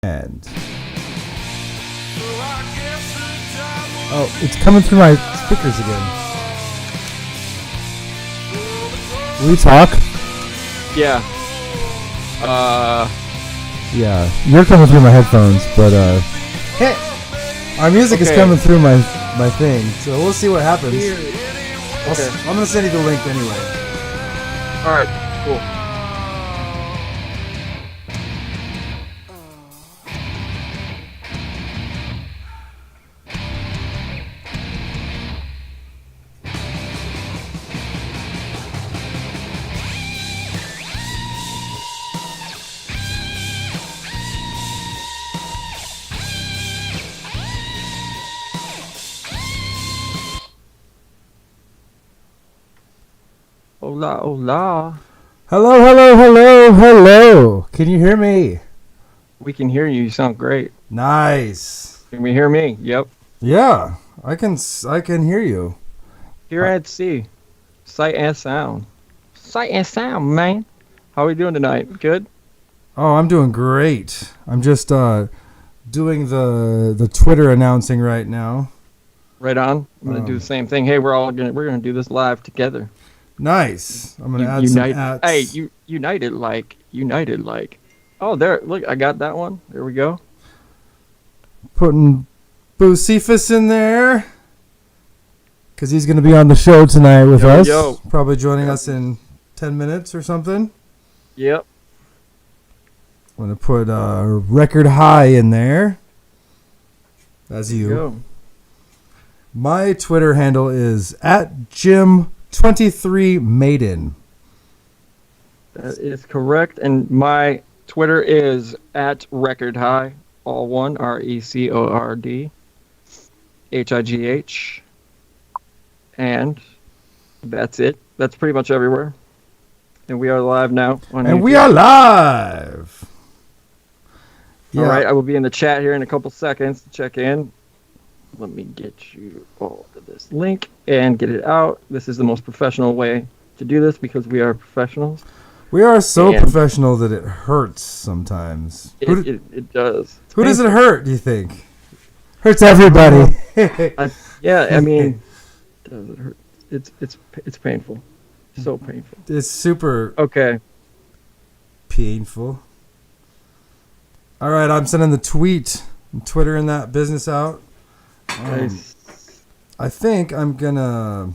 And oh, it's coming through my speakers again. Will you talk? Yeah. Yeah, you're coming through my headphones, but hey, our music is coming through my thing, so we'll see what happens. Okay. I'm gonna send you the link anyway. All right. Cool. Hola, hola. Hello, hello, hello, hello. Can you hear me? We can hear you. You sound great. Nice. Can we hear me? Yep. Yeah, I can hear you. Here at sea. Sight and sound. Sight and sound, man. How are we doing tonight? Good? Oh, I'm doing great. I'm just doing the Twitter announcing right now. Right on. I'm gonna do the same thing. Hey, we're gonna do this live together. Nice. I'm gonna add some ads. Hey, united like. Oh, there. Look, I got that one. There we go. Putting Booseephus in there because he's gonna be on the show tonight with us. Probably joining us in 10 minutes or something. Yep. I'm gonna put Record High in there. That's you. Go. My Twitter handle is @Jim23Maiden. That is correct. And my Twitter is @RecordHigh, all one, RECORDHIGH. And that's it. That's pretty much everywhere. And we are live now on And YouTube. we are live. Yeah. All right, I will be in the chat here in a couple seconds to check in. Let me get you all to this link and get it out. This is the most professional way to do this because we are professionals. We are so professional that it hurts sometimes. It does. Who does it hurt, do you think? Hurts everybody. Yeah, I mean, does it hurt? It's painful. So painful. It's super painful. All right, I'm sending the tweet. I'm Twittering that business out. Nice. I think I'm gonna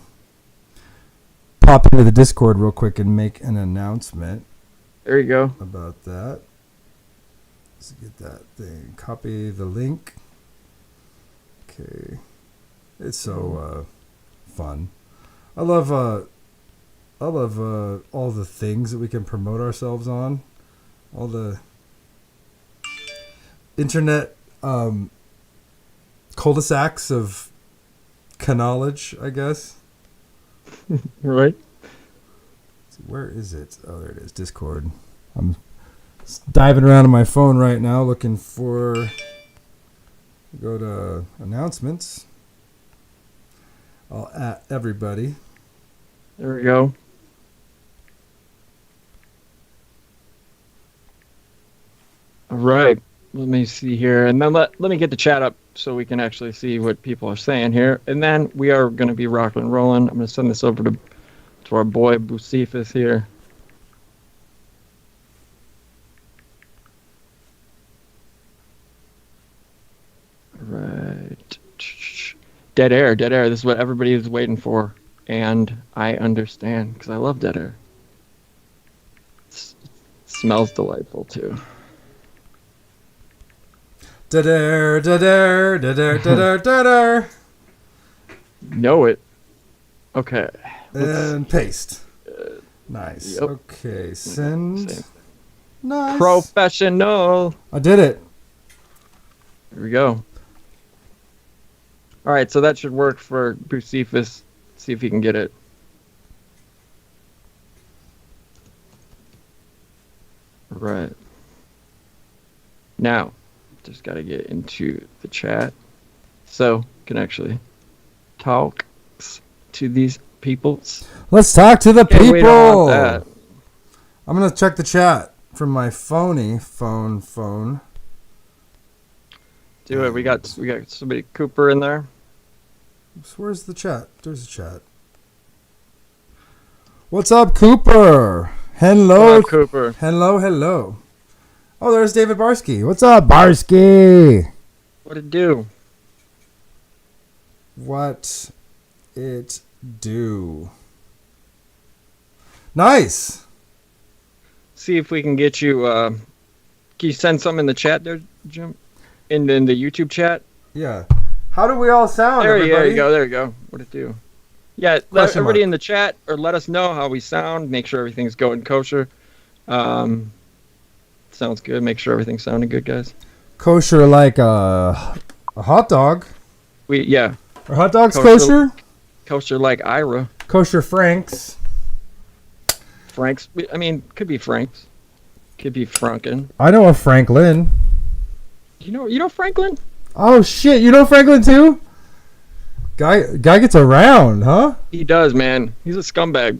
pop into the Discord real quick and make an announcement. There you go. About that. Let's get that thing. Copy the link. Okay. It's so fun. I love all the things that we can promote ourselves on. All the internet cul-de-sacs of knowledge, I guess. Right. Where is it? Oh, there it is. Discord. I'm diving around on my phone right now looking for... Go to announcements. I'll at everybody. There we go. All right. Let me see here. And then let me get the chat up so we can actually see what people are saying here. And then we are going to be rocking and rolling. I'm going to send this over to our boy Booseephus here. All right. Dead air. This is what everybody is waiting for. And I understand because I love dead air. It smells delightful too. Da-da, da-da, da-da, da-da, da-da. Know it. Okay. And paste. Nice. Yep. Okay, send. Nice. Professional. I did it. Here we go. All right, so that should work for Booseephus. See if he can get it. All right. Now, just got to get into the chat so can actually talk to these peoples. Let's talk to the people. I'm going to check the chat from my phone. do it. We got somebody Cooper in there. Where's the chat? There's the chat. What's up, Cooper? Hello, What up, Cooper. Hello. Oh, there's David Barski. What's up, Barski? What it do? What it do? Nice. See if we can get you. Can you send something in the chat there, Jim? In the YouTube chat. Yeah. How do we all sound? There everybody? you go. There you go. What it do? Yeah, let Question everybody mark. in the chat or let us know how we sound. Make sure everything's going kosher. Sounds good. Make sure everything's sounding good, guys. Kosher like a hot dog. Yeah, Are hot dogs Kosher. kosher? kosher like Ira. Kosher Franks. Frank's. I mean, could be Frank's. Could be Franken. I know a Franklin. You know Franklin? Oh shit! You know Franklin too? Guy gets around, huh? He does, man. He's a scumbag.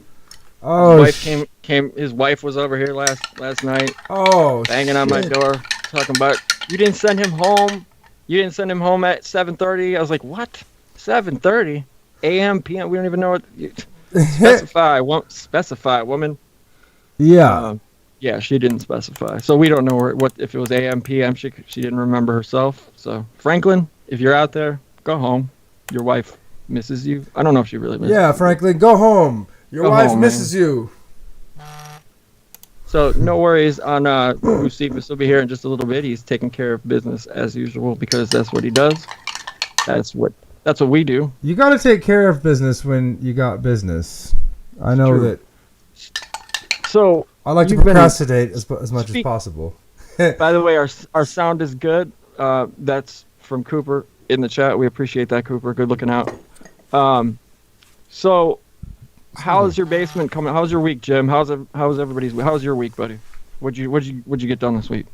Oh, His wife came. His wife was over here last night, Oh, banging on my shit. door, talking about you didn't send him home. You didn't send him home at 7:30. I was like, what? 7:30 a.m. p.m. We don't even know what. Specify. Won't specify, woman. Yeah. Yeah, she didn't specify, so we don't know what if it was a.m. p.m. She didn't remember herself. So Franklin, if you're out there, go home. Your wife misses you. I don't know if she really misses. Yeah, Franklin, go home. Your Go wife home, misses you. So no worries on Booseephus will be here in just a little bit. He's taking care of business as usual because that's what he does. That's what we do. You got to take care of business when you got business. I know True. that. So I like to You've been- procrastinate as much as Speak- possible. by the way, our sound is good. That's from Cooper in the chat. We appreciate that, Cooper. Good looking out. So how's your basement coming? How's your week, Jim? How's everybody's? How's your week, buddy? What'd you get done this week?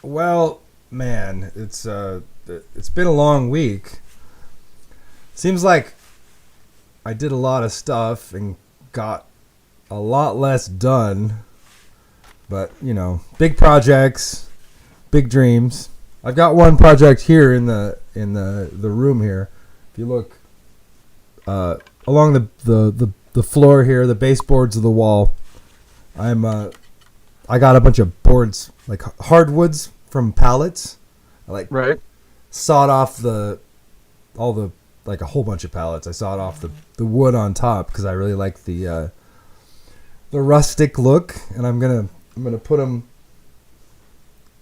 Well, man, it's been a long week. Seems like I did a lot of stuff and got a lot less done. But, big projects, big dreams. I've got one project here in the room here. If you look along the floor here, the baseboards of the wall, I got a bunch of boards, like hardwoods from pallets. I Right. sawed off a whole bunch of pallets. I sawed off the wood on top because I really like the rustic look, and I'm gonna put them,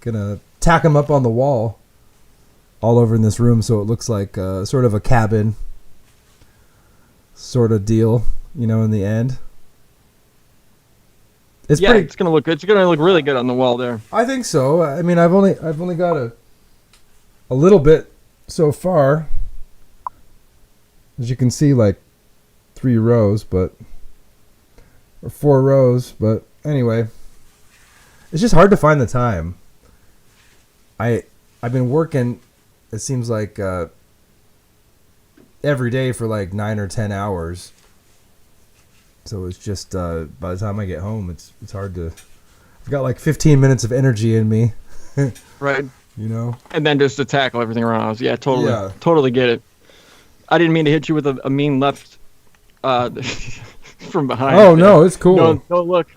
gonna tack them up on the wall, all over in this room, so it looks like sort of a cabin, sort of deal, in the end. It's Yeah, pretty. it's gonna look good. It's gonna look really good on the wall there. I think so. I mean, I've only got a little bit so far. As you can see, like 3 rows, or 4 rows, but anyway, it's just hard to find the time. I've been working, it seems like every day for like 9 or 10 hours. So it's just by the time I get home, it's hard to. I've got like 15 minutes of energy in me, Right. And then just to tackle everything around us. Yeah, totally. Yeah. Totally get it. I didn't mean to hit you with a mean left from behind. Oh no, it's cool. Don't look.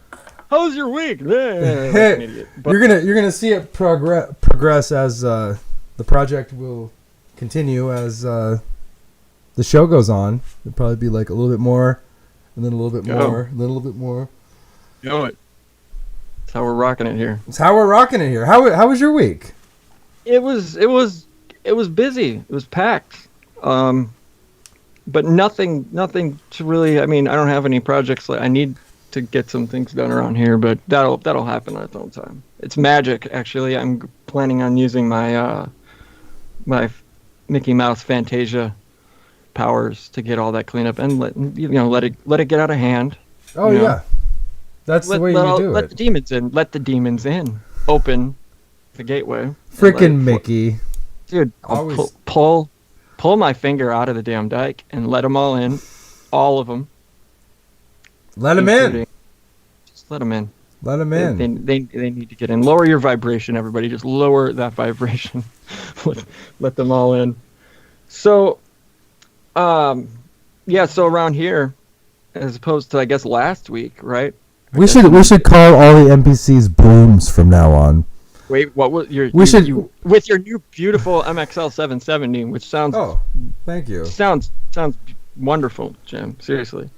How's your week? Like an idiot. But You're gonna see it progress as the project will continue as the show goes on. It'll probably be like a little bit more, and then a little bit more, and then a little bit more. you know it. That's how we're rocking it here. It's how we're rocking it here. How was your week? It was busy. It was packed. But nothing to really. I mean, I don't have any projects. I need to get some things done around here, but that'll happen at its own time. It's magic, actually. I'm planning on using my my Mickey Mouse Fantasia powers to get all that cleaned up and let it get out of hand. Oh You know. yeah, that's the way you do let it. the demons in. Let the demons in. Open the gateway. Freaking Mickey. Dude, I'll Always- pull my finger out of the damn dike and let them all in, all of them. Let him in. Just let them in. Let them in. They need to get in. Lower your vibration, everybody. Just lower that vibration. Let them all in. So, yeah. So around here, as opposed to I guess last week, right? We should call all the NPCs brooms from now on. Wait, what was your? With your new beautiful MXL 770, which sounds. Oh, thank you. Sounds wonderful, Jim. Seriously.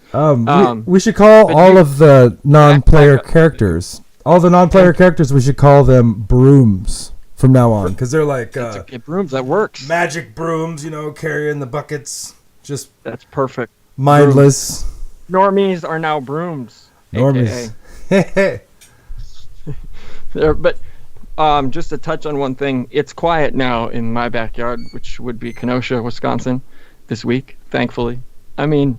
We should call all of the non-player characters. All the non-player characters, we should call them brooms from now on, because they're like brooms. That works. Magic brooms, carrying the buckets. Just that's perfect. Mindless. Brooms. Normies are now brooms. Normies. But just to touch on one thing, it's quiet now in my backyard, which would be Kenosha, Wisconsin, this week, thankfully. I mean,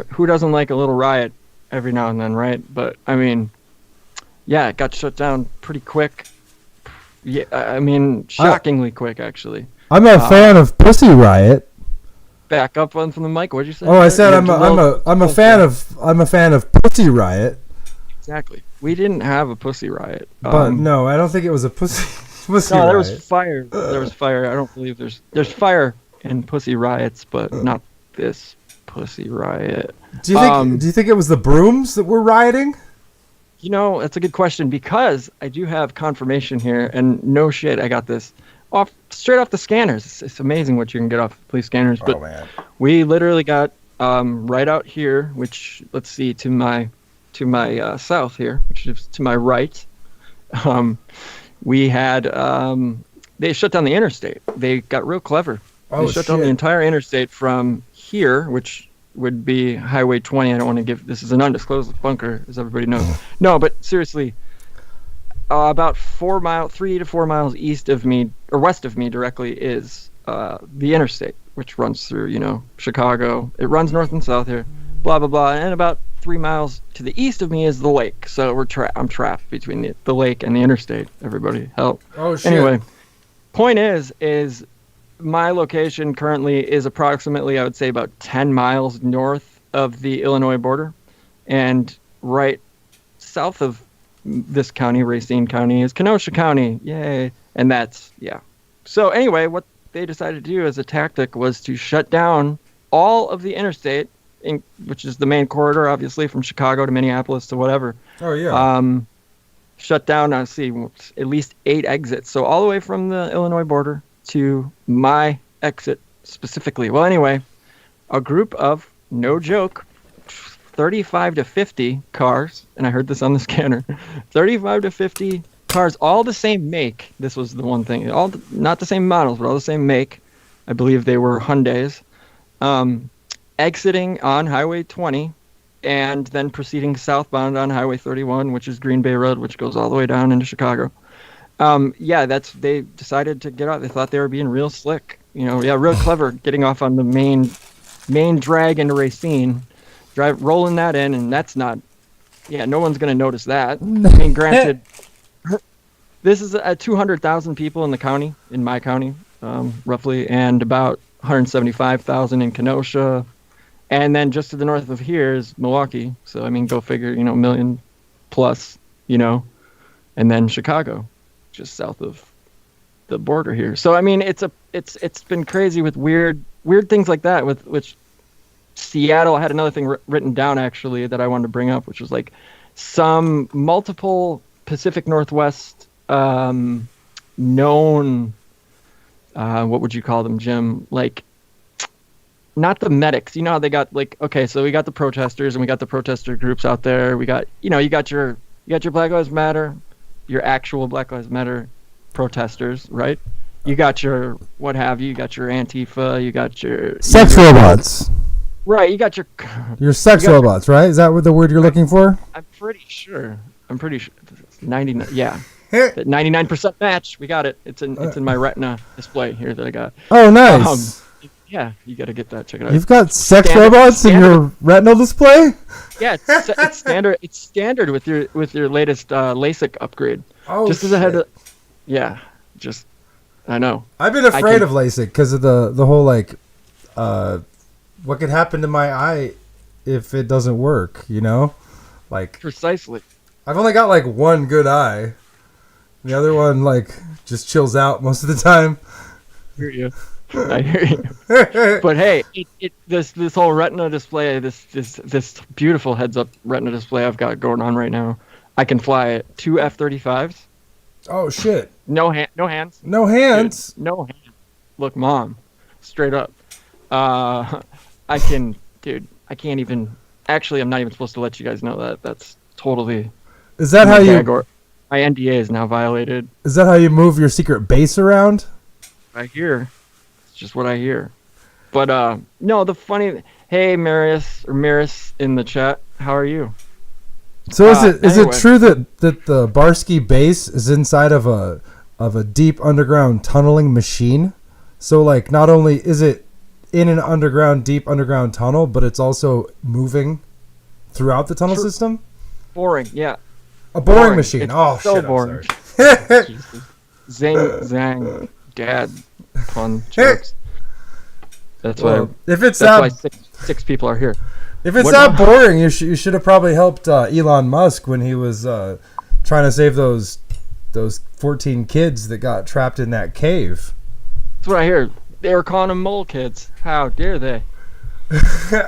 who doesn't like a little riot every now and then, right? But, I mean, yeah, it got shut down pretty quick. Yeah, I mean, shockingly quick, actually. I'm a fan of Pussy Riot. Back up on from the mic. What'd you say? Oh, I said I'm a fan of Pussy Riot. Exactly. We didn't have a Pussy Riot. But no, I don't think it was a pussy riot. There was fire. There was fire. I don't believe there's fire in Pussy Riots, but not this Pussy Riot. Do you think it was the brooms that were rioting? That's a good question, because I do have confirmation here, and no shit, I got this straight off the scanners. It's amazing what you can get off police scanners. But man. We literally got right out here, which let's see, to my south here, which is to my right. We had they shut down the interstate. They got real clever. They shut down the entire interstate from here, which would be Highway 20. I don't want to give, this is an undisclosed bunker, as everybody knows. No, but seriously, about 3 to 4 miles east of me, or west of me directly, is the interstate, which runs through, Chicago. It runs north and south here, blah, blah, blah. And about 3 miles to the east of me is the lake. So I'm trapped between the lake and the interstate. Everybody help. Oh, shit. Anyway, point is my location currently is approximately, I would say, about 10 miles north of the Illinois border, and right south of this county, Racine County, is Kenosha County. Yay. And that's, yeah. So anyway, what they decided to do as a tactic was to shut down all of the interstate, which is the main corridor, obviously, from Chicago to Minneapolis to whatever. Oh, yeah. Shut down, at least 8 exits. So all the way from the Illinois border to my exit specifically. Well, anyway, a group of, no joke, 35 to 50 cars, and I heard this on the scanner, 35 to 50 cars, all the same make. This was the one thing. All not the same models, but all the same make. I believe they were Hyundais. Exiting on Highway 20 and then proceeding southbound on Highway 31, which is Green Bay Road, which goes all the way down into Chicago. They decided to get out. They thought they were being real slick. Real clever, getting off on the main drag into Racine, rolling that in, and that's not, no one's going to notice that. I mean, granted, this is 200,000 people in the county, in my county, roughly, and about 175,000 in Kenosha. And then just to the north of here is Milwaukee. So, I mean, go figure, million plus, and then Chicago, just south of the border here. So, I mean, it's been crazy with weird things like that, with which Seattle. I had another thing written down, actually, that I wanted to bring up, which was like some multiple Pacific Northwest known, what would you call them, Jim? Like, not the medics. How they got, like, okay, so we got the protesters and we got the protester groups out there. We got, you got your Black Lives Matter, your actual Black Lives Matter protesters, right? You got your what have you. You got your Antifa. You got your sex robots. Right. You got your sex robots, right? Is that what the word you're looking for? I'm pretty sure. 99. Yeah. That 99% match. We got it. It's in my Retina display here that I got. Oh, nice. Yeah, you got to get that. Check it out. You've got sex robots in your Retinal display? Yeah, it's standard. It's standard with your latest LASIK upgrade. Oh, just because I had to. Yeah, just I know. I've been afraid of LASIK because of the whole like, what could happen to my eye if it doesn't work? Like precisely. I've only got like one good eye. The other one like just chills out most of the time. I hear you. But hey, this whole retina display, this beautiful heads-up retina display I've got going on right now, I can fly it 2 F-35s. Oh shit! No hands. No hands. Dude, no hands. Look, Mom, straight up. I can't even. Actually, I'm not even supposed to let you guys know that. That's totally. Is that how you? My NDA is now violated. Is that how you move your secret base around? I hear. It's just what I hear. But no, the funny. Hey, Maris in the chat. How are you? So is it true that the Barski base is inside of a deep underground tunneling machine? So like not only is it in an deep underground tunnel, but it's also moving throughout the tunnel system? Boring, yeah. A boring machine. It's oh so shit! Boring. I'm sorry. Zang, dad, pun jokes. That's why. If why six people are here. If it's that boring, you should have probably helped Elon Musk when he was trying to save those 14 kids that got trapped in that cave. That's what I hear. They were calling them mole kids. How dare they?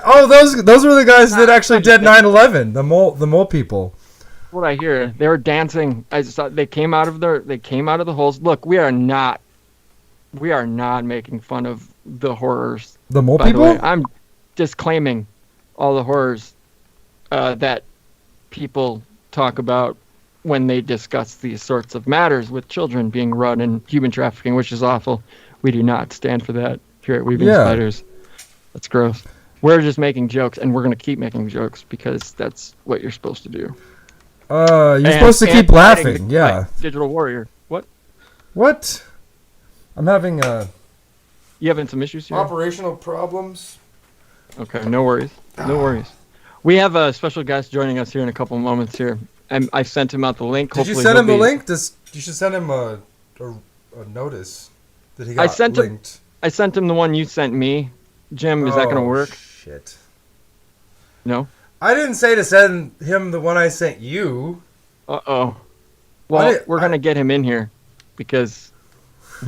Oh, those were the guys that actually did 9/11. The mole people. That's what I hear. They were dancing. I just thought they came out of the holes. Look, we are not making fun of the horrors. The mole by people? The way. I'm disclaiming all the horrors that people talk about when they discuss these sorts of matters with children being run and human trafficking, which is awful. We do not stand for that here at Weaving Spiders. That's gross. We're just making jokes, and we're going to keep making jokes because that's what you're supposed to do. You're supposed to keep laughing, yeah. Digital warrior. What? What? I'm having You having some issues here? Operational problems. Okay, no worries. No worries. We have a special guest joining us here in a couple moments here. And I sent him out the link. Did you send him the link? You should send him a notice that he got linked. I sent him the one you sent me. Jim, is that going to work? Shit. No? I didn't say to send him the one I sent you. Uh-oh. Well, we're going to get him in here because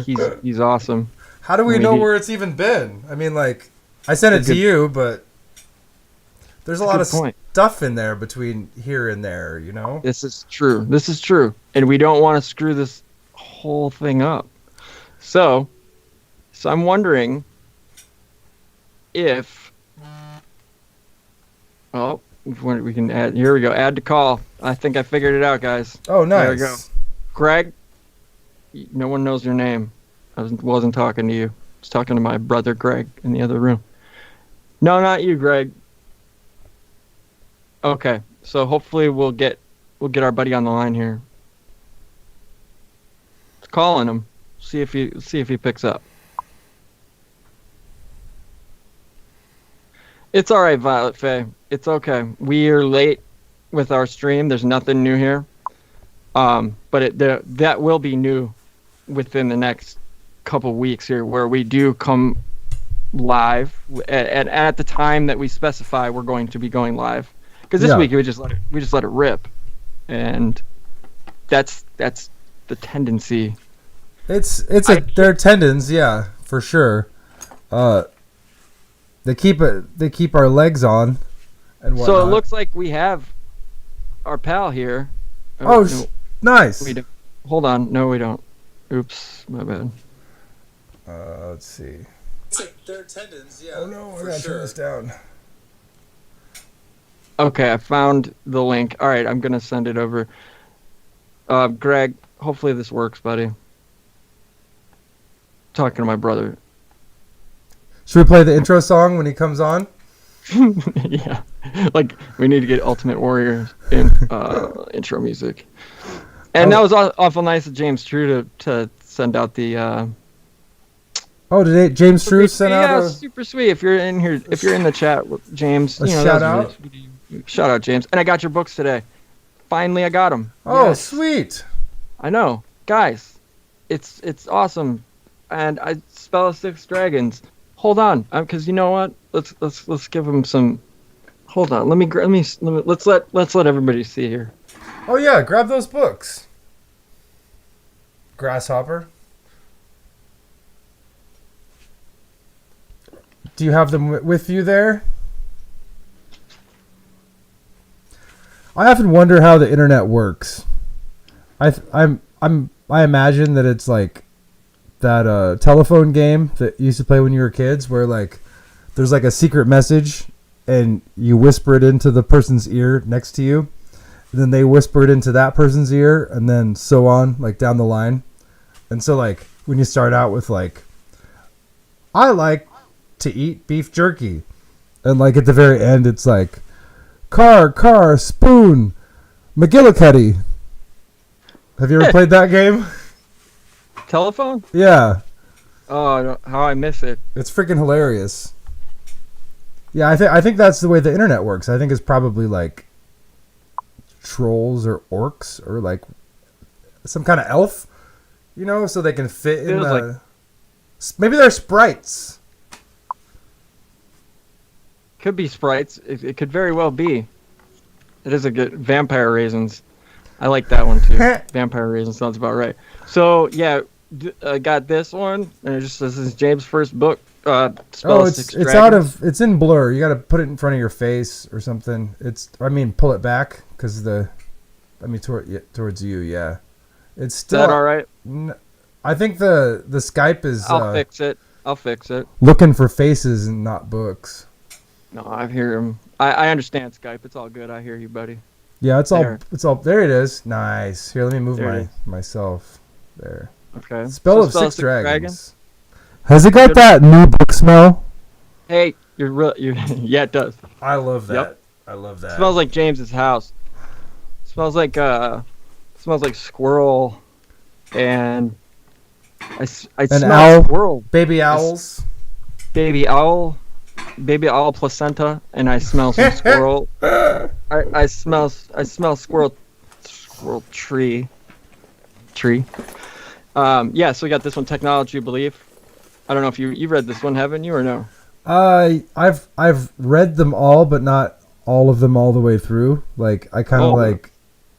he's awesome. How do we know where it's even been? I mean, like, I sent it to you, but there's a lot of stuff in there between here and there, you know? This is true. And we don't want to screw this whole thing up. So I'm wondering if... Oh, we can add... Here we go. Add to call. I think I figured it out, guys. Oh, nice. There we go. Greg, no one knows your name. I wasn't talking to you. I was talking to my brother Greg in the other room. No, not you, Greg. Okay, so hopefully we'll get our buddy on the line here. Just calling him. See if he picks up. It's all right, Violet Faye. It's okay. We are late with our stream. There's nothing new here. But that will be new within the next couple weeks here, where we do come live at the time that we specify. We're going to be going live because this week we just let it rip, and that's the tendency. Their tendons, yeah, for sure. They keep our legs on, and whatnot. So it looks like we have our pal here. Nice. Hold on, no, we don't. Oops, my bad. Let's see. Their tendons, yeah. Oh no, I gotta turn this down. Okay, I found the link. All right, I'm gonna send it over. Greg, hopefully this works, buddy. Talking to my brother. Should we play the intro song when he comes on? Yeah, like we need to get Ultimate Warrior in intro music. And that was awful nice of James True to send out the. James True send out? Yeah, super sweet. If you're in here, if you're in the chat, James, shout out. Shout out, James. And I got your books today. Finally, I got them. Oh, yes. Sweet. I know, guys. It's awesome, and I spell 6 dragons. Hold on, because you know what? Let's give them some. Hold on. Let's let everybody see here. Oh yeah, grab those books. Grasshopper. Do you have them with you there? I often wonder how the internet works. I imagine that it's like that telephone game that you used to play when you were kids, where like there's like a secret message, and you whisper it into the person's ear next to you, and then they whisper it into that person's ear, and then so on, like down the line. And so like when you start out with like, I like to eat beef jerky, and like at the very end it's like car spoon McGillicuddy. Have you ever played that game? Telephone? Yeah. Oh, how I miss it. It's freaking hilarious. Yeah, I think that's the way the internet works. I think it's probably like trolls or orcs or like some kind of elf, you know, so they can fit in the... Like... Maybe they're sprites. Could be sprites. It could very well be. It is a good... Vampire Raisins. I like that one too. Vampire Raisins sounds about right. So, yeah, I got this one. And it just says this is James' first book. It's in blur. You got to put it in front of your face or something. Pull it back because towards you. Yeah, it's still. Is that all right? I think the Skype is. I'll fix it. Looking for faces and not books. No, I hear him. I understand Skype. It's all good. I hear you, buddy. Yeah, it's all. There it is. Nice. Here, let me move there myself. There. Okay. Spell of Six Dragons. Has it got that new book smell? Hey, yeah, it does. I love that. Yep. I love that. It smells like James's house. It smells like squirrel, and I smell owl, squirrel. Baby owls. Baby owl placenta, and I smell some squirrel. I smell squirrel tree. Yeah, so we got this one, Technology Belief. I don't know if you read this one, haven't you, or no? I've read them all, but not all of them all the way through. Like I kind of like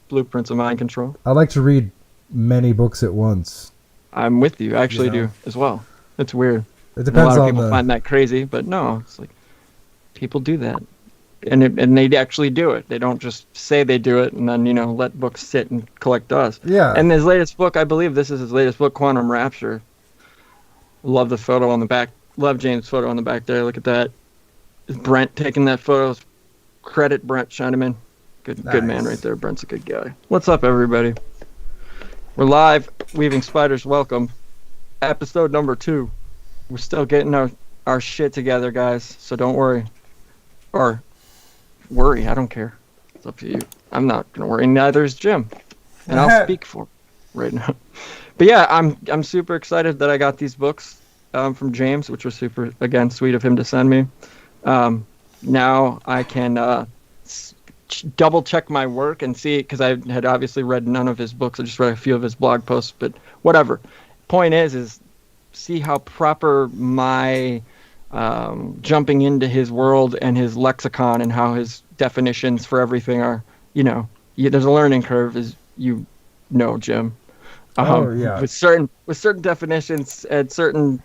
Blueprints of Mind Control. I like to read many books at once. I'm with you. I actually do as well. It's weird. It depends on a lot of people find that crazy, but no, it's like people do that, and they actually do it. They don't just say they do it and then let books sit and collect dust. Yeah. And his latest book, I believe this is his latest book, Quantum Rapture. Love the photo on the back. Love James' photo on the back there. Look at that. Brent taking that photo. Credit Brent Scheineman. Good man right there. Brent's a good guy. What's up, everybody? We're live. Weaving Spiders, welcome. Episode number 2. We're still getting our shit together, guys. So don't worry. Or worry. I don't care. It's up to you. I'm not going to worry. Neither is Jim. And I'll speak for right now. But yeah, I'm super excited that I got these books from James, which was super, again, sweet of him to send me. Now I can double check my work and see, because I had obviously read none of his books. I just read a few of his blog posts, but whatever. Point is see how proper my jumping into his world and his lexicon and how his definitions for everything are, there's a learning curve, as you know, Jim. Yeah. With certain definitions and certain,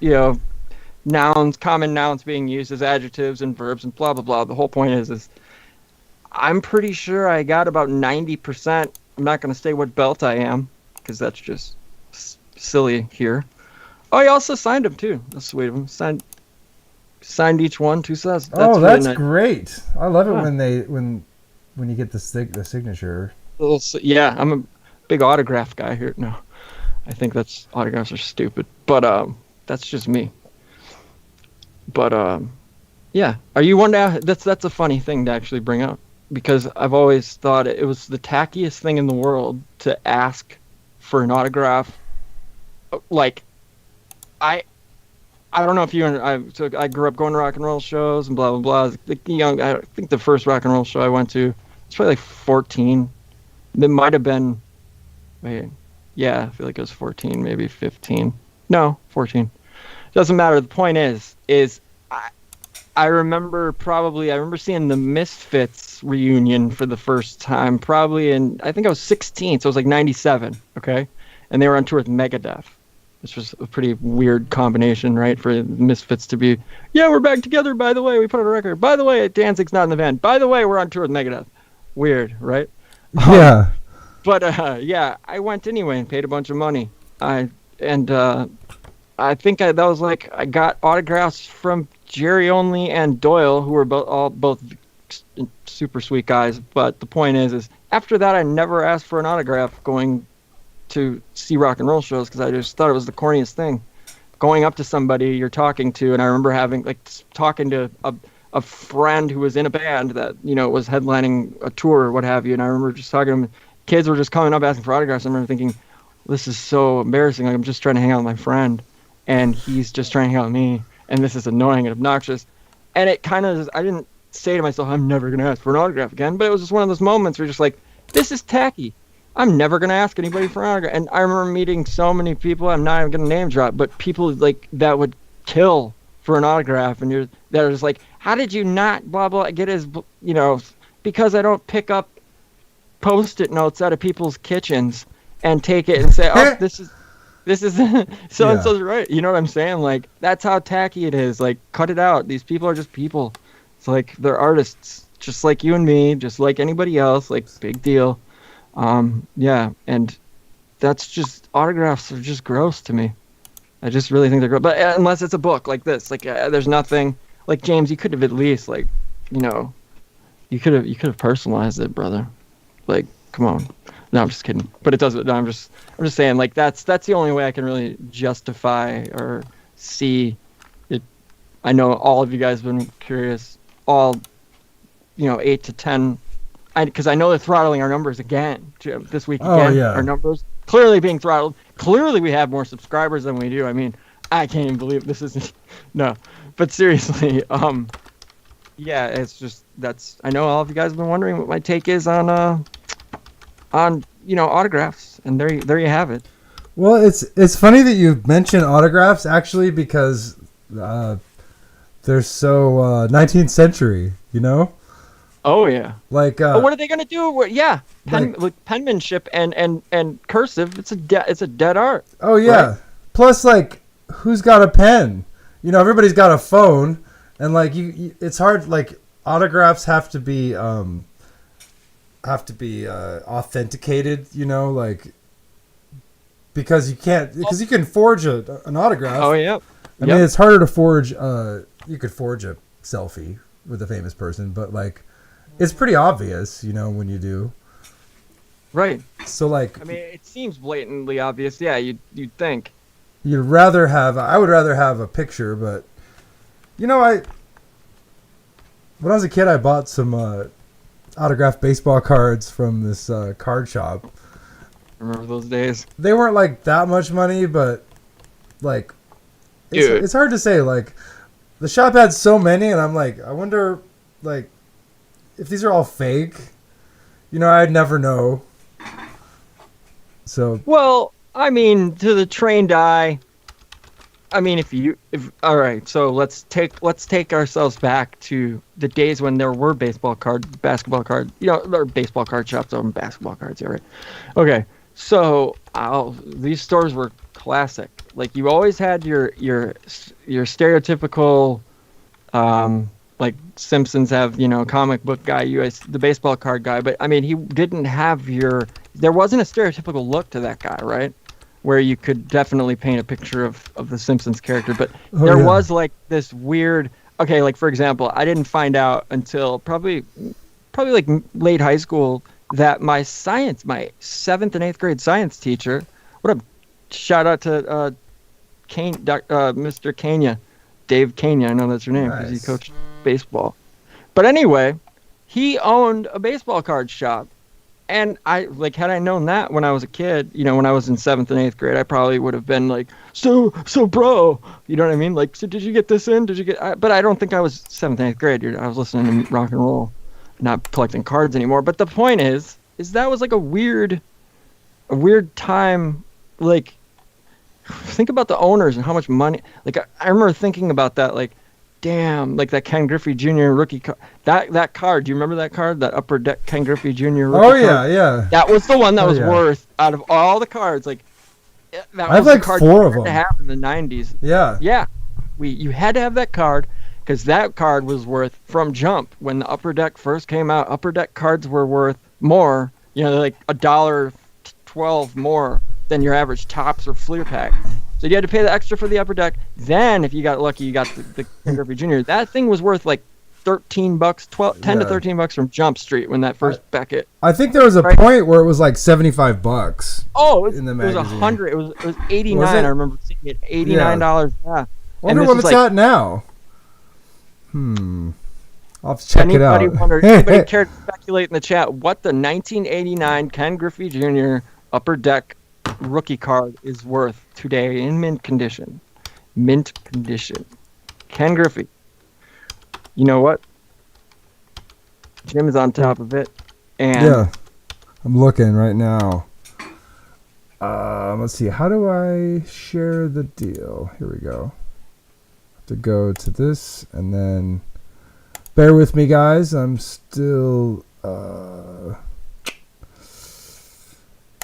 nouns, common nouns being used as adjectives and verbs and blah, blah, blah. The whole point is I'm pretty sure I got about 90%. I'm not going to say what belt I am, because that's just silly here. Oh, he also signed them, too. That's sweet of him. Signed each one, 2 sets. That's really nice. Great. I love it when you get the signature. Yeah, I'm a big autograph guy here. No. I think autographs are stupid, but that's just me. But yeah, are you one to? That's a funny thing to actually bring up, because I've always thought it was the tackiest thing in the world to ask for an autograph. Like, I don't know if I grew up going to rock and roll shows and blah blah blah. I think the first rock and roll show I went to, was probably like 14. It might have been. Wait. Yeah, I feel like it was 14, maybe 15. No, 14. Doesn't matter. The point is I remember seeing the Misfits reunion for the first time, probably I think I was 16, so it was like 97, okay? And they were on tour with Megadeth, which was a pretty weird combination, right? For the Misfits to be, yeah, we're back together, by the way, we put out a record. By the way, Danzig's not in the band. By the way, we're on tour with Megadeth. Weird, right? Yeah. But yeah, I went anyway and paid a bunch of money. I think that was like I got autographs from Jerry Only and Doyle, who were both super sweet guys. But the point is after that, I never asked for an autograph going to see rock and roll shows because I just thought it was the corniest thing. Going up to somebody you're talking to, and I remember talking to a friend who was in a band that was headlining a tour or what have you, and I remember just talking to him. Kids were just coming up asking for autographs. I remember thinking, this is so embarrassing. Like, I'm just trying to hang out with my friend, and he's just trying to hang out with me, and this is annoying and obnoxious. And it kind of, I didn't say to myself, I'm never going to ask for an autograph again, but it was just one of those moments where you're just like, this is tacky. I'm never going to ask anybody for an autograph. And I remember meeting so many people, I'm not even going to name drop, but people like that would kill for an autograph, and they're just like, how did you not blah, blah, get his, because I don't pick up Post-it notes out of people's kitchens and take it and say, oh, this is so and so's right. You know what I'm saying? Like, that's how tacky it is. Like, cut it out. These people are just people. It's like they're artists, just like you and me, just like anybody else. Like, big deal. Yeah, and that's just, autographs are just gross to me. I just really think they're gross. But unless it's a book like this, like there's nothing. Like, James, you could have at least you could have personalized it, brother. Like, come on. No, I'm just kidding. But it doesn't. No, I'm just saying, like, that's the only way I can really justify or see it. I know all of you guys have been curious. All, 8 to 10. Because I know they're throttling our numbers again this week. Again, yeah. Our numbers clearly being throttled. Clearly, we have more subscribers than we do. I mean, I can't even believe this isn't. No, but seriously, yeah, it's just I know all of you guys have been wondering what my take is on autographs, and there you have it. Well, it's funny that you mention autographs actually, because they're so 19th century, Oh yeah. Like what are they gonna do? Yeah, penmanship and cursive. It's a dead art. Oh yeah. Right? Plus, like, who's got a pen? Everybody's got a phone. And like it's hard. Like, autographs have to be authenticated. Like, because you can forge an autograph. Oh yeah. I mean, it's harder to forge. You could forge a selfie with a famous person, but like, it's pretty obvious, when you do. Right. So like, I mean, it seems blatantly obvious. Yeah, you'd think. I would rather have a picture, but. When I was a kid, I bought some autographed baseball cards from this card shop. Remember those days? They weren't like that much money, but like, it's hard to say. Like, the shop had so many, and I'm like, I wonder, like, if these are all fake. I'd never know. So. Well, I mean, to the trained eye. I mean, if all right, so let's take ourselves back to the days when there were basketball card there are baseball card shops on basketball cards, yeah, right? Okay, so these stores were classic. Like, you always had your stereotypical, like Simpsons have, comic book guy, the baseball card guy, but I mean, he didn't have there wasn't a stereotypical look to that guy, right? Where you could definitely paint a picture of the Simpsons character, but there was like this weird. Okay, like, for example, I didn't find out until probably like late high school that my 7th and 8th grade science teacher. What a shout out to Mr. Kenya, Dave Kenya. I know that's your name because he coached baseball. But anyway, he owned a baseball card shop. And had I known that when I was a kid, when I was in 7th and 8th grade, I probably would have been like, so bro, you know what I mean? Like, so did you get this in? But I don't think I was 7th and 8th grade. I was listening to rock and roll, not collecting cards anymore. But the point is that was like a weird time. Like, think about the owners and how much money, like, I remember thinking about that. Like, damn, like that Ken Griffey Jr. rookie card. That card, do you remember that card? That Upper Deck Ken Griffey Jr. rookie card? Yeah. That was the one that was worth, out of all the cards, like, that I have was like the card 4 you of had them. to have in the 90s. Yeah. Yeah. You had to have that card, because that card was worth, from jump, when the Upper Deck first came out, Upper Deck cards were worth more, like $1.12 more than your average Topps or Fleer pack. So you had to pay the extra for the Upper Deck. Then, if you got lucky, you got the Ken Griffey Jr. That thing was worth like $13, $10 to $13 from Jump Street when that first Beckett. I think there was a point where it was like $75. Oh, in the magazine. It was 100. It was 89. Was it? I remember seeing it. $89. Yeah. Wonder what it's at now. I'll have to check it out. Anybody care to speculate in the chat what the 1989 Ken Griffey Jr. Upper Deck rookie card is worth today in mint condition? Mint condition. Ken Griffey. You know what? Jim is on top of it. And yeah, I'm looking right now. Let's see. How do I share the deal? Here we go. Have to go to this and then bear with me, guys. I'm still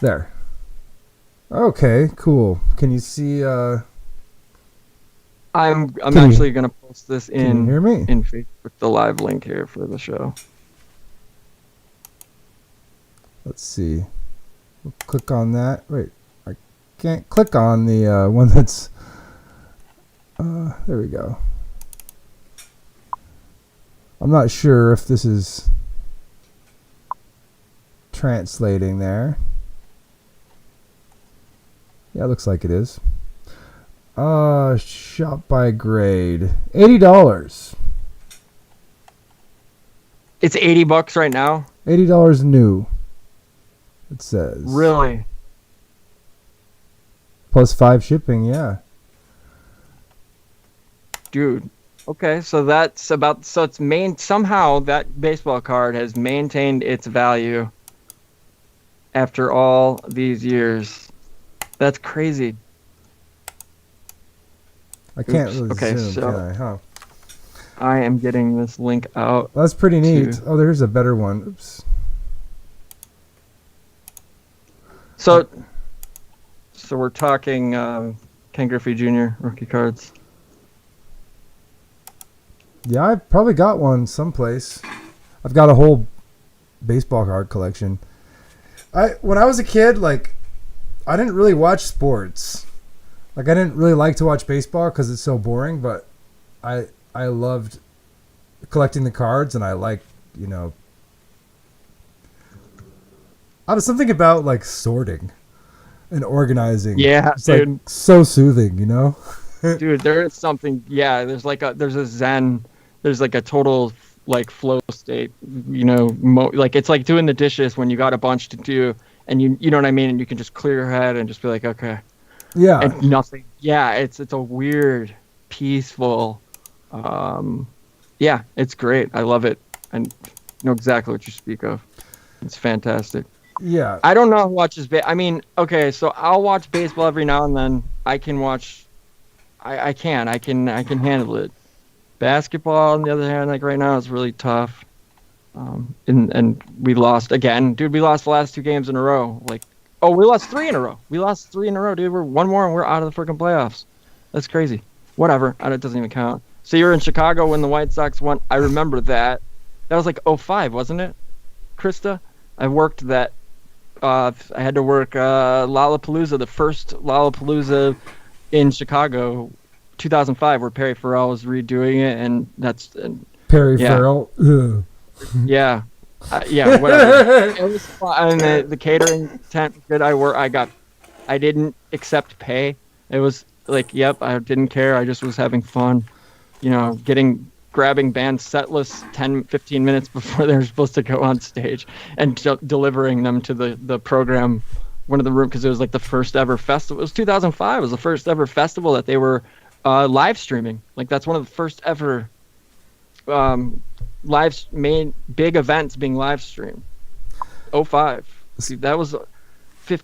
there. Okay, cool. Can you see? I'm actually gonna post this Can you hear me? in Facebook, the live link here for the show. Let's see. We'll click on that. Wait, I can't click on the one that's. There we go. I'm not sure if this is translating there. Yeah, it looks like it is. Shop by grade. $80. It's $80 right now. $80 new. It says. Really? Plus 5 shipping, yeah. Dude. Okay, so that's about somehow that baseball card has maintained its value after all these years. That's crazy. I can't really Okay, zoom, so can I? Huh. I am getting this link out. That's pretty neat. Oh, there's a better one. Oops. So we're talking Ken Griffey Jr. rookie cards. Yeah, I've probably got one someplace. I've got a whole baseball card collection. When I was a kid, like, I didn't really watch sports. Like, I didn't really like to watch baseball because it's so boring, but I loved collecting the cards, and I liked, I was something about, like, sorting and organizing. Yeah, it's dude. like so soothing, Dude, there is something. Yeah, there's a zen. There's like a total like flow state. Like it's like doing the dishes when you got a bunch to do, and you know what I mean, and you can just clear your head and just be like, okay. Yeah. And nothing. Yeah, it's a weird, peaceful. Yeah, it's great. I love it, and know exactly what you speak of. It's fantastic. Yeah. I don't know who watches I mean, okay, so I'll watch baseball every now and then. I can watch. I can handle it. Basketball, on the other hand, like right now, is really tough. And we lost again, dude. We lost the last 2 games in a row. Like, oh, we lost 3 in a row. Dude. We're one more and we're out of the freaking playoffs. That's crazy. Whatever. It doesn't even count. So you were in Chicago when the White Sox won. I remember that. That was like 2005, wasn't it, Krista? I worked that. I had to work Lollapalooza, the first Lollapalooza in Chicago, 2005, where Perry Farrell was redoing it, and Perry Farrell. Ugh. Yeah, whatever. It was fun, and the catering tent was good. I didn't accept pay. It was like, yep, I didn't care. I just was having fun, grabbing bands set lists 10-15 minutes before they were supposed to go on stage and delivering them to the program. One of the room, because it was like the first ever festival. It was 2005. It was the first ever festival that they were live streaming. Like that's one of the first ever main big events being live streamed. 2005. See, that was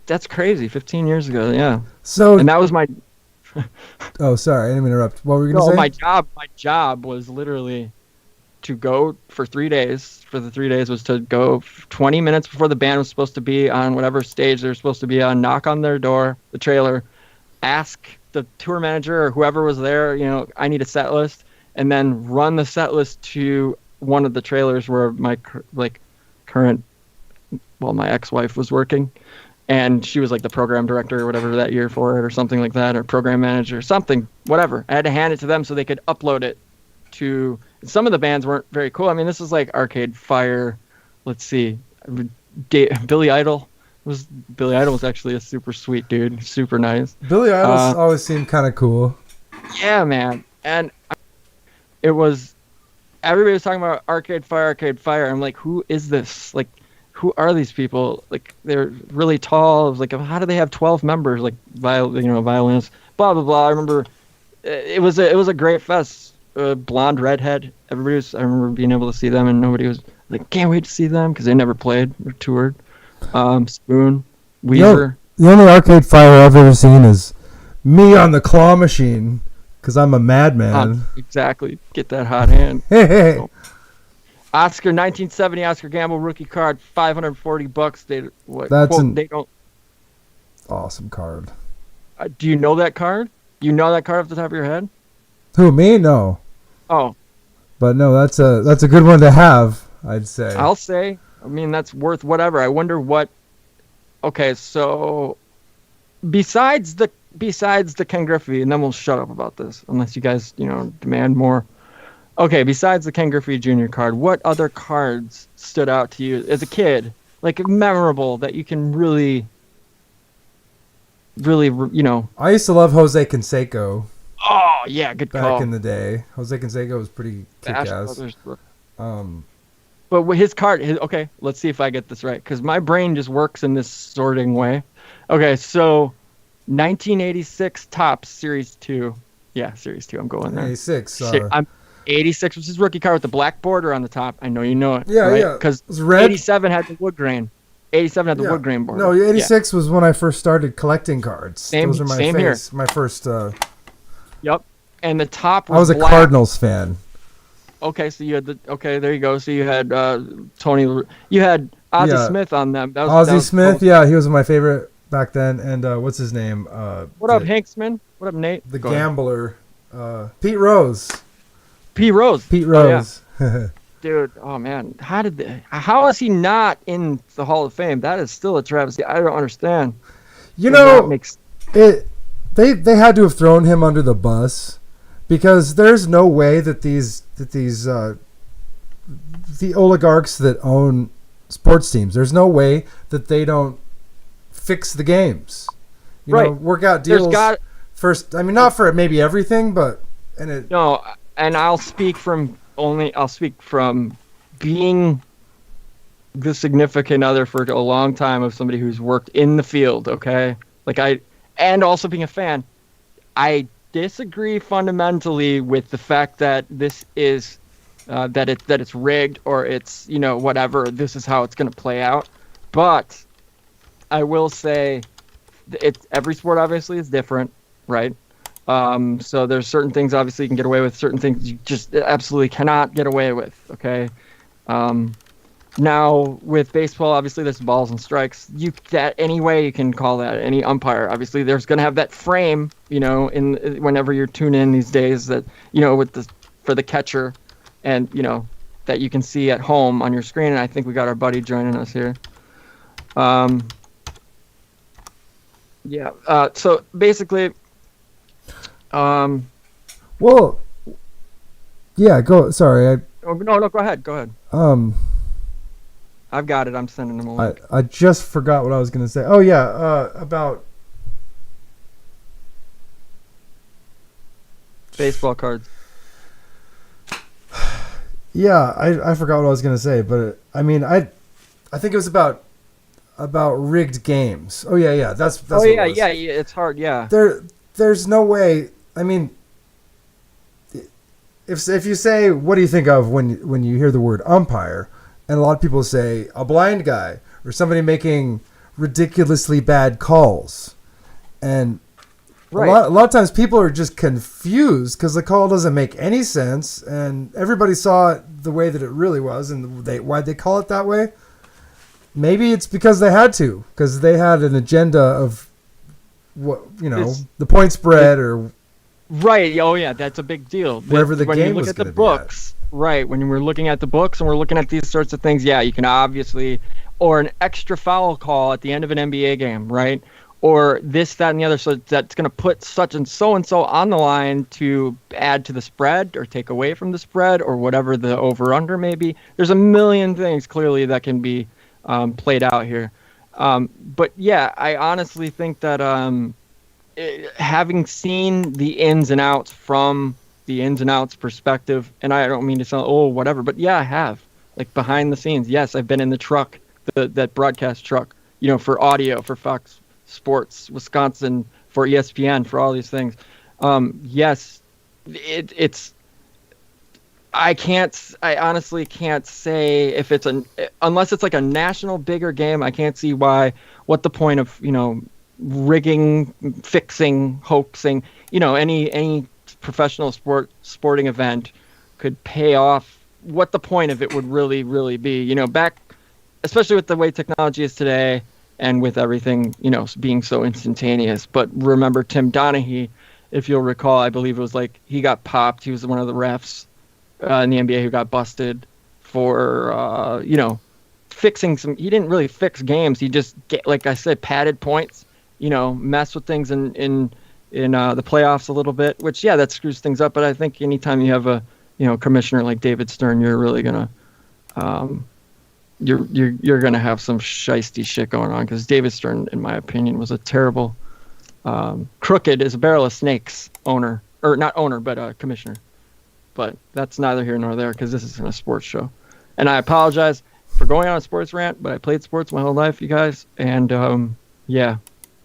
that's crazy. 15 years ago. Yeah. So and that was my Oh, sorry, I didn't mean to interrupt. What were you No, gonna say? my job was literally to go for 3 days. For the 3 days was to go 20 minutes before the band was supposed to be on whatever stage they were supposed to be on, knock on their door, the trailer, ask the tour manager or whoever was there, I need a set list, and then run the set list to one of the trailers where my current, well, my ex-wife was working, and she was like the program director or whatever that year for it or something like that, or program manager, something, whatever. I had to hand it to them so they could upload it to. Some of the bands weren't very cool. I mean, this is like Arcade Fire. Let's see, Billy Idol. Billy Idol was actually a super sweet dude, super nice. Billy Idol's always seemed kind of cool. Yeah, man. And it was, everybody was talking about Arcade Fire, Arcade Fire. I'm like, who is this? Like, who are these people? Like, they're really tall. I was like, how do they have 12 members? Like, violinists, blah, blah, blah. I remember it was a great fest. Blonde redhead. I remember being able to see them, and nobody was like, can't wait to see them, because they never played or toured. Spoon, Weaver. The only Arcade Fire I've ever seen is me on the claw machine, because I'm a madman. Exactly. Get that hot hand. Hey. Oscar 1970 Oscar Gamble rookie card, $540. They don't. Awesome card. Do you know that card? You know that card off the top of your head? Who, me? No. Oh. But no, that's a good one to have, I'd say. I'll say. I mean, that's worth whatever. I wonder what. Okay, so besides the Ken Griffey, and then we'll shut up about this unless you guys demand more. Okay, besides the Ken Griffey Jr. card, what other cards stood out to you as a kid, like memorable, that you can really, I used to love Jose Canseco. Oh yeah, good call. Back in the day, Jose Canseco was pretty kick-ass. But with his card, okay, let's see if I get this right, because my brain just works in this sorting way. Okay, so 1986 Topps Series 2. Yeah, Series 2, I'm going there. 86. 86 was his rookie card with the black border on the top. I know you know it. Yeah, right? yeah. Because 87 had the wood grain. 87 had the wood grain border. No, 86 was when I first started collecting cards. Those are here. My first... Yep. And the top was I was a black. Cardinals fan. Okay, so you had there you go. So you had you had Ozzie Smith on them. Ozzie Smith, cool. Yeah, he was my favorite back then. And what's his name? What up, Hanksman? What up, Nate? The gambler. Pete Rose. Pete Rose. Oh, yeah. Dude, oh man, how is he not in the Hall of Fame? That is still a travesty. I don't understand. They had to have thrown him under the bus, because there's no way that the oligarchs that own sports teams, there's no way that they don't fix the games. Work out deals first. I mean, not for maybe everything, but no. And I'll speak from being the significant other for a long time of somebody who's worked in the field. Okay, and also being a fan. I disagree fundamentally with the fact that this is that it's rigged, or it's whatever. This is how it's going to play out. But I will say, every sport obviously is different, right? So there's certain things obviously you can get away with, certain things you just absolutely cannot get away with. Okay. Now with baseball, obviously there's balls and strikes. Any way you can call that, any umpire. Obviously there's going to have that frame, whenever you're tuning in these days, that for the catcher, and that you can see at home on your screen. And I think we got our buddy joining us here. So basically. Well, yeah. Go. Sorry. No. Go ahead. I've got it. I'm sending him a link. I just forgot what I was gonna say. Oh yeah. About baseball cards. Yeah, I forgot what I was gonna say, but I think it was about rigged games. Oh yeah. That's. Oh yeah. It's hard. Yeah. There's no way. I mean, if you say, what do you think of when you hear the word umpire, and a lot of people say a blind guy or somebody making ridiculously bad calls, and Right. A lot of times people are just confused because the call doesn't make any sense, and everybody saw it the way that it really was, and why'd they call it that way? Maybe it's because they had to, because they had an agenda of what the point spread or right. Oh yeah, that's a big deal. Wherever the when game you look was at the gonna be books, right? When we're looking at the books and we're looking at these sorts of things, yeah, you can obviously, or an extra foul call at the end of an NBA game, right? Or this, that, and the other. So that's going to put such and so on the line to add to the spread or take away from the spread or whatever the over-under may be. There's a million things clearly that can be played out here. But yeah, I honestly think that having seen the ins and outs from the ins and outs perspective, and I don't mean to sound, whatever, but yeah, I have. Like behind the scenes. Yes, I've been in the truck, that broadcast truck, for audio, for Fox Sports, Wisconsin, for ESPN, for all these things. Yes, it's. I honestly can't say if it's unless it's like a national bigger game. I can't see what the point of rigging, fixing, hoaxing, any professional sporting event could pay off. What the point of it would really, really be, back, especially with the way technology is today. And with everything, being so instantaneous. But remember Tim Donaghy, if you'll recall, I believe it was like he got popped. He was one of the refs in the NBA who got busted for, fixing some. He didn't really fix games. He just, like I said, padded points, mess with things in the playoffs a little bit, which, yeah, that screws things up. But I think anytime you have a, commissioner like David Stern, you're really going to you're gonna have some shiesty shit going on, because David Stern, in my opinion, was a terrible, crooked as a barrel of snakes owner, or not owner, but commissioner. But that's neither here nor there, because this isn't a sports show. And I apologize for going on a sports rant, but I played sports my whole life, you guys, and yeah,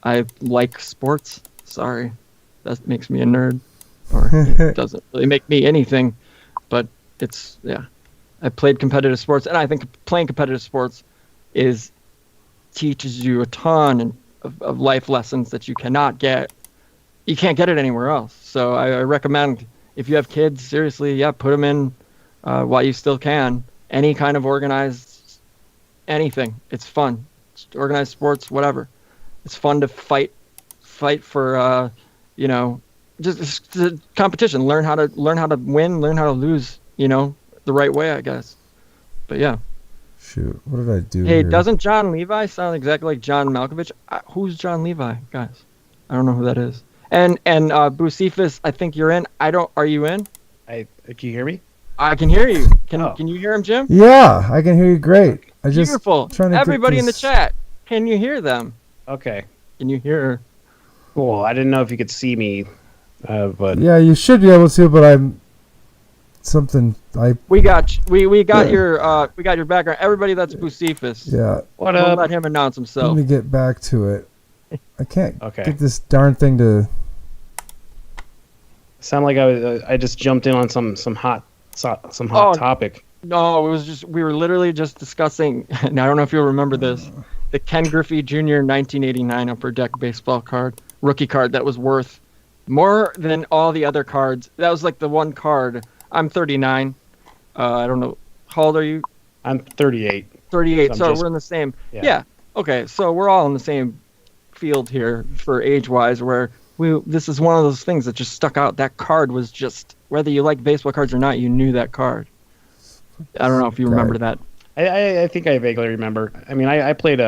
I like sports. Sorry, that makes me a nerd, or it doesn't really make me anything, but it's I played competitive sports, and I think playing competitive sports teaches you a ton of life lessons that you cannot get. You can't get it anywhere else. So I recommend, if you have kids, seriously, put them in while you still can. Any kind of organized anything. It's fun. Organized sports, whatever. It's fun to fight for just competition. Learn how to win. Learn how to lose. The right way, I guess. But yeah. Shoot, what did I do? Hey, here? Doesn't John Levi sound exactly like John Malkovich? Who's John Levi, guys? I don't know who that is. And Booseephus, I think you're in. Are you in? Can you hear me? I can hear you. Can you hear him, Jim? Yeah, I can hear you great. Beautiful. Everybody in the chat, can you hear them? Okay. Can you hear? Cool. I didn't know if you could see me, but yeah, you should be able to. But we got your background. Everybody, that's Booseephus. Yeah. What up? Let him announce himself. Let me get back to it. I can't Okay. get this darn thing to. Sound like I just jumped in on some hot topic. No, we were literally just discussing. And I don't know if you'll remember this. The Ken Griffey Jr. 1989 Upper Deck baseball rookie card that was worth more than all the other cards. That was like the one card. I'm 39. I don't know. How old are you? I'm 38. 38. So we're in the same. Yeah. Okay. So we're all in the same field here for age-wise, where this is one of those things that just stuck out. That card was just, whether you like baseball cards or not, you knew that card. I don't know if you remember that. I think I vaguely remember. I mean, I played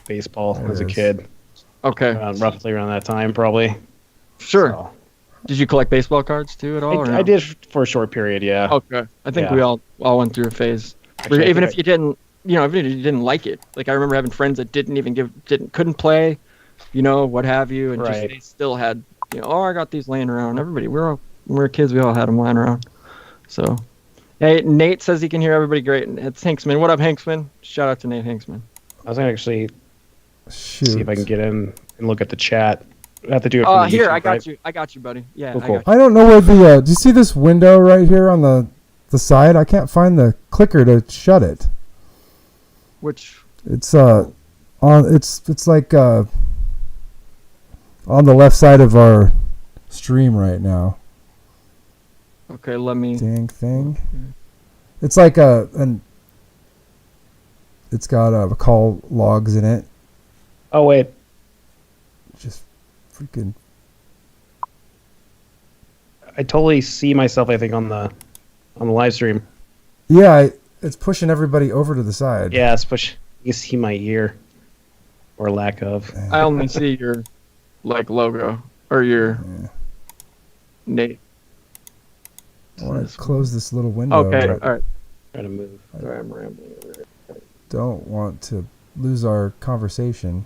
baseball as a kid. Okay. Roughly around that time, probably. Sure. So. Did you collect baseball cards too at all? I did for a short period, yeah. Okay. I think we all went through a phase. Actually, even if you didn't, even if you didn't like it. Like, I remember having friends that couldn't play, what have you, and just they still had, I got these laying around. Everybody, when we were kids, we all had them lying around. So, hey, Nate says he can hear everybody great. It's Hanksman. What up, Hanksman? Shout out to Nate Hanksman. I was gonna actually see if I can get in and look at the chat. I have to do it from here, YouTube, I got you, buddy. Yeah, cool. I don't know where do you see this window right here on the side? I can't find the clicker to shut it. Which? It's it's like on the left side of our stream right now. Okay, let me. Dang thing. It's like it's got call logs in it. Oh wait, Just freaking. I totally see myself. I think on the live stream. Yeah, it's pushing everybody over to the side. Yeah, it's push. You can see my ear, or lack of. I only see your logo or your name. I want to close this little window. Okay, but all right. Trying to move. Sorry, I'm rambling. don't want to lose our conversation.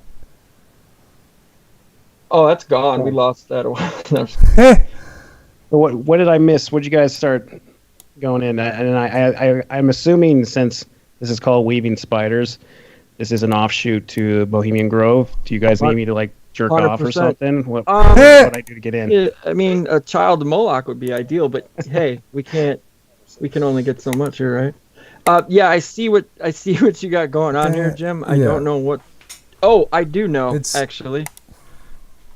Oh, that's gone. We lost that a while. What did I miss? What did you guys start going in? And I'm assuming since this is called Weaving Spiders, this is an offshoot to Bohemian Grove. Do you guys need me to jerk off or 100%. something? What I do to get in? Yeah, I mean, a child Moloch would be ideal, but hey, we can only get so much here, right? Yeah, I see what you got going on here, Jim. I don't know what. Oh, I do know actually.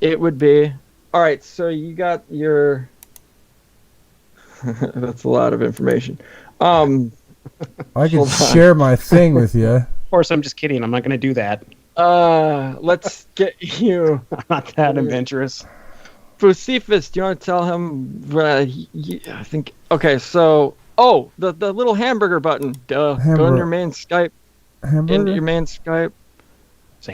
It would be all right. So you got your. That's a lot of information. I can share my thing with you. Of course, I'm just kidding. I'm not going to do that. Let's get you. I'm not that adventurous. Booseephus, do you want to tell him? I think. Okay, so the little hamburger button. Duh. Go in your main Skype. Hamburger? In your main Skype.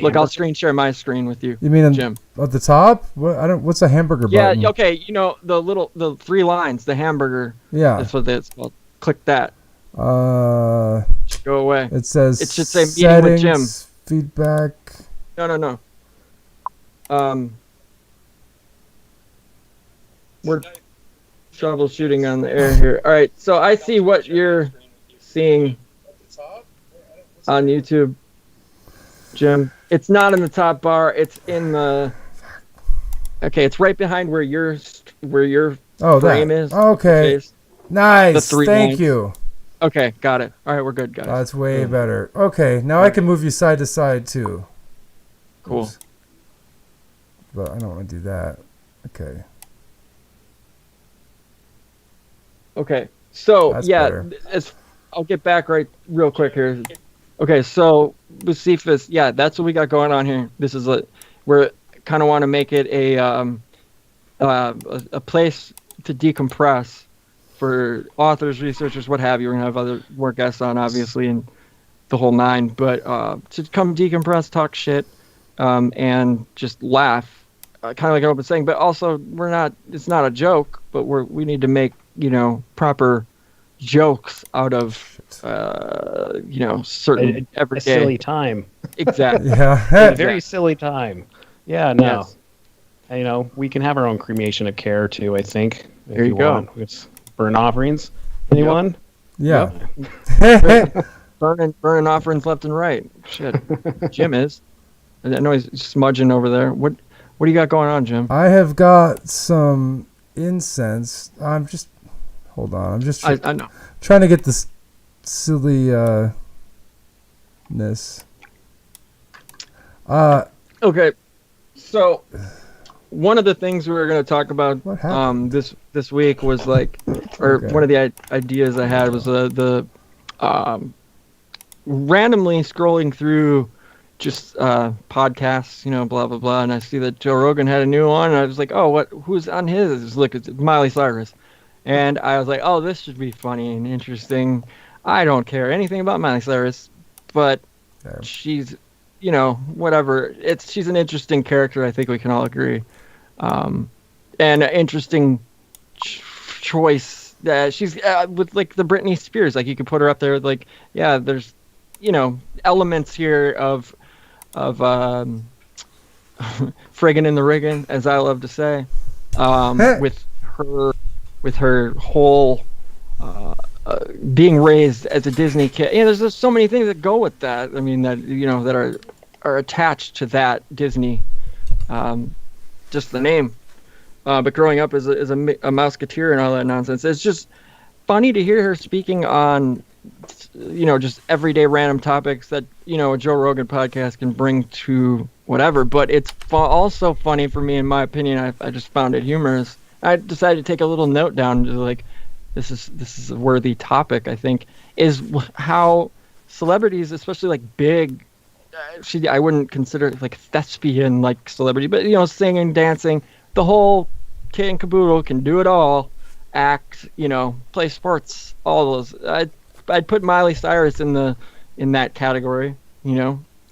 Look, I'll screen share my screen with you. You mean Jim? At the top? What? What's a hamburger button? Yeah. Okay. You know the 3 lines, the hamburger. Yeah. That's what it's called. Click that. Go away. It says it should say settings, meeting with Jim. Feedback. No. We're troubleshooting on the air here. All right. So I see what you're seeing on YouTube, Jim. It's not in the top bar. It's in the. Okay, it's right behind where your frame is. Okay. Nice. Thank lines. you. Okay, got it. All right, we're good, guys. That's way better. Okay, now I can move you side to side too. Cool. Oops. But I don't want to do that. Okay. Okay. So That's yeah, better. I'll get back real quick here. Okay, so Booseephus, yeah, that's what we got going on here. This is we're kind of want to make it a place to decompress for authors, researchers, what have you. We're gonna have other more guests on, obviously, and the whole nine. But to come decompress, talk shit, and just laugh, kind of like I've been saying. But also, it's not a joke, but we need to make proper jokes out of certain everyday a silly time. Exactly. Yeah. A very silly time. Yeah. No. Yes. And, we can have our own cremation of care too. I think. There you go. Want. It's burn offerings. Anyone? Yeah. Burning offerings left and right. Shit. Jim is. I know he's smudging over there. What do you got going on, Jim? I have got some incense. Hold on. I'm just I know. trying to get this silly ness. Okay. So one of the things we were going to talk about this week was one of the ideas I had was the randomly scrolling through just podcasts, blah blah blah, and I see that Joe Rogan had a new one, and I was like, oh, who's on his? Look, it's Miley Cyrus, and I was like, oh, this should be funny and interesting. I don't care anything about Miley Cyrus, but she's whatever. She's an interesting character. I think we can all agree. And an interesting choice that she's with the Britney Spears. Like you could put her up there. There's elements here of friggin' in the riggin', as I love to say, with her whole being raised as a Disney kid. There's just so many things that go with that. I mean that are attached to that Disney. Just the name, but growing up as a Mouseketeer and all that nonsense, it's just funny to hear her speaking on, just everyday random topics that a Joe Rogan podcast can bring to whatever. But it's also funny for me, in my opinion. I just found it humorous I decided to take a little note down to like, this is a worthy topic. I think is how celebrities, especially like big, I wouldn't consider it like thespian like celebrity, but singing, dancing, the whole kit and caboodle, can do it all, act, play sports, all those. I'd put Miley Cyrus in that category,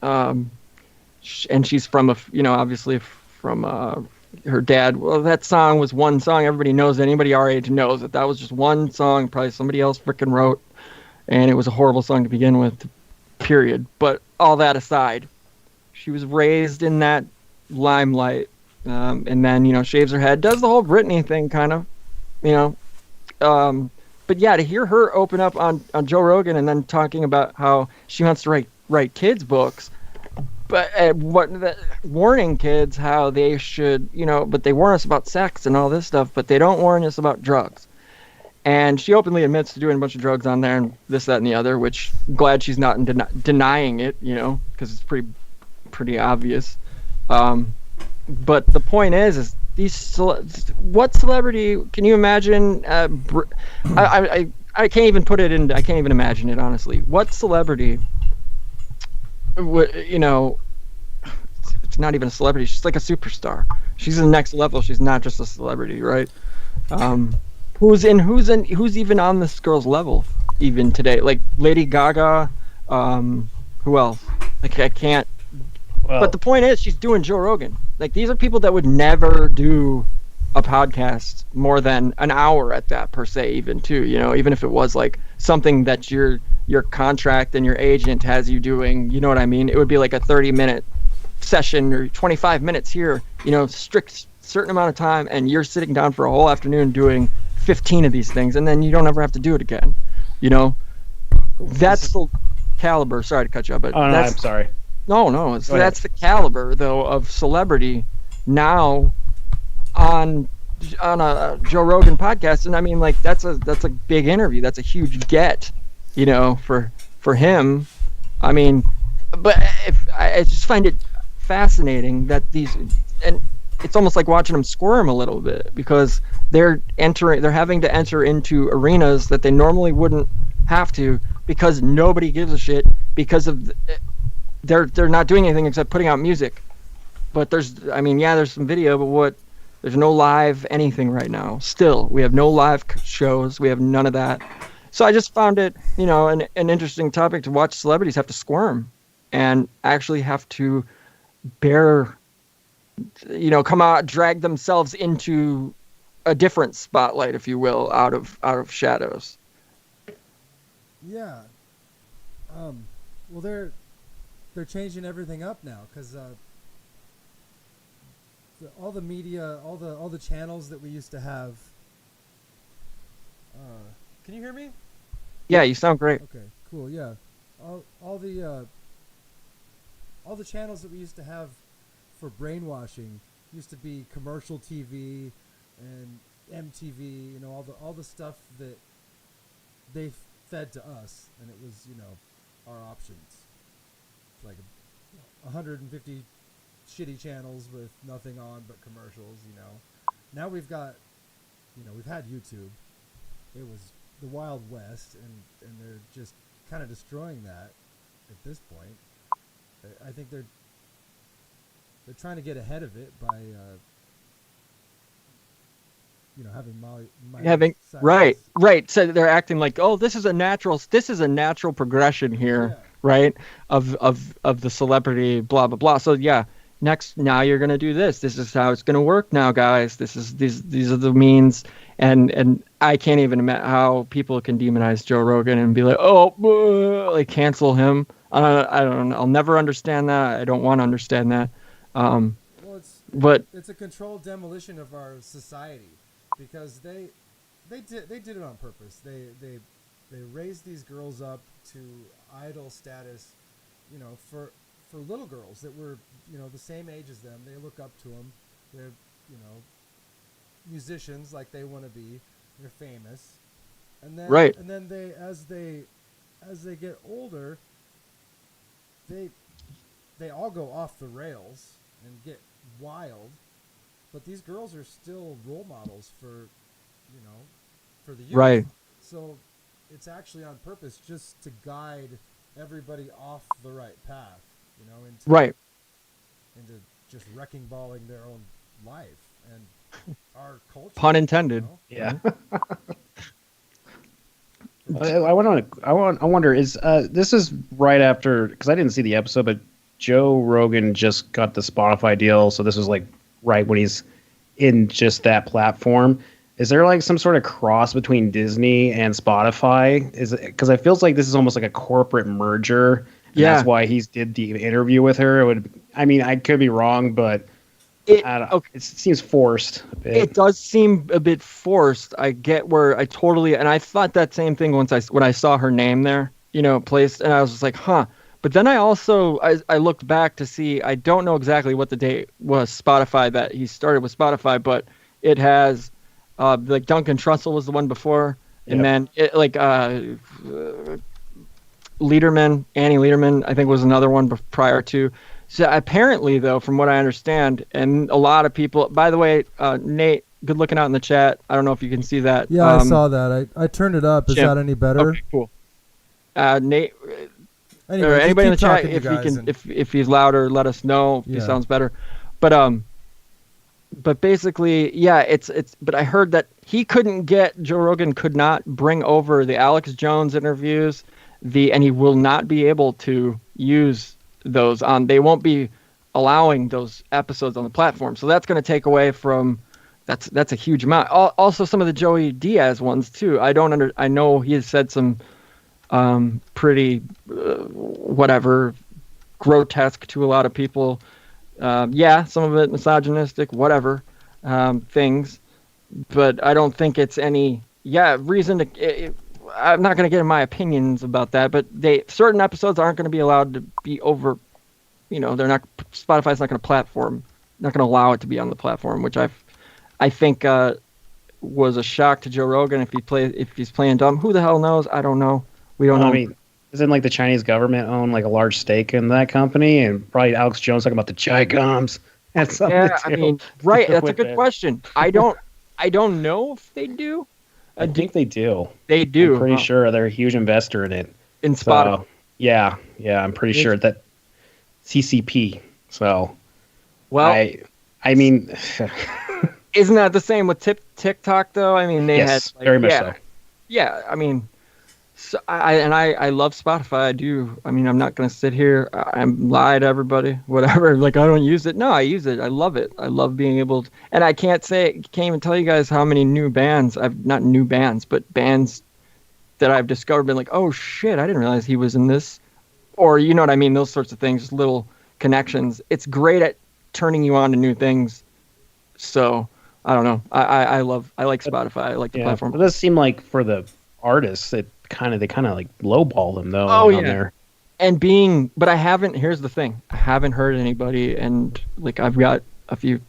um, and she's from obviously from her dad. Well, that song was one song everybody knows. Anybody our age knows that was just one song. Probably somebody else freaking wrote, and it was a horrible song to begin with. Period. But all that aside, she was raised in that limelight, and then shaves her head, does the whole Britney thing, kind of, but yeah, to hear her open up on Joe Rogan and then talking about how she wants to write kids books, but warning kids how they should, but they warn us about sex and all this stuff, but they don't warn us about drugs. And she openly admits to doing a bunch of drugs on there and this, that, and the other, which I'm glad she's not denying it, because it's pretty obvious. But the point is what celebrity can you imagine? I can't even put it in. I can't even imagine it, honestly. What celebrity would, it's not even a celebrity. She's like a superstar. She's the next level. She's not just a celebrity, right? Who's even on this girl's level even today? Like Lady Gaga, who else? Like I can't. Well, but the point is, she's doing Joe Rogan. Like these are people that would never do a podcast more than an hour at that per se, even too. Even if it was like something that your contract and your agent has you doing. You know what I mean? It would be like a 30-minute session or 25 minutes here. Strict certain amount of time, and you're sitting down for a whole afternoon doing 15 of these things, and then you don't ever have to do it again. That's the caliber. Sorry to cut you off, but I'm sorry. No, that's the caliber though of celebrity now on a Joe Rogan podcast, and I mean like that's a big interview. That's a huge get, for him. I mean, but I just find it fascinating that and it's almost like watching them squirm a little bit because they're having to enter into arenas that they normally wouldn't have to because nobody gives a shit because of they're not doing anything except putting out music. But there's some video, but there's no live anything right now. Still, we have no live shows. We have none of that. So I just found it, an interesting topic to watch celebrities have to squirm and actually have to bear, come out, drag themselves into a different spotlight, if you will, out of shadows. Yeah. Well, they're changing everything up now because all the media, all the channels that we used to have. Can you hear me? Yeah, you sound great. Okay, cool. Yeah, all the channels that we used to have for brainwashing used to be commercial TV and MTV. All the stuff that they fed to us, and it was our options. Like 150 shitty channels with nothing on but commercials. Now we've got, we've had YouTube. It was the Wild West, and they're just kind of destroying that at this point. I think they're trying to get ahead of it by having right. So they're acting like, oh, this is a natural progression here, yeah. Right? Of the celebrity, blah blah blah. So yeah, now you're gonna do this. This is how it's gonna work now, guys. These are the means, and I can't even imagine how people can demonize Joe Rogan and be like, oh, like cancel him. I don't know. I'll never understand that. I don't want to understand that. But it's a controlled demolition of our society because they did it on purpose. They raised these girls up to idol status, for little girls that were the same age as them. They look up to them. They're musicians like they want to be. They're famous, and then right. And then as they get older, they all go off the rails and get wild, but these girls are still role models for for the youth. Right. So it's actually on purpose just to guide everybody off the right path, into just wrecking balling their own life and our culture. Pun intended. Yeah. I wonder is this is right after, because I didn't see the episode, but Joe Rogan just got the Spotify deal, so this was like right when he's in just that platform. Is there like some sort of cross between Disney and Spotify? Is it because it feels like this is almost like a corporate merger? Yeah, that's why he's did the interview with her. It would. I mean, I could be wrong, but I don't know. Okay. It seems forced a bit. It does seem a bit forced. I get where I totally, and I thought that same thing when I saw her name there, placed, and I was just like, huh. But then I also I looked back to see, I don't know exactly what the date was Spotify that he started with Spotify, but it has like Duncan Trussell was the one before, and then Annie Lederman I think was another one prior to. So apparently, though, from what I understand, and a lot of people, by the way, Nate, good looking out in the chat. I don't know if you can see that. Yeah, I saw that. I turned it up. Is Jim. that any better? Okay, cool. Nate, anyway, or anybody in the chat, if he can, if he's louder, let us know if he sounds better. But basically, yeah, it's. But I heard that Joe Rogan could not bring over the Alex Jones interviews, and he will not be able to use those on. They won't be allowing those episodes on the platform, so that's going to take away from. That's a huge amount. Also, some of the Joey Diaz ones too. I know he has said some pretty whatever grotesque to a lot of people. Some of it misogynistic, whatever things, but I don't think it's any reason to. I'm not going to get in my opinions about that, but certain episodes aren't going to be allowed to be over. Spotify's not going to allow it to be on the platform, which I think was a shock to Joe Rogan. If he's playing dumb, who the hell knows? I don't know. We don't know. I mean, isn't like the Chinese government own like a large stake in that company, and probably Alex Jones talking about the Chi Coms. That's something. Yeah, I mean, right. That's a good question. I don't know if they do. I think they do. They do. I'm pretty sure they're a huge investor in it. In Spotify. So, yeah, I'm pretty sure that CCP. So, well, I mean, isn't that the same with TikTok though? I mean, they had very much so. Yeah, I mean, so I love Spotify. I do. I mean, I'm not gonna sit here. I'm lie to everybody. Whatever. Like I don't use it. No, I use it. I love it. I love being able to. And I can't even tell you guys how many new bands but bands that I've discovered. Been like, oh shit, I didn't realize he was in this. Or you know what I mean? Those sorts of things, just little connections. It's great at turning you on to new things. So I don't know. I like Spotify. I like the platform. It does seem like for the artists, they kind of like lowball them though. Oh, on there. And but here's the thing. I haven't heard anybody, and like I've got a few,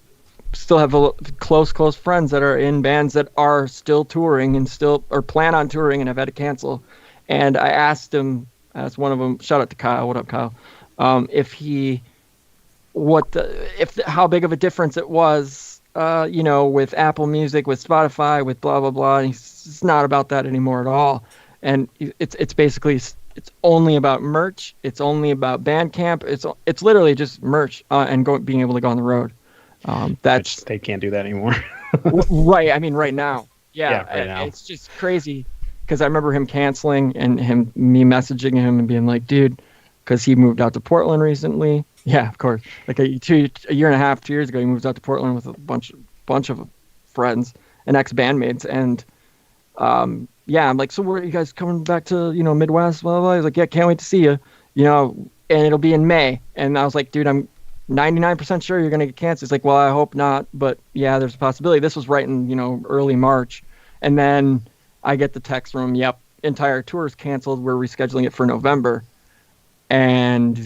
still have close friends that are in bands that are still touring and or plan on touring and have had to cancel. And I asked one of them, shout out to Kyle. What up, Kyle? How big of a difference it was, with Apple Music, with Spotify, with blah, blah, blah. And it's not about that anymore at all. And it's basically, it's only about merch. It's only about Bandcamp. It's literally just merch and being able to go on the road. They can't do that anymore. Right. I mean, right now. Yeah. Right now. It's just crazy because I remember him canceling and me messaging him and being like, dude, because he moved out to Portland recently. Yeah, of course. Like a year and a half, 2 years ago, he moved out to Portland with a bunch of friends and ex-bandmates. And I'm like, so where are you guys coming back to, Midwest? Blah, blah, blah. He's like, yeah, can't wait to see you, and it'll be in May. And I was like, dude, I'm 99% sure you're going to get canceled. He's like, well, I hope not. But yeah, there's a possibility. This was right in, early March. And then I get the text from him, yep, entire tour is canceled. We're rescheduling it for November. And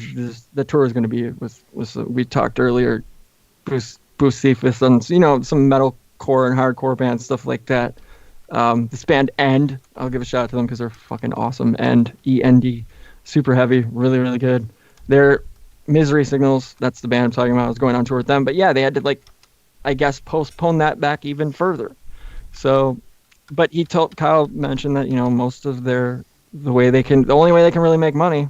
the tour is going to be with we talked earlier, Booseephus and some metalcore and hardcore bands, stuff like that. This band End, I'll give a shout out to them because they're fucking awesome. END, super heavy, really really good. They're Misery Signals. That's the band I'm talking about. I was going on tour with them, but yeah, they had to I guess, postpone that back even further. So, but Kyle mentioned that, most of the only way they can really make money,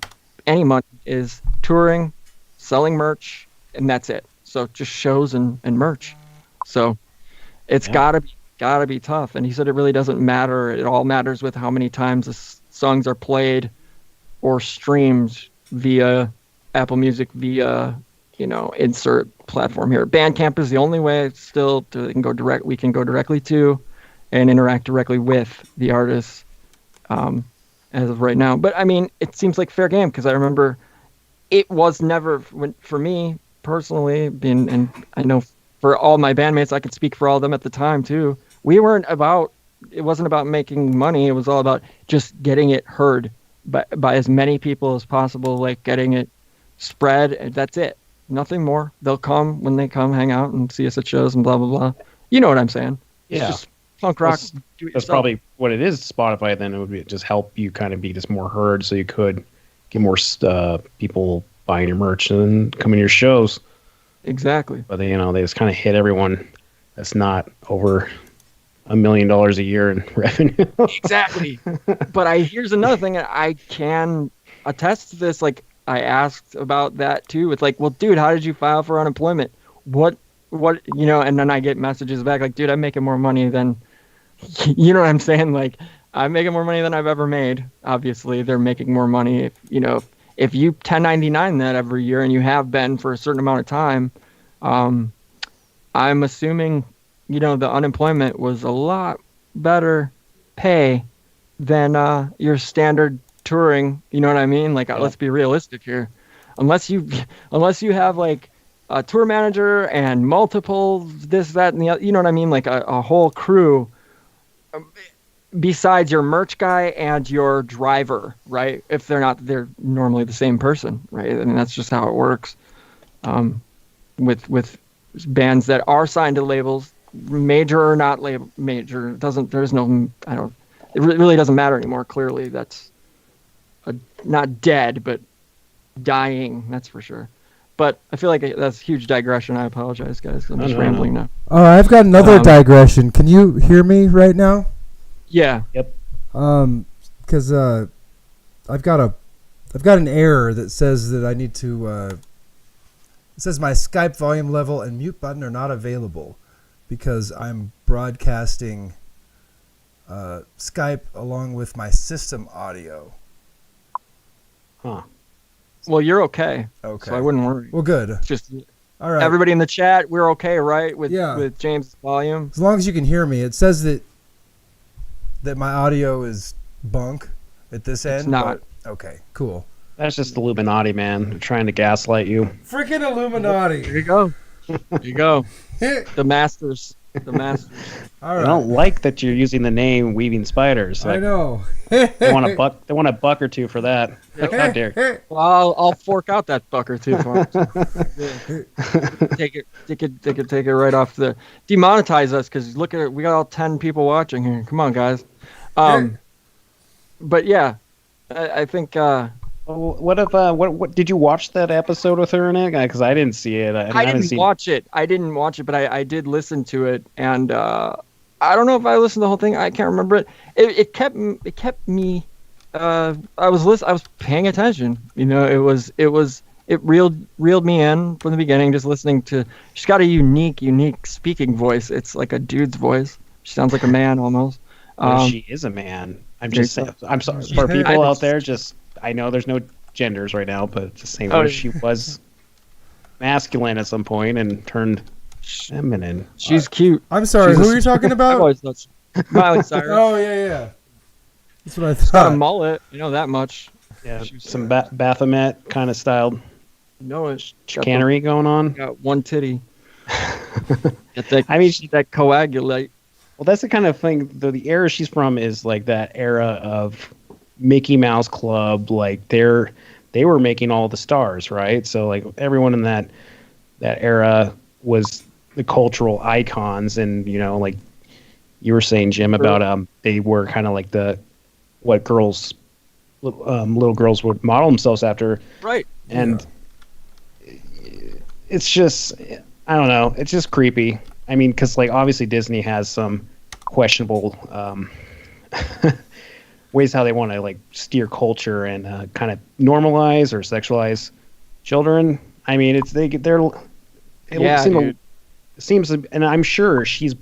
any money, is touring, selling merch, and that's it. So just shows and merch. So it's gotta be tough. And he said it really doesn't matter. It all matters with how many times the songs are played or streamed via Apple Music, via insert platform here. Bandcamp is the only way still we can go directly to and interact directly with the artists as of right now. But I mean, it seems like fair game, because I remember it was never, for me personally, and I know for all my bandmates, I could speak for all of them at the time too, it wasn't about making money. It was all about just getting it heard by as many people as possible, like getting it spread, and that's it. Nothing more. They'll come when they come, hang out and see us at shows and blah, blah, blah. You know what I'm saying? Yeah. It's just punk rock. That's probably what it is. Spotify, then, it would be just help you kind of be just more heard, so you could get more people buying your merch and coming to your shows. Exactly. But they just kind of hit everyone that's not over $1 million a year in revenue. Exactly. But here's another thing. I can attest to this. Like, I asked about that too. It's like, well, dude, how did you file for unemployment? What, and then I get messages back like, dude, I'm making more money than, you know what I'm saying? Like, I'm making more money than I've ever made. Obviously, they're making more money. If you 1099 that every year, and you have been for a certain amount of time, I'm assuming, the unemployment was a lot better pay than your standard touring. You know what I mean? Like, let's be realistic here. Unless you have like a tour manager and multiple this, that, and the other, you know what I mean? Like a whole crew besides your merch guy and your driver, right? If they're normally the same person, right? I mean, that's just how it works. With bands that are signed to labels, major or not major, it really doesn't matter anymore. Clearly, that's not dead, but dying, that's for sure. But I feel like that's a huge digression. I apologize, guys. I'm just rambling now. I've got another digression. Can you hear me right now? Yeah. Yep. Because I've got an error that says that I need to. It says my Skype volume level and mute button are not available because I'm broadcasting Skype along with my system audio. Huh. Well, you're okay. Okay. So I wouldn't worry. Well, good. It's just all right. Everybody in the chat, we're okay, right? With James' volume. As long as you can hear me. It says that my audio is bunk at this end. It's not. But, okay. Cool. That's just Illuminati, man. They're trying to gaslight you. Freaking Illuminati. There you go. There you go. The masters. The masters. All right. I don't like that you're using the name Weaving Spiders. I know. They want a buck. They want a buck or two for that. Like, how dare? Well, I'll fork out that buck or two for them. Take it right off the demonetize us, because look at it. We got all 10 people watching here. Come on, guys. But yeah, I think. What did you watch that episode with her in it? Because I didn't see it. I didn't watch it. I didn't watch it, but I did listen to it, and I don't know if I listened to the whole thing. I can't remember it. It kept me. I was paying attention. It reeled me in from the beginning. Just listening to. She's got a unique speaking voice. It's like a dude's voice. She sounds like a man almost. She is a man. I'm just saying. I'm sorry for people out there. I know there's no genders right now, but just saying, she was masculine at some point and turned feminine. She's cute. I'm sorry, who are you talking about? I've always thought Miley Cyrus. Oh, yeah. That's what I thought. She's got a mullet. You know that much. Yeah, some Baphomet kind of styled. No, it's chicanery going on. Got one titty. That coagulate. Well, that's the kind of thing. The era she's from is like that era of Mickey Mouse Club. Like they were making all the stars, right? So like everyone in that era was the cultural icons, and like you were saying, Jim, about they were kind of like what little girls would model themselves after, right? And it's just, I don't know, it's just creepy. I mean, because like obviously Disney has some questionable ways how they want to like steer culture and kind of normalize or sexualize children. I mean, Yeah, dude. it seems, and I'm sure she's.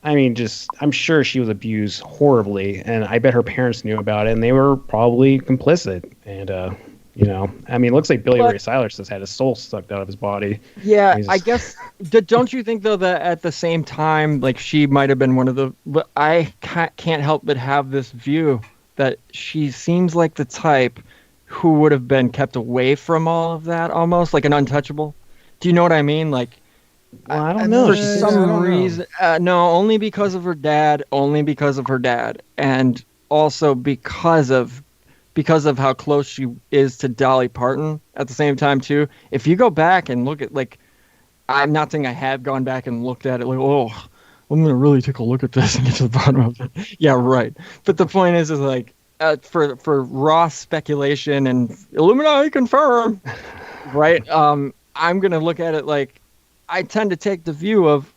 I mean, I'm sure she was abused horribly, and I bet her parents knew about it, and they were probably complicit. And I mean, it looks like Billy Ray Cyrus has had his soul sucked out of his body. Yeah, He's- I guess. Don't you think though that at the same time, like she might have been one of the? But I can't help but have this view that she seems like the type who would have been kept away from all of that, almost like an untouchable. Do you know what I mean? Like, Well, I don't know. for She I seems- some don't know. reason, no, only because of her dad, and also because of how close she is to Dolly Parton at the same time too. If you go back and look at, like, I'm not saying I have gone back and looked at it like, oh, I'm gonna really take a look at this and get to the bottom of it. Yeah, right. But the point is like, for raw speculation and Illuminati confirm, right? I'm gonna look at it like, I tend to take the view of,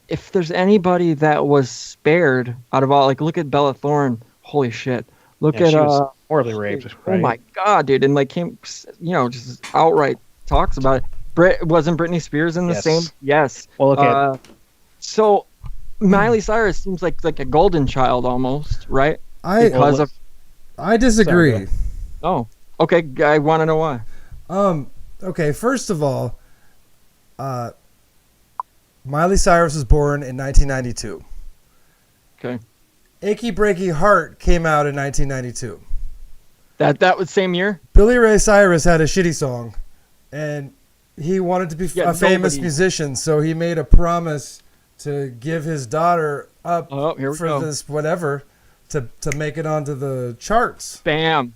if there's anybody that was spared out of all, like, look at Bella Thorne. Holy shit. Look Yeah, at she was horribly raped. Right? Oh my god, dude! And like just outright talks about it. Wasn't Britney Spears in the Yes. same? Yes. Well, look at So Miley Cyrus seems like a golden child almost, right? I Because of disagree. Sorry, oh, okay. I want to know why. Okay, first of all, Miley Cyrus was born in 1992. Okay, Achy Breaky Heart came out in 1992. that was same year. Billy Ray Cyrus had a shitty song, and he wanted to be Yeah, a famous nobody- musician, so he made a promise to give his daughter up Oh, here we for go. this whatever to make it onto the charts. Bam.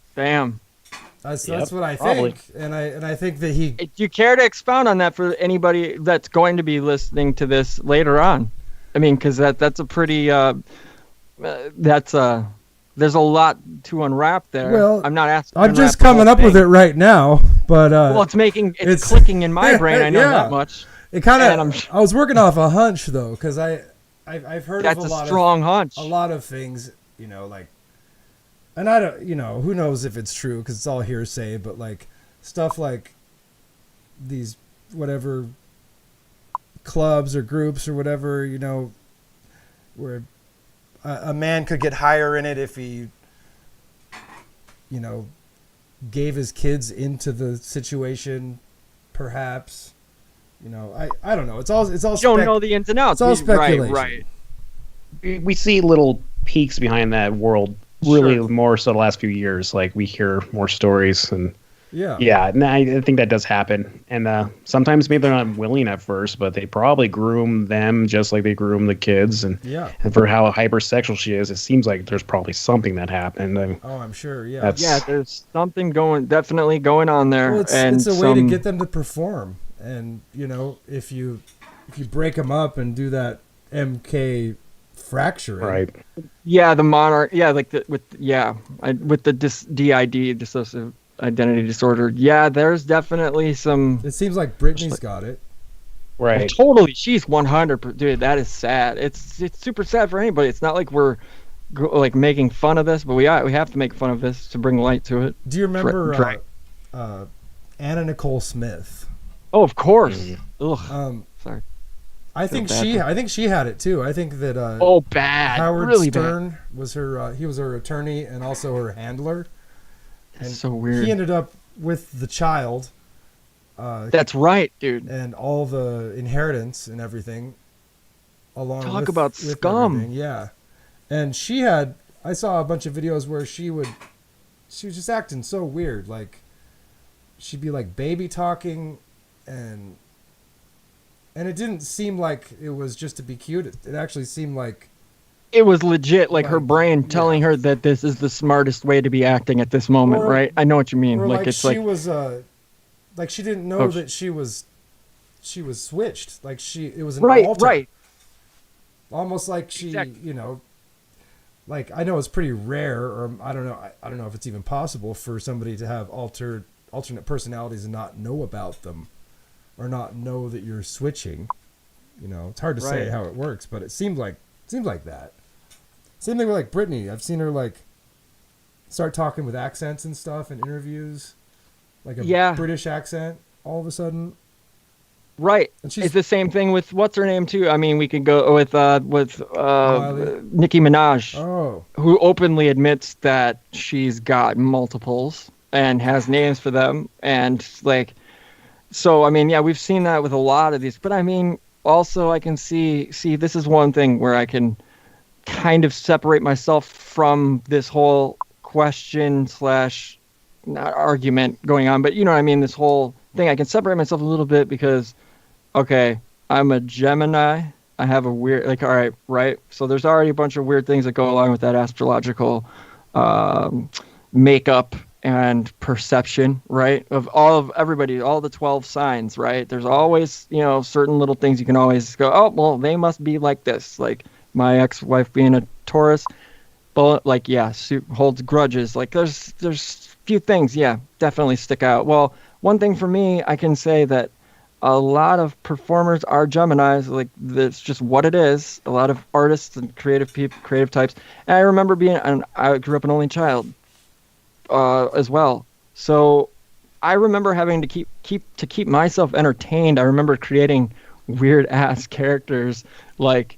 That's Yep, what I probably. think, and I think that he. Do you care to expound on that for anybody that's going to be listening to this later on? I mean, because that's a pretty there's a lot to unwrap there. Well, I'm not asking. I'm just coming up with it right now, but Well, it's clicking in my brain. I know yeah. that much. it kind and of. I was working off a hunch though, because I've heard That's of a strong hunch. a lot of things, like, and I don't, who knows if it's true because it's all hearsay, but like stuff like these whatever clubs or groups or whatever, where a man could get higher in it if he, gave his kids into the situation, perhaps. I don't know. It's all You don't know the ins and outs. it's all speculation. Right. we see little peeks behind that world. Really, Sure. more so the last few years. Like we hear more stories, and Yeah. and I think that does happen. And sometimes maybe they're not willing at first, but they probably groom them just like they groom the kids. And Yeah. and for how hypersexual she is, it seems like there's probably something that happened. Oh, I'm sure. Yeah. That's- Yeah, there's something definitely going on there. Well, it's a way to get them to perform, and if you break them up and do that MK fracturing, right. Yeah, the monarch. Yeah, like with the DID, dissociative identity disorder. Yeah, there's definitely some. It seems like Britney's got it. Right. Totally, she's 100%. Dude, that is sad. It's super sad for anybody. It's not like we're like making fun of this, but we have to make fun of this to bring light to it. Do you remember Right. Anna Nicole Smith? Oh, of course. Mm-hmm. Ugh. Sorry. I think bad. she had it too. I think that Oh, bad. Howard really Stern was her. He was her attorney and also her handler. bad. That's so weird. He ended up with the child. That's right, dude. And all the inheritance and everything. Talk about scum. everything, yeah. And I saw a bunch of videos where she was just acting so weird. Like, she'd be like baby talking, and it didn't seem like it was just to be cute. It actually seemed like It was legit, like her Like, brain telling her that this is the smartest way to be acting at this moment, Or- right? I know what you mean. or Like, like it's she like, was like she didn't know Oh, that she was switched. Like it was an right, alter. right. Almost like she, Exactly. like I know it's pretty rare, or I don't know. I don't know if it's even possible for somebody to have alternate personalities and not know about them, or not know that you're switching. You know, it's hard to say Right. how it works, but it seemed like that. Same thing with like Britney. I've seen her like start talking with accents and stuff in interviews, like a Yeah. British accent all of a sudden. Right. And she's It's the same thing with what's her name too. I mean, we could go with Miley. Nicki Minaj, Oh, who openly admits that she's got multiples and has names for them, and like, so I mean, yeah, we've seen that with a lot of these. But I mean, also I can see this is one thing where I can kind of separate myself from this whole question slash not argument going on, but you know what I mean, this whole thing. I can separate myself a little bit because, okay, I'm a Gemini. I have a weird, like, all right, right? So there's already a bunch of weird things that go along with that astrological makeup and perception, right? Of everybody, all the 12 signs, right? There's always, you know, certain little things you can always go, oh, well, they must be like this. Like my ex-wife being a Taurus, but like, yeah, holds grudges. Like there's few things, yeah, definitely stick out. Well, one thing for me, I can say that a lot of performers are Geminis. Like that's just what it is. A lot of artists and creative people, creative types. And I remember and I grew up an only child, as well. So I remember having to keep myself entertained. I remember creating weird ass characters. Like,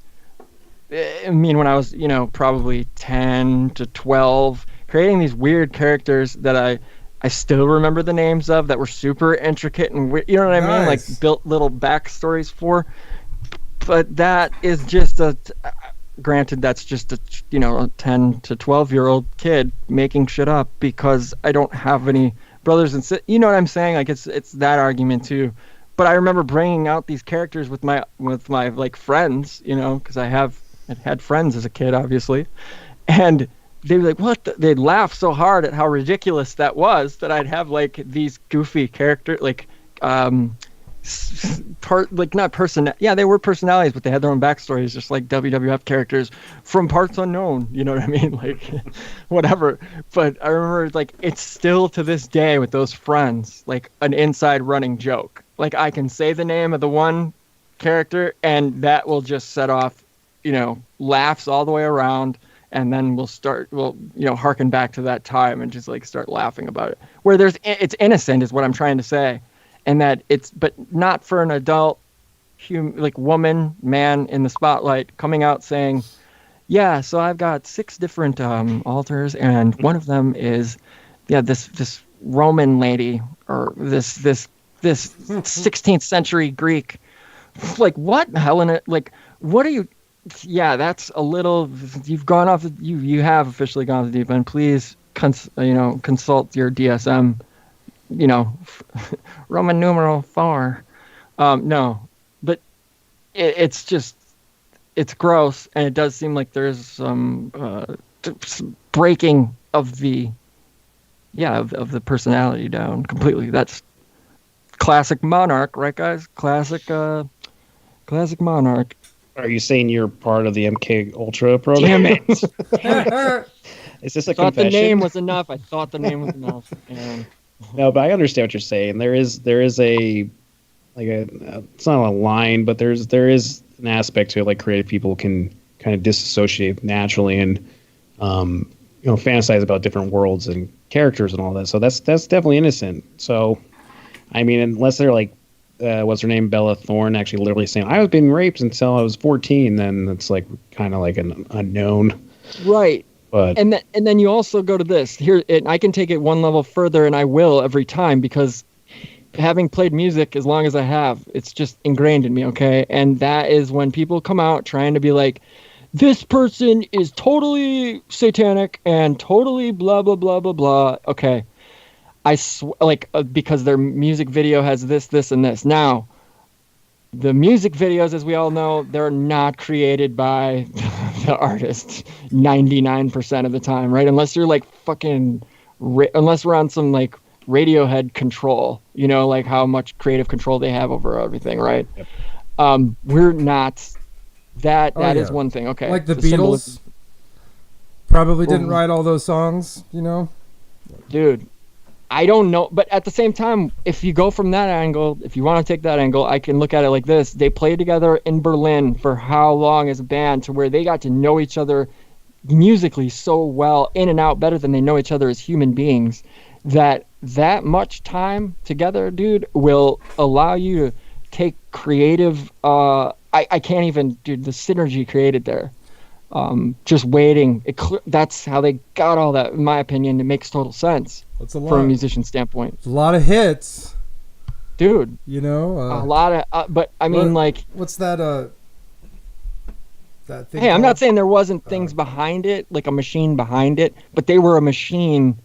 I mean, when I was, you know, probably 10 to 12, creating these weird characters that I still remember the names of, that were super intricate and weird, you know what I mean? Like built little backstories for. But that is just granted, that's just a, you know, a 10 to 12-year-old kid making shit up because I don't have any brothers and sisters. You know what I'm saying? Like it's that argument too. But I remember bringing out these characters with my like friends, you know, because I had friends as a kid, obviously, and they'd be like, "What?" They'd laugh so hard at how ridiculous that was that I'd have like these goofy characters, like not person. Yeah, they were personalities, but they had their own backstories, just like WWF characters from parts unknown. You know what I mean? Like, whatever. But I remember, like, it's still to this day with those friends, like an inside running joke. Like, I can say the name of the one character, and that will just set off, you know, laughs all the way around. And then we'll harken back to that time and just like start laughing about it. Where it's innocent is what I'm trying to say. And that but not for an adult woman, man in the spotlight coming out saying, yeah, so I've got 6 different altars, and one of them is, yeah, this Roman lady, or this 16th century Greek. Like, what, Helena? Like, what are you? Yeah, that's a little. You've gone off. You have officially gone off the deep end. Please, consult your DSM. You know, Roman numeral 4. No, but it's just, it's gross, and it does seem like there's some breaking of the personality down completely. That's classic monarch, right, guys? Classic monarch. Are you saying you're part of the MK Ultra program? Damn it! Is this a thought confession? the name was enough. I thought the name was enough. And No, but I understand what you're saying. There is a it's not a line, but there is an aspect to it, like creative people can kind of disassociate naturally and fantasize about different worlds and characters and all that. So that's definitely innocent. So I mean, unless they're like what's her name, Bella Thorne, actually literally saying I was being raped until I was 14, then it's like kind of like an unknown. Right. But and then you also go to this here, and I can take it one level further, and I will every time, because having played music as long as I have, it's just ingrained in me. Okay, and that is when people come out trying to be like, this person is totally satanic and totally blah blah blah blah blah. Okay, because their music video has this and this. Now, the music videos, as we all know, they're not created by the artist 99% of the time, right? Unless you're like fucking, unless we're on some like Radiohead control, you know, like how much creative control they have over everything, right? Yep. We're not. That is one thing. Okay, like the Beatles probably didn't write all those songs, you know, dude. I don't know, but at the same time, if you go from that angle, if you want to take that angle, I can look at it like this. They played together in Berlin for how long as a band, to where they got to know each other musically so well, in and out, better than they know each other as human beings, that much time together, dude, will allow you to take creative, I can't even, dude, the synergy created there. Just waiting. That's how they got all that, in my opinion. It makes total sense from a musician standpoint. It's a lot of hits, dude. You know, a lot of. But I mean, what's that? That thing. Hey, I'm not saying there wasn't things behind it, like a machine behind it, but they were a machine,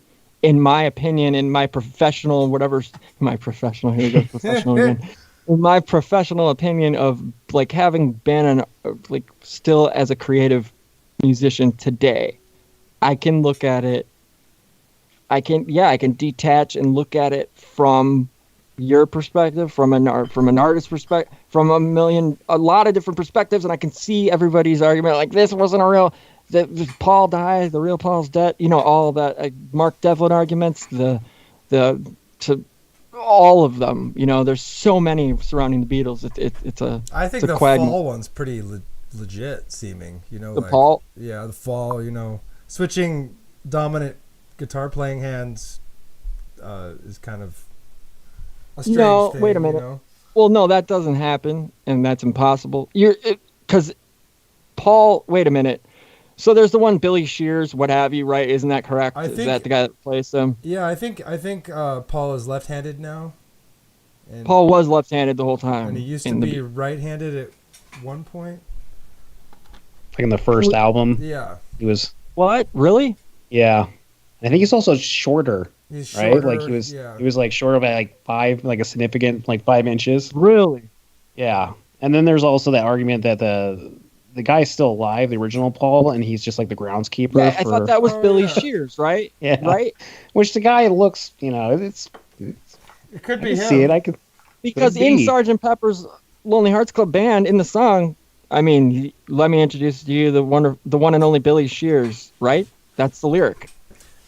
in my opinion, in my professional, here we go, professional again. In my professional opinion of like having been still as a creative musician today, I can look at it. I can detach and look at it from your perspective, from an artist's perspective, from a lot of different perspectives, and I can see everybody's argument. Like, this wasn't a real. Paul died. The real Paul's dead. You know, all of that. Mark Devlin arguments. All of them. You know, there's so many surrounding the Beatles. I think the Fall one's pretty legit seeming. You know, the Paul. Yeah, the Fall. You know, switching dominant guitar playing hands is kind of a strange thing. Wait a minute. You know? Well, no, that doesn't happen, and that's impossible. Because Paul. Wait a minute. So there's the one Billy Shears, what have you, right? Isn't that correct? Is that the guy that plays them? Yeah, I think Paul is left-handed now. And Paul was left-handed the whole time. And he used to be right-handed at one point. Like in the first album. Yeah. He was. What? Really? Yeah. I think he's also shorter. He's shorter, right? Like he was like short of a significant 5 inches. Really? Yeah. And then there's also that argument that the guy's still alive, the original Paul, and he's just like the groundskeeper. Yeah, I thought that was Billy Shears, right? Yeah. Right? Which the guy looks, it could be him. See it, because in Sgt. Pepper's Lonely Hearts Club Band, in the song, I mean, let me introduce to you the one and only Billy Shears, right? That's the lyric.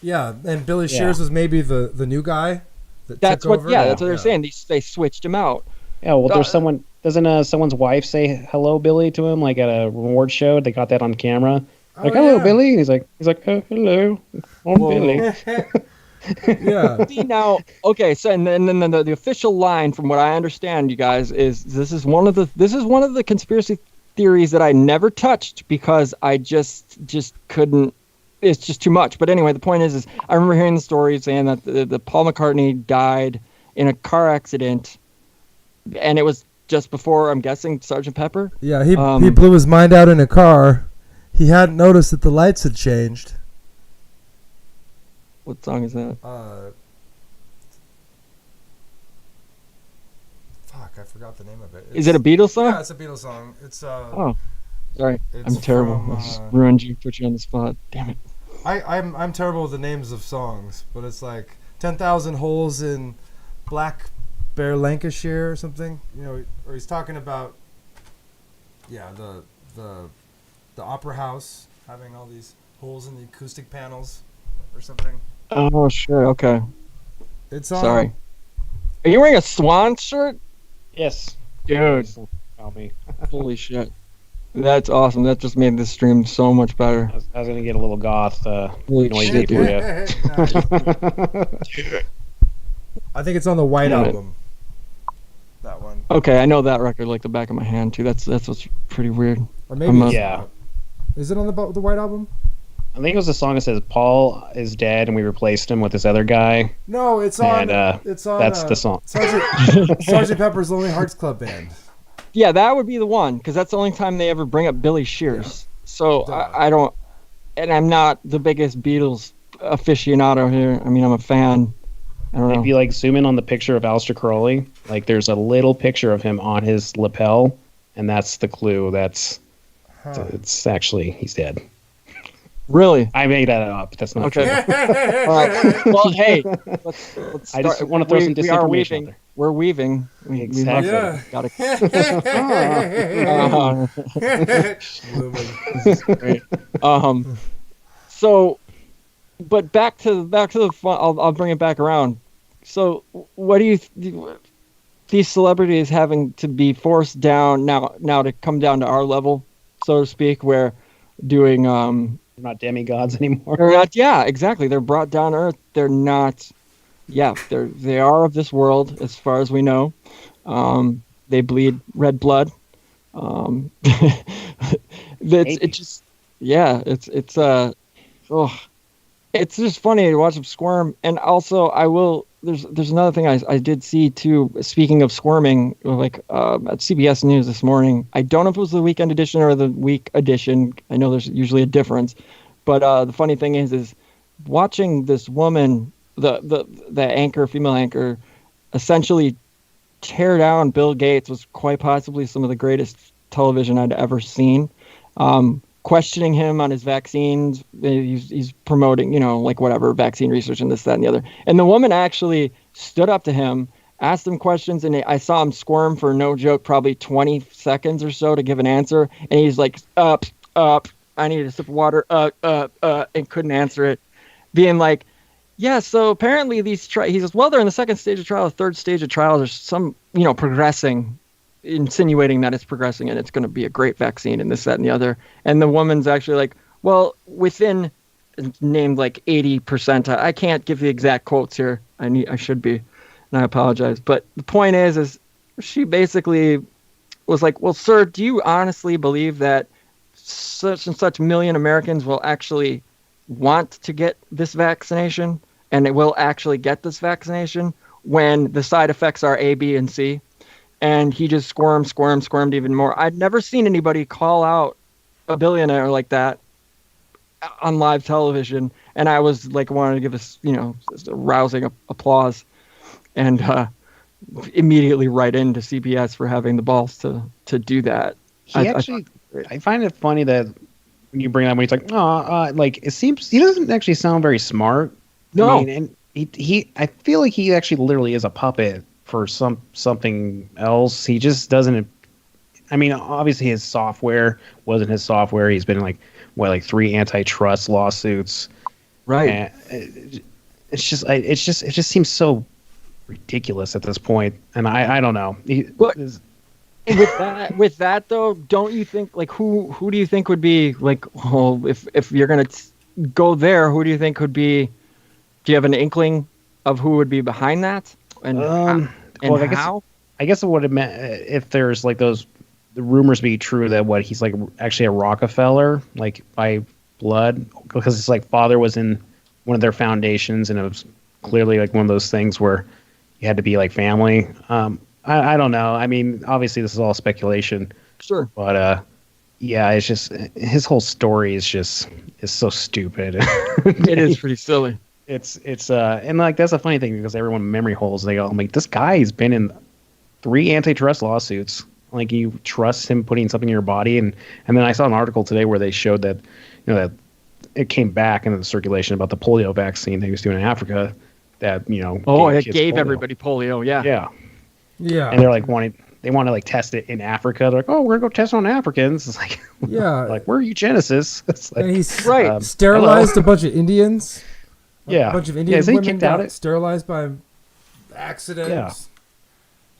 Yeah, and Billy Shears was maybe the new guy that's took what over. that's what they're saying. They switched him out. Yeah, well, there's someone. Doesn't someone's wife say hello, Billy, to him like at a reward show? They got that on camera. Like, hello, Billy. And he's like, oh, hello, I'm Billy. Yeah. See now, okay. So and then the official line, from what I understand, you guys, is this is one of the conspiracy theories that I never touched because I just couldn't. It's just too much. But anyway, the point is I remember hearing the story saying that the Paul McCartney died in a car accident, and it was just before, I'm guessing, Sgt. Pepper. Yeah, he blew his mind out in a car. He hadn't noticed that the lights had changed. What song is that? I forgot the name of it. Is it a Beatles song? Yeah, it's a Beatles song. It's oh, sorry, I'm terrible. I just ruined you, put you on the spot. Damn it. I'm terrible with the names of songs, but it's like 10,000 Holes in Black Bear, Lancashire, or something, you know, or he's talking about, the opera house having all these holes in the acoustic panels, or something. Oh, sure, okay. It's on. Sorry. Are you wearing a Swan shirt? Yes, dude. Holy shit, that's awesome. That just made this stream so much better. I was gonna get a little goth shit, noisy for you. I think it's on the White Album. That one. Okay, I know that record like the back of my hand too. That's what's pretty weird. Or maybe yeah. Is it on the White Album? I think it was the song that says Paul is dead and we replaced him with this other guy. No, it's on. It's on. That's the song. Sgt. Pepper's Lonely Hearts Club Band. Yeah, that would be the one, because that's the only time they ever bring up Billy Shears. Yeah. So I don't, and I'm not the biggest Beatles aficionado here. I mean, I'm a fan. I don't know. If you zoom in on the picture of Aleister Crowley, there's a little picture of him on his lapel, and that's the clue. It's actually, he's dead. Really? I made that up. That's not okay. true. All right. Well, hey, let's start. I just want to throw some disinformation out there. We're weaving. Exactly. Gotta. This is great. So, but back to the fun. I'll bring it back around. So what do you these celebrities having to be forced down now to come down to our level, so to speak, where doing They're not demigods anymore. they're not, yeah, exactly, they're brought down to earth. They're not, yeah, they are of this world as far as we know. They bleed red blood. It just, yeah, oh, it's just funny to watch them squirm. And also, there's another thing I did see too. Speaking of squirming, like at CBS News this morning, I don't know if it was the weekend edition or the week edition. I know there's usually a difference, but the funny thing is watching this woman, the anchor, female anchor, essentially tear down Bill Gates was quite possibly some of the greatest television I'd ever seen. Questioning him on his vaccines. He's promoting, like whatever, vaccine research and this, that, and the other. And the woman actually stood up to him, asked him questions, and I saw him squirm for no joke, probably 20 seconds or so to give an answer. And he's like, up, I need a sip of water, and couldn't answer it. Being like, yeah, so apparently he says, well, they're in the second stage of trial, the third stage of trial. There's some, progressing, insinuating that it's progressing and it's going to be a great vaccine and this, that, and the other. And the woman's actually like, well, within named like 80%. I can't give the exact quotes here. I should be, and I apologize. But the point is she basically was like, well, sir, do you honestly believe that such and such million Americans will actually want to get this vaccination and it will actually get this vaccination when the side effects are A, B, and C? And he just squirmed even more. I'd never seen anybody call out a billionaire like that on live television. And I was like, wanted to give this, a rousing applause, and immediately right into CBS for having the balls to do that. I find it funny that when you bring that, when he's like, like it seems he doesn't actually sound very smart. No, and I feel like he actually literally is a puppet for something else. He just doesn't. I mean, obviously his software wasn't his software. He's been in like 3 antitrust lawsuits. Right. And it just seems so ridiculous at this point. And I don't know. With that though, don't you think, like, who do you think would be like, well, if you're gonna go there, who do you think would be? Do you have an inkling of who would be behind that? And how? I guess what it meant, if there's like the rumors be true that he's like actually a Rockefeller, like by blood, because his like father was in one of their foundations, and it was clearly like one of those things where you had to be like family. I don't know. I mean, obviously this is all speculation. Sure. But yeah, it's just his whole story is so stupid. It is pretty silly. It's and like that's a funny thing, because everyone memory holes. They go, I'm like, this guy's been in 3 antitrust lawsuits. Like, you trust him putting something in your body? And then I saw an article today where they showed that that it came back into the circulation about the polio vaccine they was doing in Africa. That it gave polio. Everybody polio. Yeah. And they're like they want to like test it in Africa. They're like, oh, we're gonna go test it on Africans. It's like, like, we're eugenicists. It's like, and he's sterilized a bunch of Indians. Yeah, a bunch of Indian women kicked got out sterilized by accident.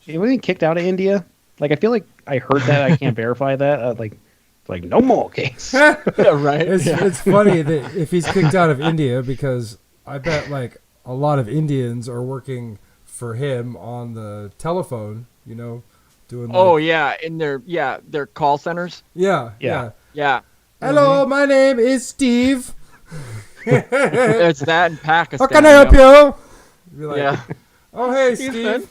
Yeah, was he kicked out of India? Like, I feel like I heard that. I can't verify that. Like no more case. Yeah, right. It's funny that if he's kicked out of India, because I bet like a lot of Indians are working for him on the telephone. Doing. In their call centers. Yeah. Mm-hmm. Hello, my name is Steve. It's that in Pakistan. How can I help you? You're like, yeah. Oh, hey, Steve.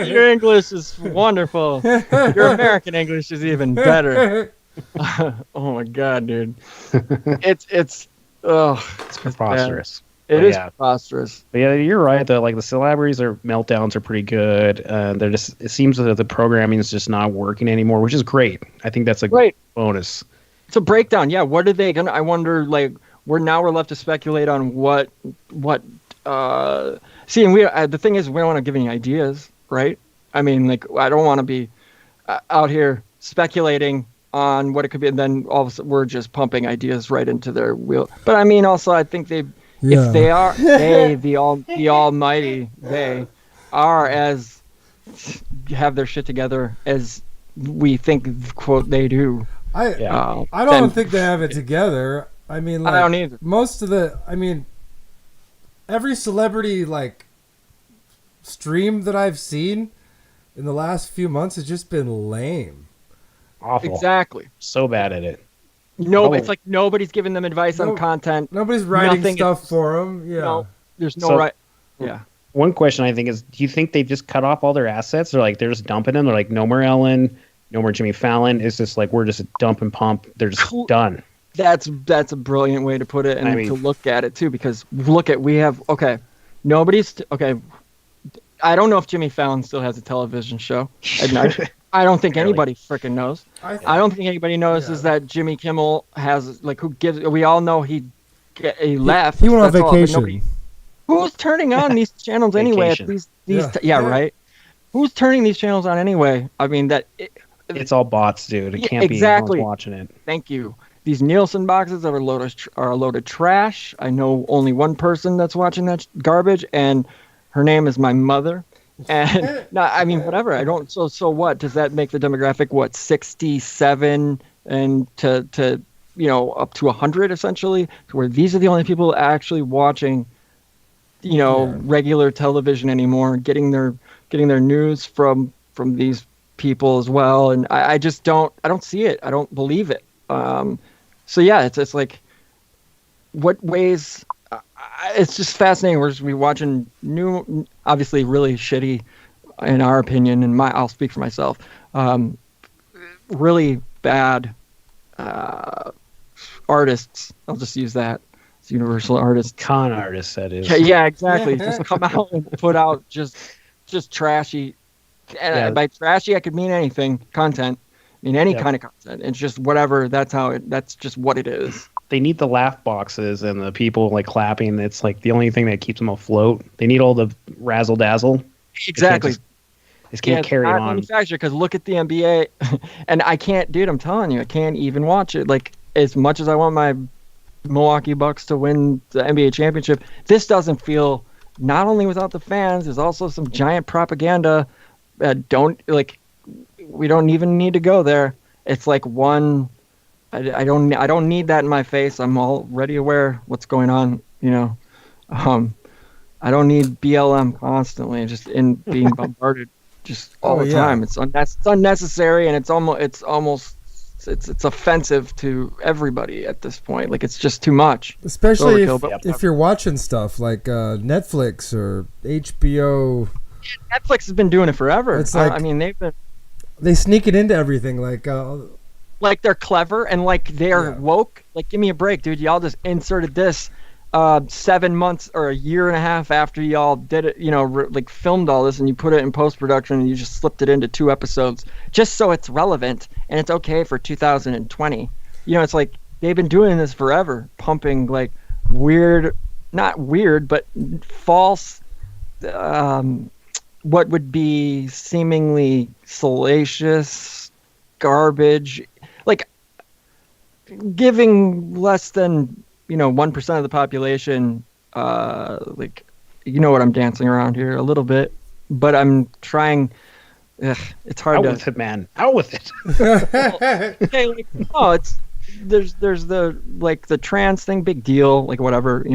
Your English is wonderful. Your American English is even better. Oh my god, dude. It's preposterous. It is preposterous. But yeah, you're right though. Like, the celebrities, their meltdowns are pretty good. It seems that the programming is just not working anymore, which is great. I think that's a great bonus. It's a breakdown. Yeah. What are they gonna? I wonder. Like, we're left to speculate on what. See, and the thing is, we don't want to give any ideas, right? I mean, like, I don't want to be out here speculating on what it could be, and then all of a sudden we're just pumping ideas right into their wheel. But I mean, also I think if they are the almighty, they are as have their shit together as we think quote they do. I don't think they have it together. I mean, like, I don't either. Every celebrity like stream that I've seen in the last few months has just been lame. Awful. Exactly. So bad at it. No, it's like nobody's giving them advice on content. Nobody's writing stuff for them. Yeah. No, there's no right. Yeah. One question I think is, do you think they just cut off all their assets? They're just dumping them. They're like, no more Ellen, no more Jimmy Fallon. It's just like, we're just a dump and pump. They're just done. That's a brilliant way to put it, and to look at it too, because I don't know if Jimmy Fallon still has a television show at night. I don't think anybody freaking knows. I don't think anybody knows that Jimmy Kimmel has, like, we all know he left. He went on vacation. Who's turning on these channels anyway? Right. Who's turning these channels on anyway? I mean, it's all bots, dude. It can't be anyone watching it. Thank you. These Nielsen boxes are a load of trash. I know only one person that's watching that garbage, and her name is my mother. And whatever. I don't. So what does that make the demographic? What, 67 and to up to 100 essentially, to where these are the only people actually watching, regular television anymore, getting their news from these people as well. And I just don't see it. I don't believe it. So yeah, it's like, what ways? It's just fascinating. We're watching new, obviously really shitty, in our opinion, and I'll speak for myself. Really bad artists. I'll just use that. It's universal artists. Con artists, that is. Yeah, exactly. Just come out and put out just trashy. And by trashy, I could mean anything. Content. I mean any kind of content. It's just whatever. That's just what it is. They need the laugh boxes and the people like clapping. It's like the only thing that keeps them afloat. They need all the razzle dazzle. Exactly. They can't carry it on. Manufactured, because look at the NBA, and I can't, dude. I'm telling you, I can't even watch it. Like, as much as I want my Milwaukee Bucks to win the NBA championship, this doesn't feel. Not only without the fans, there's also some giant propaganda. We don't even need to go there. It's like one. I don't need that in my face. I'm already aware what's going on. I don't need BLM constantly, just in being bombarded just all the time. It's unnecessary, and it's offensive to everybody at this point. Like, it's just too much. Especially if you're watching stuff like Netflix or HBO. Netflix has been doing it forever. It's like, they sneak it into everything. Like they're clever and like they're woke. Like, give me a break, dude. Y'all just inserted this 7 months or a year and a half after y'all did it, filmed all this, and you put it in post-production, and you just slipped it into 2 episodes just so it's relevant and it's okay for 2020. It's like they've been doing this forever, pumping like not weird, but false, what would be seemingly salacious garbage, like giving less than 1% of the population, what I'm dancing around here a little bit, but I'm trying. It's hard to. Out with it, man. Out with it. There's the trans thing, big deal, like whatever.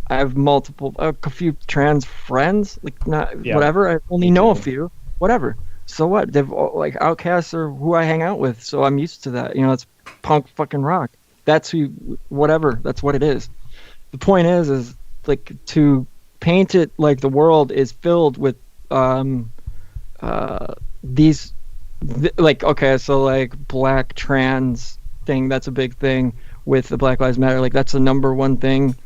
I have multiple, a few trans friends, whatever. I only know a few, whatever. So what? They've outcasts are who I hang out with, so I'm used to that. It's punk fucking rock. That's whatever. That's what it is. The point is like, to paint it like the world is filled with these, black trans thing. That's a big thing with the Black Lives Matter. Like, that's the number one thing,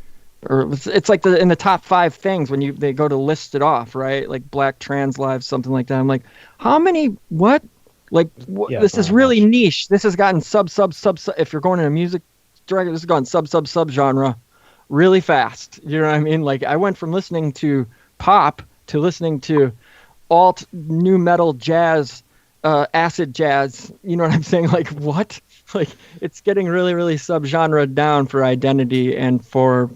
or it's like in the top 5 things when they go to list it off, right? Like black trans lives, something like that. I'm like, how many? What? This is really niche. This has gotten sub. If you're going in a music director, this has gone sub genre really fast. You know what I mean? Like, I went from listening to pop to listening to alt, new metal, jazz, acid jazz. You know what I'm saying? Like what? Like it's getting really, really subgenre down for identity and for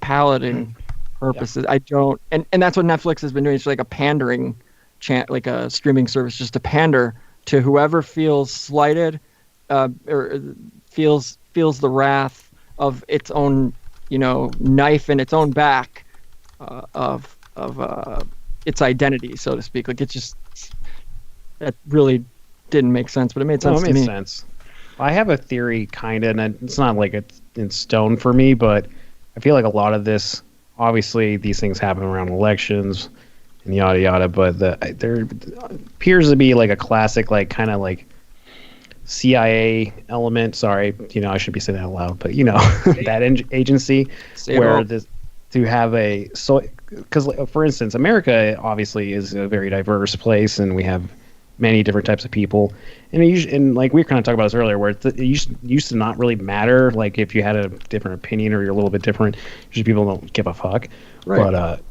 paladin purposes. I don't, and that's what Netflix has been doing. It's like a pandering like a streaming service, just to pander to whoever feels slighted, or feels the wrath of its own, knife in its own back, of its identity, so to speak. Like it's just, that really didn't make sense, but it made sense to me. It made sense. I have a theory, kind of, and it's not like it's in stone for me, but I feel like a lot of this, obviously, these things happen around elections and yada yada, but there appears to be like a classic, like kind of like CIA element. Sorry, I shouldn't be saying that out loud, but that agency where this to have because for instance, America obviously is a very diverse place, and we have many different types of people, and like we were kind of talking about this earlier, where it used to not really matter, like if you had a different opinion or you're a little bit different, usually people don't give a fuck. Right. But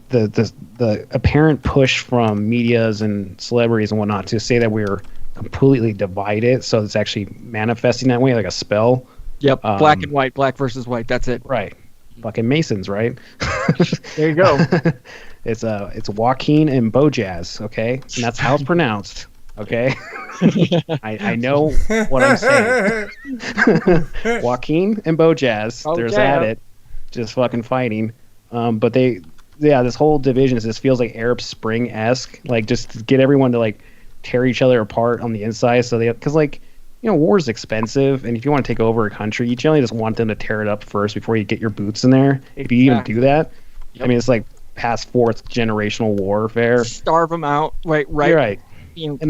the apparent push from medias and celebrities and whatnot to say that we're completely divided, so it's actually manifesting that way, like a spell. Yep. Black and white, black versus white. That's it. Right. Fucking Masons, right? There you go. It's Joaquin and Bojazz, okay? And that's how it's pronounced, okay? I know what I'm saying. Joaquin and Bojazz, okay. There's at it, just fucking fighting. But this whole division this feels like Arab Spring-esque, like just to get everyone to like tear each other apart on the inside, so because war is expensive, and if you want to take over a country, you generally just want them to tear it up first before you get your boots in there. If you even do that, yep. I mean, it's like past fourth generational warfare. Starve them out, right. You're right. And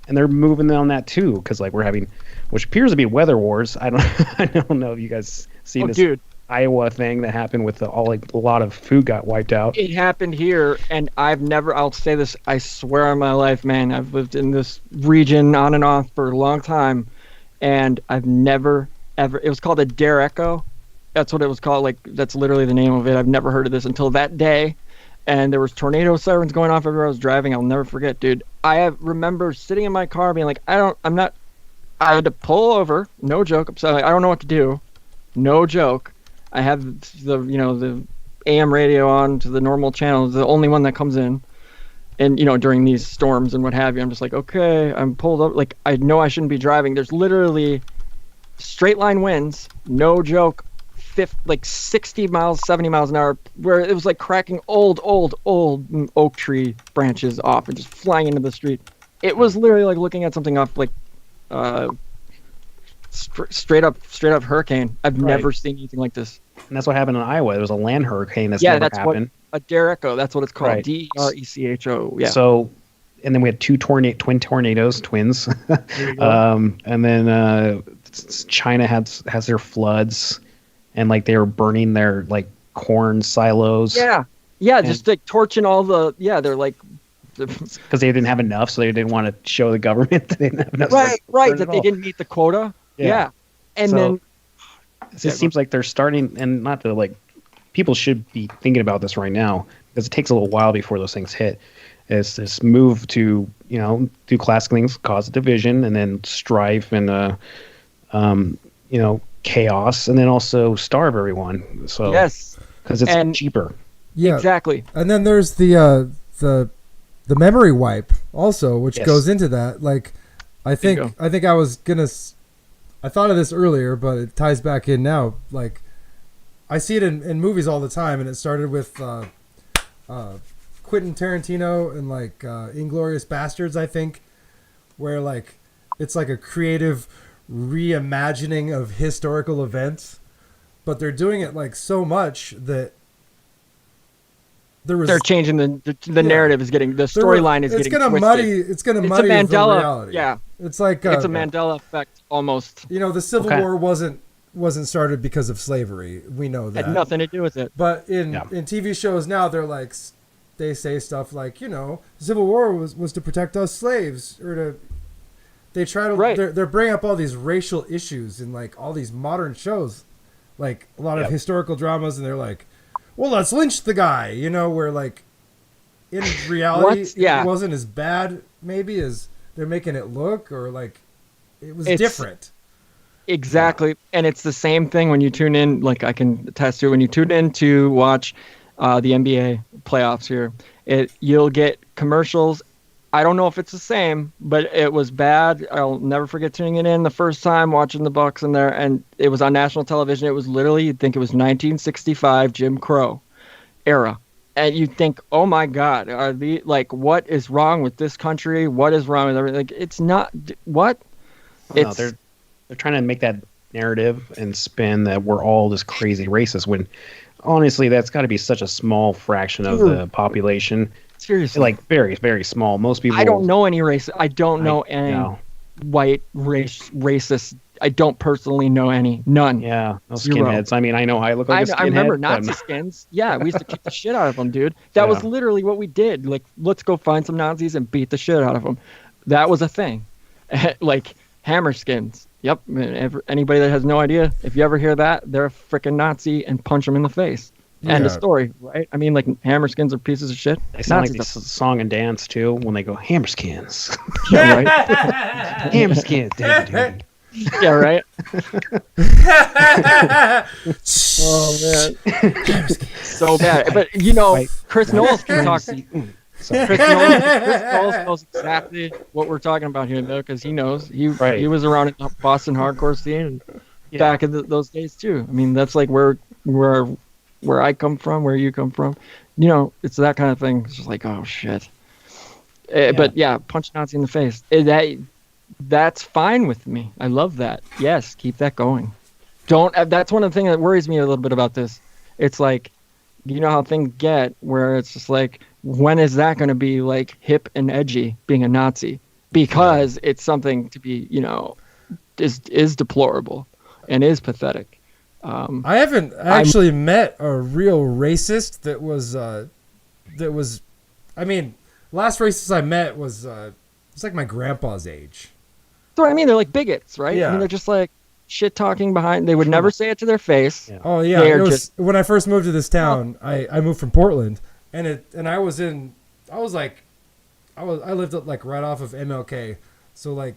they're moving on that too, because like we're having, which appears to be weather wars. I don't know if you guys seen this Iowa thing that happened with a lot of food got wiped out. It happened here, and I'll say this, I swear on my life, man, I've lived in this region on and off for a long time, and I've never, ever, it was called a dare echo. That's what it was called. Like, that's literally the name of it. I've never heard of this until that day, and there was tornado sirens going off everywhere I was driving. I'll never forget, dude. Remember sitting in my car being like, I had to pull over, no joke. I'm sorry, I don't know what to do, no joke. I have the AM radio on to the normal channel, the only one that comes in, and during these storms and what have you, I'm just like, okay, I'm pulled up, like I know I shouldn't be driving. There's literally straight line winds, no joke, 60 miles, 70 miles an hour, where it was like cracking old oak tree branches off and just flying into the street. It was literally like looking at something off like straight up hurricane. I've never seen anything like this. And that's what happened in Iowa. There was a land hurricane that's never happened. A derecho. That's what it's called. Right. Derecho. Yeah. So, and then we had two twin tornadoes, twins. And then China has their floods, and like they were burning their like corn silos. Yeah. Just like torching all the. Yeah, they're like. Because they didn't have enough, so they didn't want to show the government that they didn't have enough. Right. That they didn't meet the quota. Yeah. And then it seems like they're starting, and not to like, people should be thinking about this right now, because it takes a little while before those things hit. It's this move to, do classic things, cause a division, and then strife and, chaos, and then also starve everyone. So yes, because it's cheaper. Yeah, exactly. And then there's the memory wipe also, which goes into that. Like, I think I thought of this earlier, but it ties back in now. Like, I see it in movies all the time, and it started with Quentin Tarantino and like Inglourious Bastards, I think, where like it's like a creative reimagining of historical events, but they're doing it like so much that they're changing the narrative is getting, the storyline is getting twisted. It's gonna muddy the reality. Yeah, it's like it's a Mandela effect almost. The Civil War wasn't started because of slavery. We know that had nothing to do with it. But in TV shows now, they're like, they say stuff like, the Civil War was to protect us slaves, or to. They try to. They're bringing up all these racial issues in like all these modern shows, like a lot of historical dramas, and they're like, well, let's lynch the guy, where like in reality it wasn't as bad maybe as they're making it look, or like it was It's- different. Exactly. And it's the same thing when you tune in, like I can attest to it, when you tune in to watch the NBA playoffs here, you'll get commercials. I don't know if it's the same, but it was bad. I'll never forget tuning it in the first time, watching the Bucks in there, and it was on national television. It was literally, you'd think it was 1965 Jim Crow era. And you'd think, oh my God, what is wrong with this country? What is wrong with everything? Like, it's not, what? No, they're trying to make that narrative and spin that we're all this crazy racist when honestly that's got to be such a small fraction of the population. Seriously. Like very, very small. Most people. I don't know any race. I don't know any no. white racist. I don't personally know any. None. Yeah, no Zero. skinheads. I mean, I know I look like a skinhead. I remember but- Nazi skins. Yeah, we used to kick the shit out of them, dude. That was Yeah. literally what we did. Like, let's go find some Nazis and beat the shit out of them. That was a thing. Like, hammer skins. Yep. Anybody that has no idea, if you ever hear that, they're a freaking Nazi and punch them in the face. End of Yeah. story, right? I mean, like, hammer skins are pieces of shit. They sound like Nazis they song and dance too when they go hammerskins. are- yeah, right? hammerskins. David. Yeah, right? Oh, man. So bad. But, you know, Right. Chris Knowles can talk. Chris Knowles knows exactly what we're talking about here, though, because he knows. He was around in the Boston hardcore scene back in those days, too. I mean, that's like where I come from, where you come from. You know, it's that kind of thing. It's just like, oh, shit. But, yeah, punch Nazi in the face. That's fine with me. I love that. Yes, keep that going. That's one of the things that worries me a little bit about this. It's like, you know how things get where it's just like, when is that going to be like hip and edgy, being a Nazi? Because it's something to be, you know, is deplorable and is pathetic. I haven't actually met a real racist that was I mean, last racist I met was it's like my grandpa's age. So I mean, they're like bigots, right? Yeah. I mean, they're just like shit talking behind. They would never say it to their face. Yeah. Oh yeah, They are it was just- when I first moved to this town. I moved from Portland, and I lived like right off of MLK, so like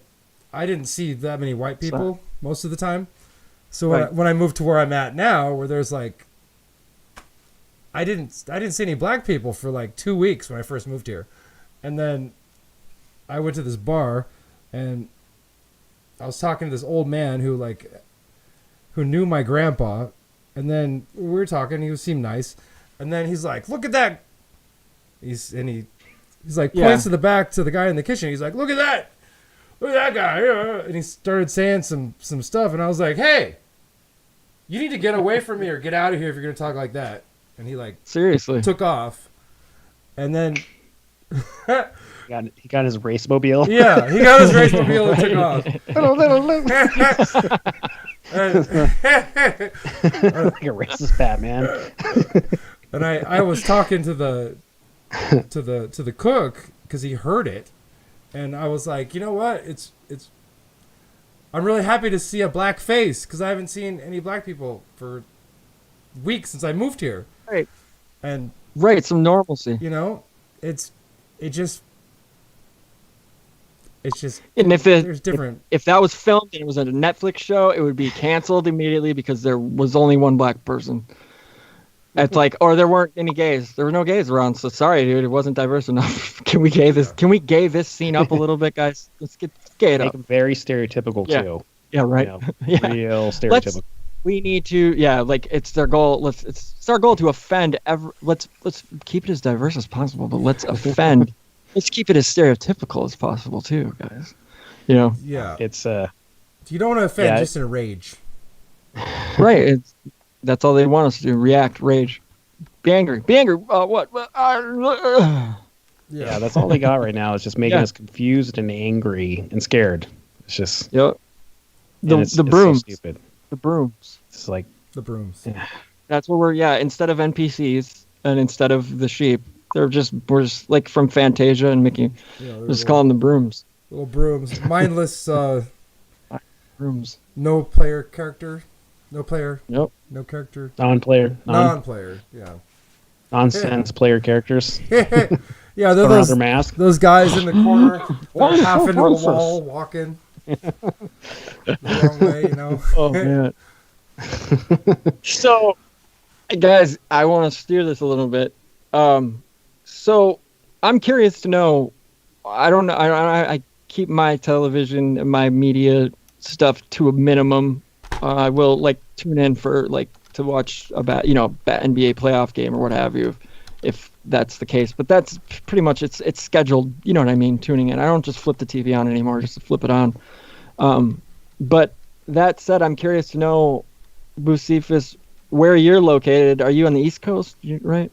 I didn't see that many white people most of the time. So when I moved to where I'm at now, where there's like I didn't see any black people for like 2 weeks when I first moved here, and then I went to this bar, and I was talking to this old man who knew my grandpa, and then we were talking. He seemed nice, and then he's like, "Look at that!" He's like points to the back to the guy in the kitchen. He's like, "Look at that! Look at that guy!" And he started saying some stuff, and I was like, "Hey, you need to get away from me or get out of here if you're gonna talk like that." And he like Seriously. took off, and then He got his race mobile. yeah, he got his race mobile and took off. Like a racist Batman. And I was talking to the cook because he heard it, and I was like, you know what? I'm really happy to see a black face because I haven't seen any black people for weeks since I moved here. Right. And Right, some normalcy. you know, it's just And there's different. if that was filmed and it was a Netflix show, it would be canceled immediately because there was only one black person. It's like, or there weren't any gays. There were no gays around. So sorry, dude, it wasn't diverse enough. Can we gay this scene up a little bit, guys? Let's get it Make up. him very stereotypical Yeah. too. Yeah, right. You know, Yeah. real stereotypical. We need to, like it's their goal. It's our goal to offend. Let's keep it as diverse as possible, but let's offend. Let's keep it as stereotypical as possible too, guys. You know, Yeah, It's you don't want to offend, Yeah. just in a rage. right? That's all they want us to do: react, rage, be angry, be angry. What? yeah, that's all they got right now. Is just making Yeah. us confused and angry and scared. It's just Yep. and it's The so brooms. stupid. The brooms. It's like The brooms. That's what instead of NPCs and instead of the sheep, we're just like from Fantasia and Mickey. Yeah, they're Just call them the brooms. little brooms. Mindless. Brooms. No player character. No player. Yep. No character. non-player, Non-player. Yeah. nonsense player characters. Yeah, they're Put on those their mask. those guys in the corner, What? half into the What's wall, walking the wrong way. You know. Oh man. So, guys, I want to steer this a little bit. So I'm curious to know. I don't know. I keep my television and my media stuff to a minimum. I will like tune in for like to watch about NBA playoff game or what have you, if that's the case. But that's pretty much it's scheduled. You know what I mean? Tuning in. I don't just flip the TV on anymore. Just to flip it on. But that said, I'm curious to know, Booseephus, where you're located. Are you on the East Coast? Right?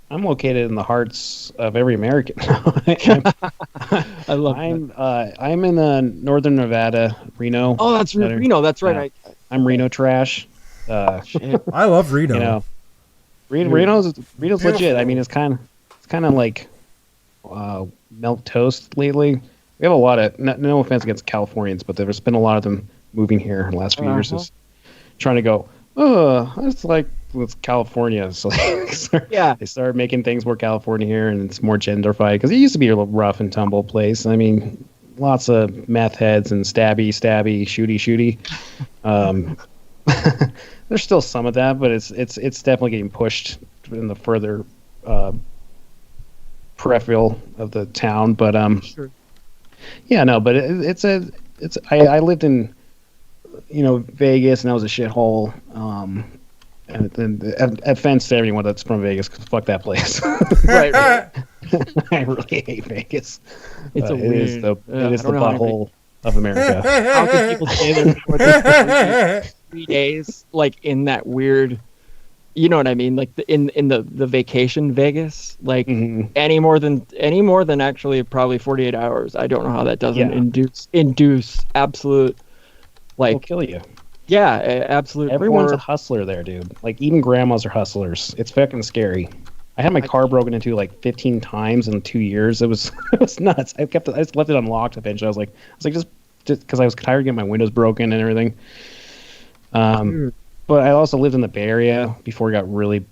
I'm located in the hearts of every American. I love that. I'm in northern Nevada, Reno. Oh, that's Reno. That's right. I'm Reno trash. Shit. I love Reno. You know, Reno's legit. I mean, it's kind of like milk toast lately. We have a lot of no offense against Californians, but there's been a lot of them moving here in the last few years, just trying to go. Oh, it's like with California. So they started making things more California here, and it's more gentrified because it used to be a little rough and tumble place. I mean, lots of meth heads and stabby, shooty. There's still some of that, but it's definitely getting pushed in the further peripheral of the town. But Sure. yeah, no, but I lived in Vegas, and that was a shithole. And offense to everyone that's from Vegas, 'cause fuck that place. Right. I really hate Vegas. It's it is the butthole of America. How can people stay there for 3 days, like in that weird, you know what I mean, like in the vacation Vegas, like any more than actually probably 48 hours. I don't know how that doesn't induce absolute like will kill you. Yeah, absolute. Everyone's horror. a hustler there, dude. Like even grandmas are hustlers. It's fucking scary. I had my car broken into like 15 times in 2 years. It was nuts. I just left it unlocked eventually. I was like just because I was tired of getting my windows broken and everything. But I also lived in the Bay Area before it got really,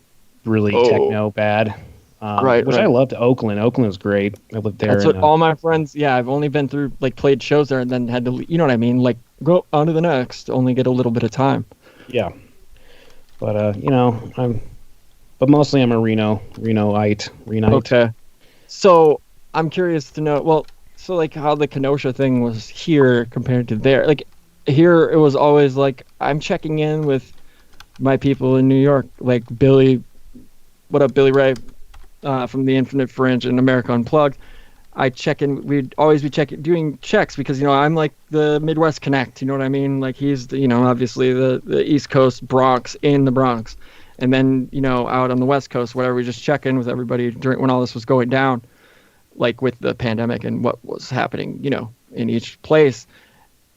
really techno bad. Which I loved Oakland. Oakland was great. I lived there. That's what all my friends. Yeah, I've only been through like played shows there and then had to. You know what I mean? Like go on to the next. Only get a little bit of time. Yeah. But but mostly I'm a Renoite. Okay. So I'm curious to know. Well, so like how the Kenosha thing was here compared to there. Like here, it was always like I'm checking in with my people in New York, like Billy. What up, Billy Ray? From the Infinite Fringe and America Unplugged. I check in. We'd always be doing checks because I'm like the Midwest Connect. You know what I mean? Like he's the, obviously the East Coast Bronx in the Bronx, and then out on the West Coast, whatever. We just check in with everybody during when all this was going down, like with the pandemic and what was happening, in each place.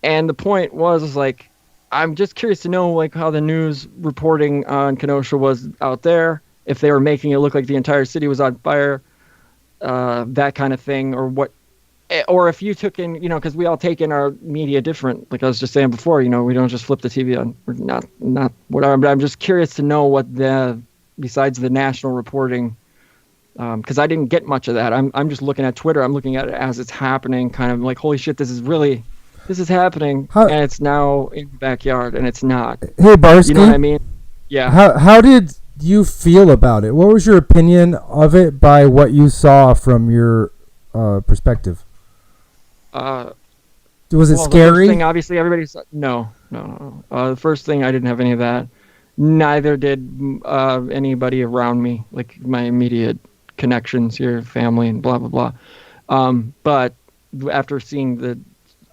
And the point was like, I'm just curious to know like how the news reporting on Kenosha was out there. If they were making it look like the entire city was on fire, that kind of thing, or what, or if you took in, because we all take in our media different. Like I was just saying before, we don't just flip the TV on. We're not whatever. But I'm just curious to know what besides the national reporting, because I didn't get much of that. I'm just looking at Twitter. I'm looking at it as it's happening, kind of like, holy shit, this is happening, and it's now in the backyard, and it's not. Hey, Barski. You know what I mean? Yeah. How did you feel about it? What was your opinion of it by what you saw from your perspective? Was it scary? The first thing, obviously, everybody saw. No. The first thing, I didn't have any of that. Neither did anybody around me, like my immediate connections here, family, and blah blah blah. But after seeing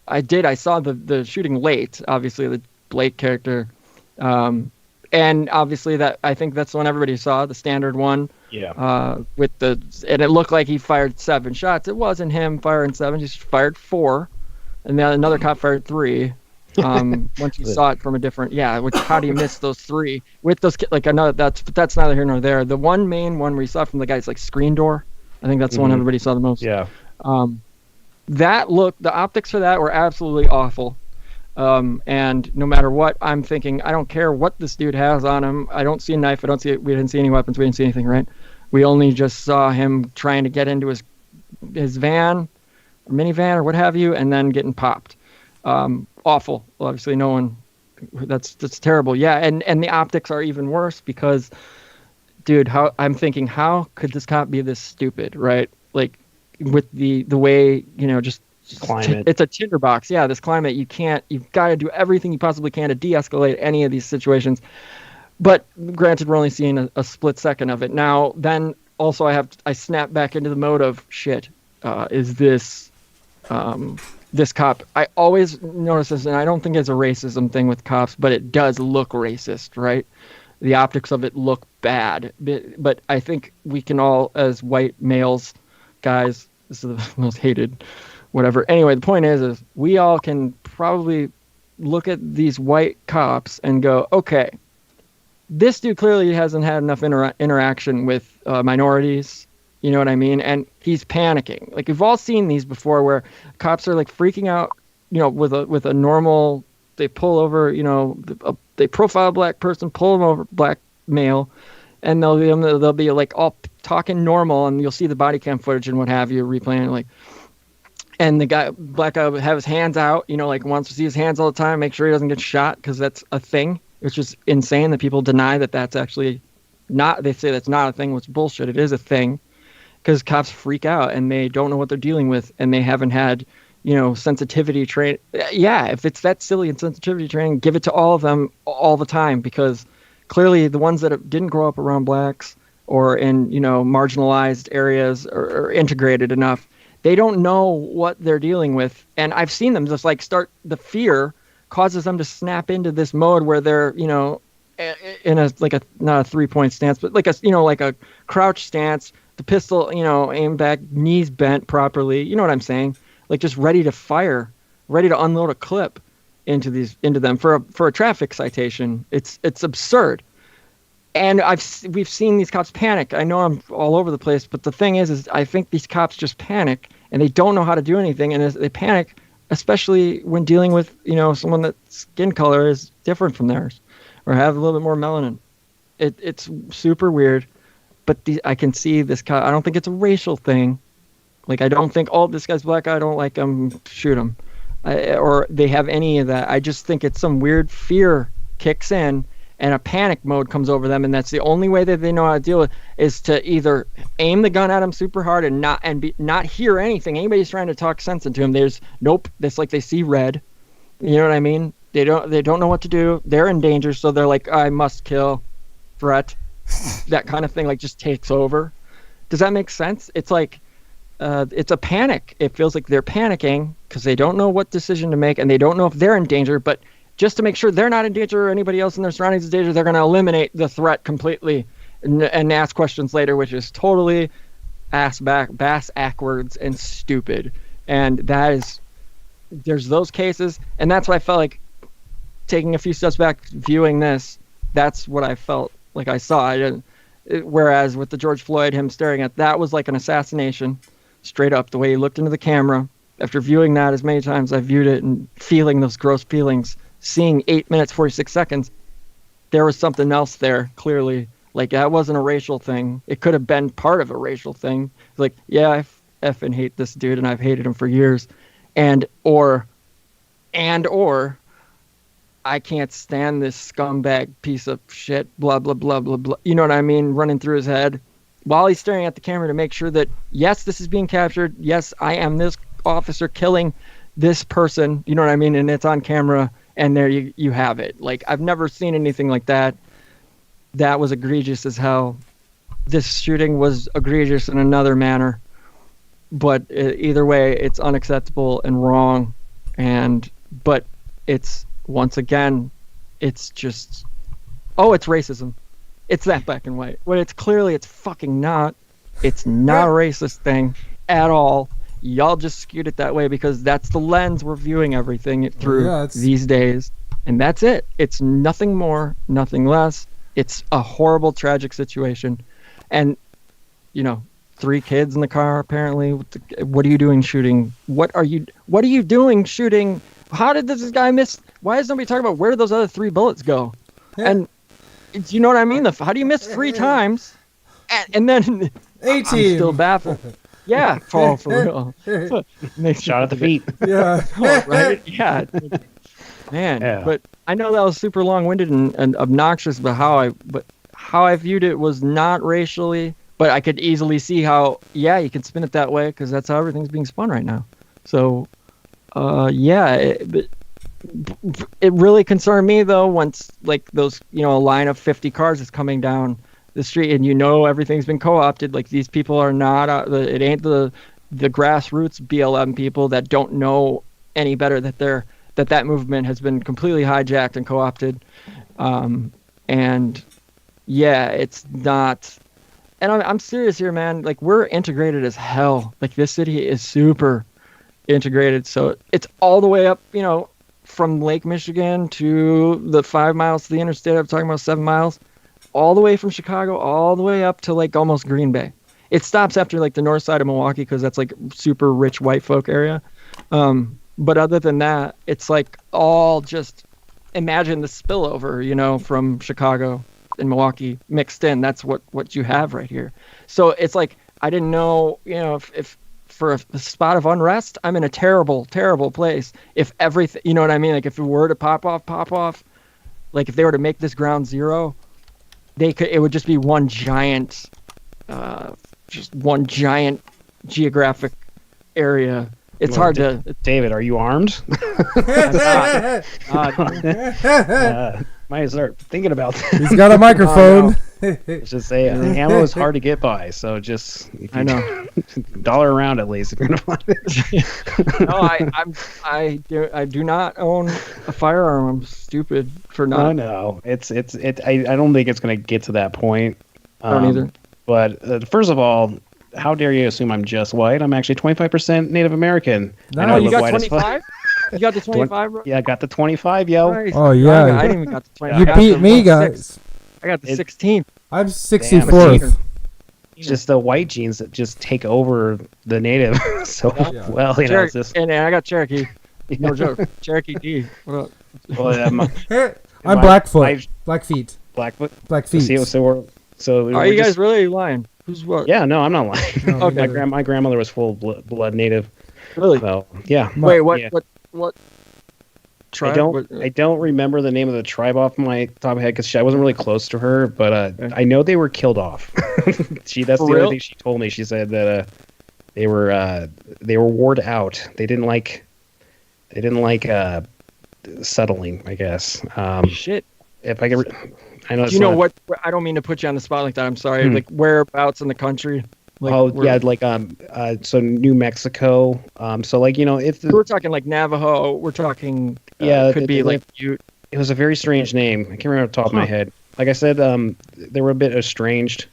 I saw the shooting late. Obviously, the Blake character. And obviously I think that's the one everybody saw, the standard one. Yeah. And it looked like he fired 7 shots. It wasn't him firing 7; he fired 4, and then another cop fired 3. Once you saw it from a different, how do you miss those 3 with those like another? That's neither here nor there. The one main one where you saw from the guy's like screen door. I think that's the one everybody saw the most. Yeah. The optics for that were absolutely awful. And no matter what, I'm thinking, I don't care what this dude has on him. I don't see a knife. We didn't see any weapons. We didn't see anything, right? We only just saw him trying to get into his his van, or minivan, or what have you, and then getting popped. Awful. Obviously, no one. That's terrible. Yeah, and the optics are even worse because, dude, I'm thinking, how could this cop be this stupid, right? Like, with the way, just Climate. it's a tinderbox. Yeah, this climate, you've got to do everything you possibly can to de-escalate any of these situations. But granted, we're only seeing a split second of it. Now, then also I snap back into the mode of shit. Is this this cop? I always notice this, and I don't think it's a racism thing with cops, but it does look racist, right? The optics of it look bad. But I think we can all, as white males, guys, this is the most hated, whatever. Anyway, the point is we all can probably look at these white cops and go, okay, this dude clearly hasn't had enough interaction with minorities. You know what I mean? And he's panicking. Like, we've all seen these before where cops are like freaking out, with a normal, they pull over, they profile a black person, pull them over, black male, and they'll be like all talking normal, and you'll see the body cam footage and what have you, replaying, like, and the black guy will have his hands out, like wants to see his hands all the time, make sure he doesn't get shot, because that's a thing, which is insane that people deny that that's actually not, they say that's not a thing, which is bullshit. It is a thing, because cops freak out and they don't know what they're dealing with, and they haven't had, sensitivity training. Yeah, if it's that silly and sensitivity training, give it to all of them all the time, because clearly the ones that didn't grow up around blacks or in, marginalized areas or integrated enough, they don't know what they're dealing with. And I've seen them just like the fear causes them to snap into this mode where they're, in a, like a, not a 3-point stance, but like a, like a crouch stance, the pistol, aimed back, knees bent properly. You know what I'm saying? Like, just ready to fire, ready to unload a clip into them for a traffic citation. It's absurd. And we've seen these cops panic. I know I'm all over the place, but the thing is I think these cops just panic and they don't know how to do anything. And they panic, especially when dealing with, someone that skin color is different from theirs or have a little bit more melanin. It's super weird, but I can see this cop. I don't think it's a racial thing. Like, I don't think, oh, this guy's black, I don't like him, shoot him. Or they have any of that. I just think it's some weird fear kicks in and a panic mode comes over them, and that's the only way that they know how to deal with is to either aim the gun at them super hard and not hear anything. Anybody's trying to talk sense into them. There's nope. It's like they see red. You know what I mean? They don't know what to do. They're in danger, so they're like, I must kill, threat, that kind of thing. Like, just takes over. Does that make sense? It's like it's a panic. It feels like they're panicking because they don't know what decision to make, and they don't know if they're in danger, but just to make sure they're not in danger or anybody else in their surroundings is in danger, they're going to eliminate the threat completely and ask questions later, which is totally bass backwards and stupid. And there's those cases, and that's what I felt like taking a few steps back, viewing this. That's what I felt like I saw. Whereas with the George Floyd, him staring at, that was like an assassination, straight up, the way he looked into the camera. After viewing that as many times I viewed it and feeling those gross feelings, seeing 8 minutes, 46 seconds, there was something else there, clearly. Like, that wasn't a racial thing. It could have been part of a racial thing. Like, yeah, I effing hate this dude, and I've hated him for years. Or I can't stand this scumbag piece of shit, blah, blah, blah, blah, blah. You know what I mean? Running through his head while he's staring at the camera to make sure that, yes, this is being captured. Yes, I am this officer killing this person. You know what I mean? And it's on camera. And there you have it. Like, I've never seen anything like that. That was egregious as hell. This shooting was egregious in another manner. But either way, it's unacceptable and wrong. But it's, once again, it's just, it's racism. It's that black and white. Well, it's fucking not. It's not a racist thing at all. Y'all just skewed it that way because that's the lens we're viewing everything through these days. And that's it. It's nothing more, nothing less. It's a horrible, tragic situation. And, 3 kids in the car, apparently. What are you doing shooting? What are you doing shooting? How did this guy miss? Why is nobody talking about where did those other 3 bullets go? Yeah. And you know what I mean? How do you miss 3 times? And then 18. I'm still baffled. Yeah, fall for real. Makes Shot at the feet. Yeah. right? Yeah. Man, Yeah. but I know that was super long-winded and obnoxious, but how I viewed it was not racially, but I could easily see how, yeah, you can spin it that way because that's how everything's being spun right now. So, it really concerned me though once like those, a line of 50 cars is coming down the street and everything's been co-opted. Like these people are not, it ain't the grassroots BLM people that don't know any better that movement has been completely hijacked and co-opted. And yeah, it's not, and I'm serious here, man. Like we're integrated as hell. Like this city is super integrated. So it's all the way up, from Lake Michigan to the 5 miles to the interstate. I'm talking about 7 miles, all the way from Chicago, all the way up to like almost Green Bay. It stops after like the north side of Milwaukee because that's like super rich white folk area. But other than that, it's like all just imagine the spillover, from Chicago and Milwaukee mixed in. That's what you have right here. So it's like I didn't know, if for a spot of unrest, I'm in a terrible, terrible place. If everything, you know what I mean? Like if it were to pop off, like if they were to make this ground zero, it would just be one giant geographic area. It's hard to. David, are you armed? Might start thinking about that. He's got a microphone. Let's just say ammo is hard to get by, so just I know $1 around at least if you're gonna find it. No, I do not own a firearm. I'm stupid for not. No, I don't think it's gonna get to that point. I don't either. But first of all, how dare you assume I'm just white? I'm actually 25% Native American. No, you got 25? You got the 25, bro? Yeah, I got the 25, yo. Nice. Oh, yeah. I didn't even got the 25. You beat me, guys. I got the 16th. I'm 64th. It's just the white genes that just take over the native. So, Yeah. well, it's just... And I got Cherokee. No joke. Cherokee D. What up? Well, I'm Blackfoot. Blackfeet. Blackfoot? Blackfeet. So Are you guys really lying? Who's what? Yeah, no, I'm not lying. No, okay. My grandmother was full blood native. Really? So, yeah. Wait, what? Yeah. What? Tribe? I don't remember the name of the tribe off my top of my head because I wasn't really close to her, but I know they were killed off. That's the only thing she told me. She said that they were warred out. They didn't like settling, I guess. Shit. If I could, I know. Do you know what? I don't mean to put you on the spot like that. I'm sorry. Like whereabouts in the country? Like, so New Mexico. So like if we're talking like Navajo, we're talking could be like Ute. It was a very strange name. I can't remember off the top of my head. Like I said, they were a bit estranged.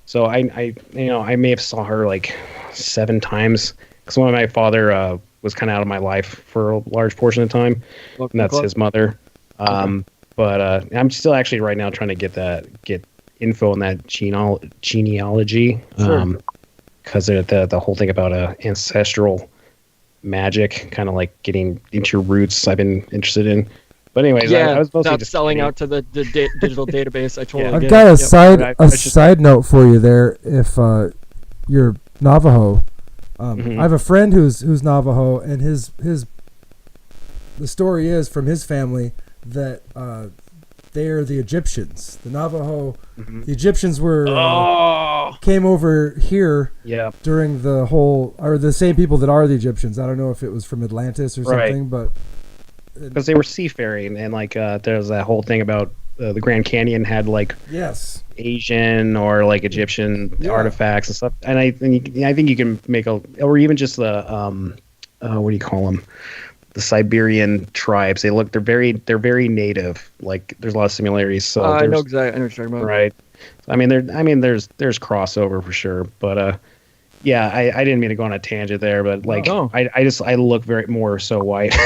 So I may have saw her like 7 times because one of my father was kind of out of my life for a large portion of time, and that's his mother. Okay. But I'm still actually right now trying to get info on that genealogy, because the whole thing about ancestral magic, kind of like getting into your roots, I've been interested in. But anyways, I was mostly just selling out to the digital database. I totally I've get got it. a side note for you there. If you're Navajo, I have a friend who's Navajo, and the story is from his family that they are the Egyptians. The Navajo, the Egyptians came over here during the whole, or the same people that are the Egyptians. I don't know if it was from Atlantis or something, but because they were seafaring, and like there's that whole thing about the Grand Canyon had like Asian or like Egyptian artifacts and stuff. And I think you can make or even just the what do you call them? The Siberian tribes. They're very native. Like there's a lot of similarities. So I know exactly. I know what you're talking about. Right. There's crossover for sure. But I didn't mean to go on a tangent there. But like I look very more so white.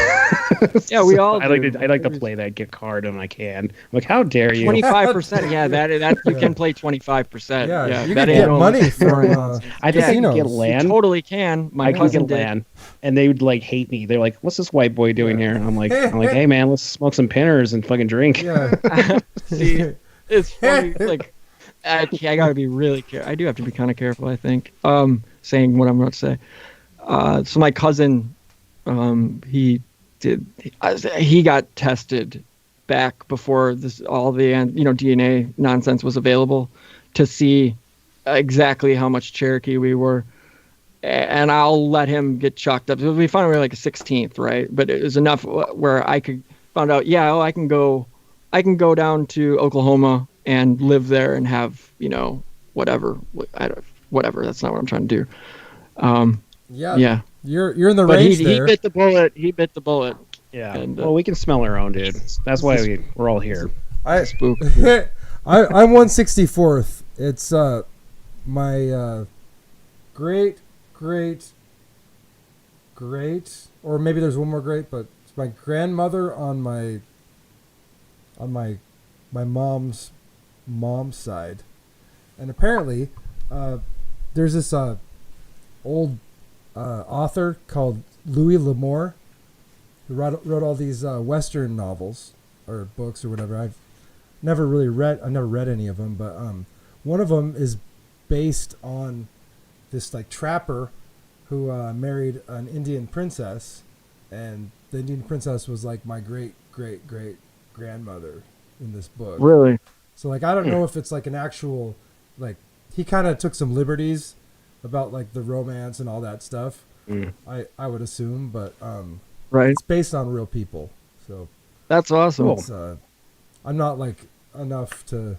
Yeah, we all. I like to play that card when I can. I'm like, how dare you? 25%. Yeah, that you can play 25%. Yeah, you can get money from I think I can get land. You totally can. My cousin get land, and they would like hate me. They're like, "What's this white boy doing here?" And I'm like, "Hey man, let's smoke some pinners and fucking drink." Yeah. See, it's funny. Like, I gotta be really careful. I do have to be kind of careful, I think. saying what I'm about to say. So my cousin, he got tested back before all the DNA nonsense was available to see exactly how much Cherokee we were. And I'll let him get chalked up. We found we were like a 16th, right? But it was enough where I could found out, I can go down to Oklahoma and live there and have, whatever. Whatever. That's not what I'm trying to do. Yeah. You're in the range there. He bit the bullet. Yeah. And, well, we can smell our own, dude. That's why we're all here. I'm 164th. It's my great, or maybe there's one more great, but it's my grandmother on my mom's side, and apparently there's this old author called Louis L'Amour who wrote all these Western novels or books or whatever. I've never read any of them, but one of them is based on this like trapper who married an Indian princess, and the Indian princess was like my great grandmother in this book. Really? So like I don't know if it's like an actual, like he kind of took some liberties about like the romance and all that stuff. I would assume, but right, it's based on real people. So that's awesome. It's, I'm not like enough to.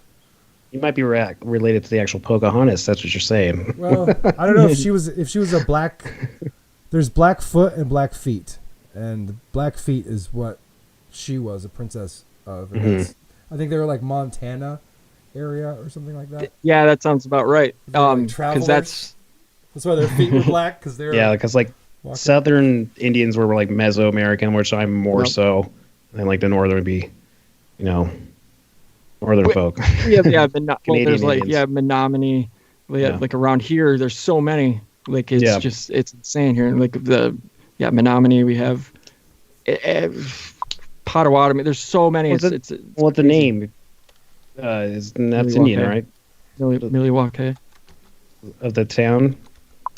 You might be related to the actual Pocahontas. That's what you're saying. Well, I don't know if she was a black. There's Blackfoot and Blackfeet, and Blackfeet is what she was a princess of. And I think they were like Montana area or something like that. Yeah, that sounds about right. Because that's why their feet were black, because they're because like walking. Southern Indians were like Mesoamerican, which I'm more so, and like the Northern would be, Northern folk. There's like Menominee, like around here. There's so many. Like it's insane here. Like Menominee. We have Potawatomi. There's so many. It's the name? That's Indian, right? Milwaukee. Of the town.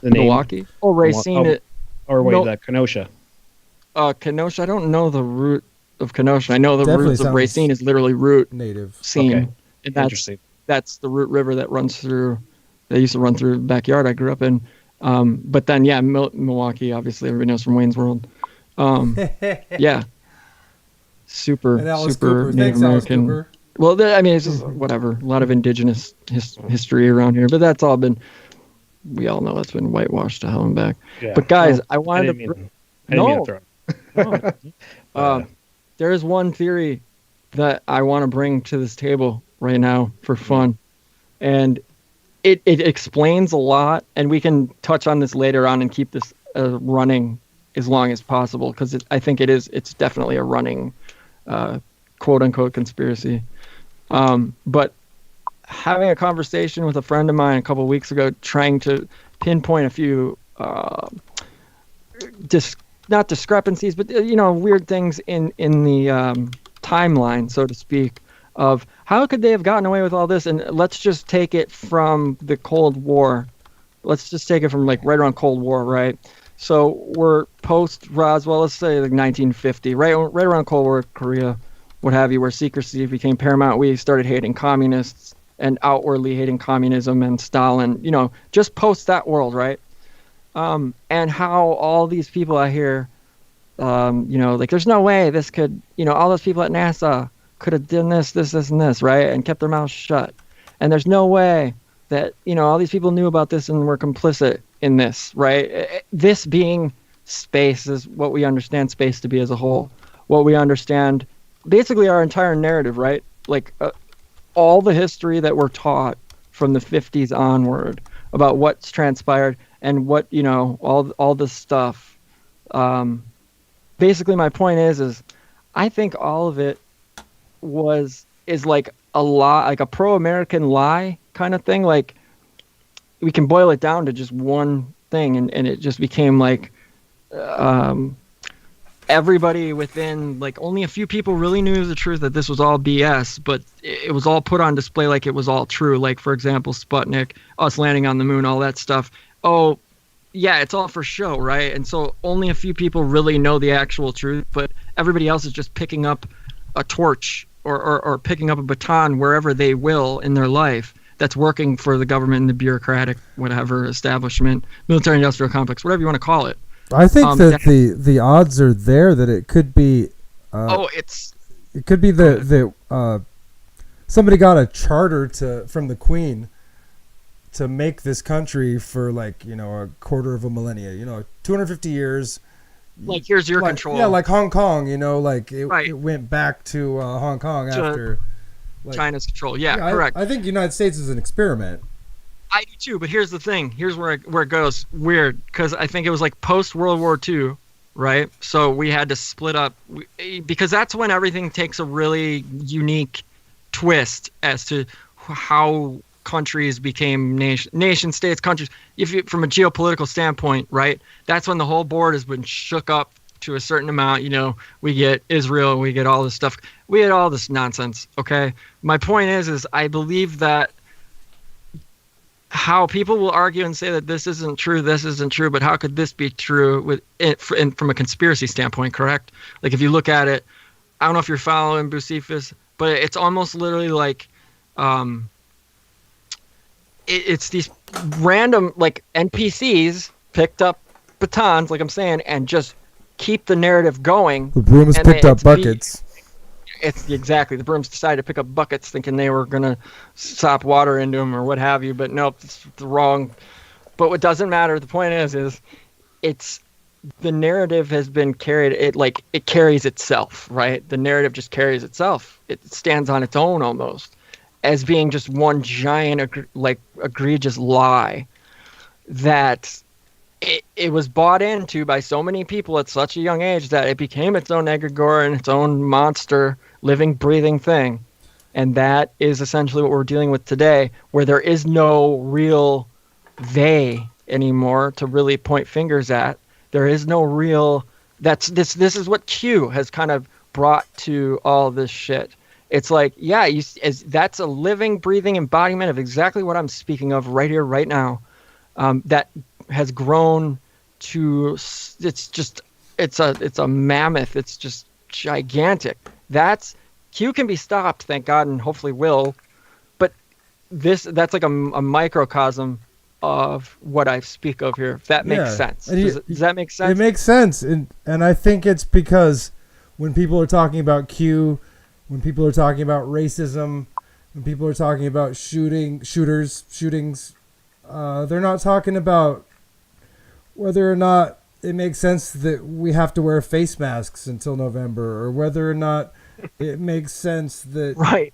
The name. Milwaukee. Oh, Racine. Kenosha. Kenosha. I don't know the root of Kenosha. I know the roots of Racine is literally root native scene. Okay. And interesting. That's the Root River that runs through. They used to run through the backyard I grew up in. But then Milwaukee, obviously everybody knows from Wayne's World. Super Native American. Well, it's just whatever. A lot of indigenous history around here, but that's all been. We all know that's been whitewashed to hell and back. Yeah. But guys, I wanted there is one theory that I want to bring to this table right now for fun, and it explains a lot, and we can touch on this later on and keep this running as long as possible, because I think it's definitely a running quote unquote conspiracy. But having a conversation with a friend of mine a couple of weeks ago, trying to pinpoint a few not discrepancies, but weird things in the timeline, so to speak, of how could they have gotten away with all this. And let's just take it from the Cold War. Let's just take it from like right around Cold War, right? So we're post Roswell, let's say like 1950, right around Cold War, Korea, what have you, where secrecy became paramount. We started hating communists and outwardly hating communism and Stalin, just post that world, right? And how all these people out here, like there's no way this could, all those people at NASA could have done this, and this, right? And kept their mouths shut. And there's no way that, all these people knew about this and were complicit in this, right? This being space is what we understand space to be as a whole. What we understand, basically our entire narrative, right? Like all the history that we're taught from the 50s onward about what's transpired and what, all this stuff. Basically my point is I think all of it is like a lie, like a pro-American lie kind of thing. Like we can boil it down to just one thing, and it just became like everybody within, like only a few people really knew the truth, that this was all BS, but it was all put on display like it was all true. Like, for example, Sputnik, us landing on the moon, all that stuff. Oh, yeah, it's all for show, right? And so only a few people really know the actual truth, but everybody else is just picking up a torch or picking up a baton wherever they will in their life that's working for the government and the bureaucratic, whatever, establishment, military-industrial complex, whatever you want to call it. I think that the odds are there that it could be. It could be somebody got a charter from the Queen to make this country for like a quarter of a millennia, 250 years. Like here's your control. Yeah, like Hong Kong, it went back to Hong Kong after China's control. Yeah, correct. I think the United States is an experiment. I do too, but here's the thing. Here's where it goes weird, because I think it was like post World War II, right? So we had to split up because that's when everything takes a really unique twist as to how countries became nation states, countries. From a geopolitical standpoint, right? That's when the whole board has been shook up to a certain amount. We get Israel, we get all this stuff, we get all this nonsense. Okay, my point is I believe that. How people will argue and say that this isn't true, but how could this be true with it from a conspiracy standpoint, correct? Like if you look at it, I don't know if you're following Booseephus, but it's almost literally like it's these random like NPCs picked up batons, like I'm saying, and just keep the narrative going. The brooms picked up buckets. It's exactly the brooms decided to pick up buckets thinking they were going to sop water into them or what have you, but nope, it's wrong. But what doesn't matter, the point is it's the narrative has been carried. It carries itself, right? The narrative just carries itself. It stands on its own almost as being just one giant egregious lie that it was bought into by so many people at such a young age that it became its own egregore and its own monster, living, breathing thing. And that is essentially what we're dealing with today, where there is no real they anymore to really point fingers at. There is no real this is what Q has kind of brought to all this shit. It's like, yeah, that's a living, breathing embodiment of exactly what I'm speaking of right here, right now. That has grown to it's a mammoth. It's just gigantic. Q can be stopped, thank God, and hopefully will. But that's like a microcosm of what I speak of here. If that makes sense. Does that make sense? It makes sense, and I think it's because when people are talking about Q, when people are talking about racism, when people are talking about shootings, they're not talking about whether or not it makes sense that we have to wear face masks until November, or whether or not it makes sense that right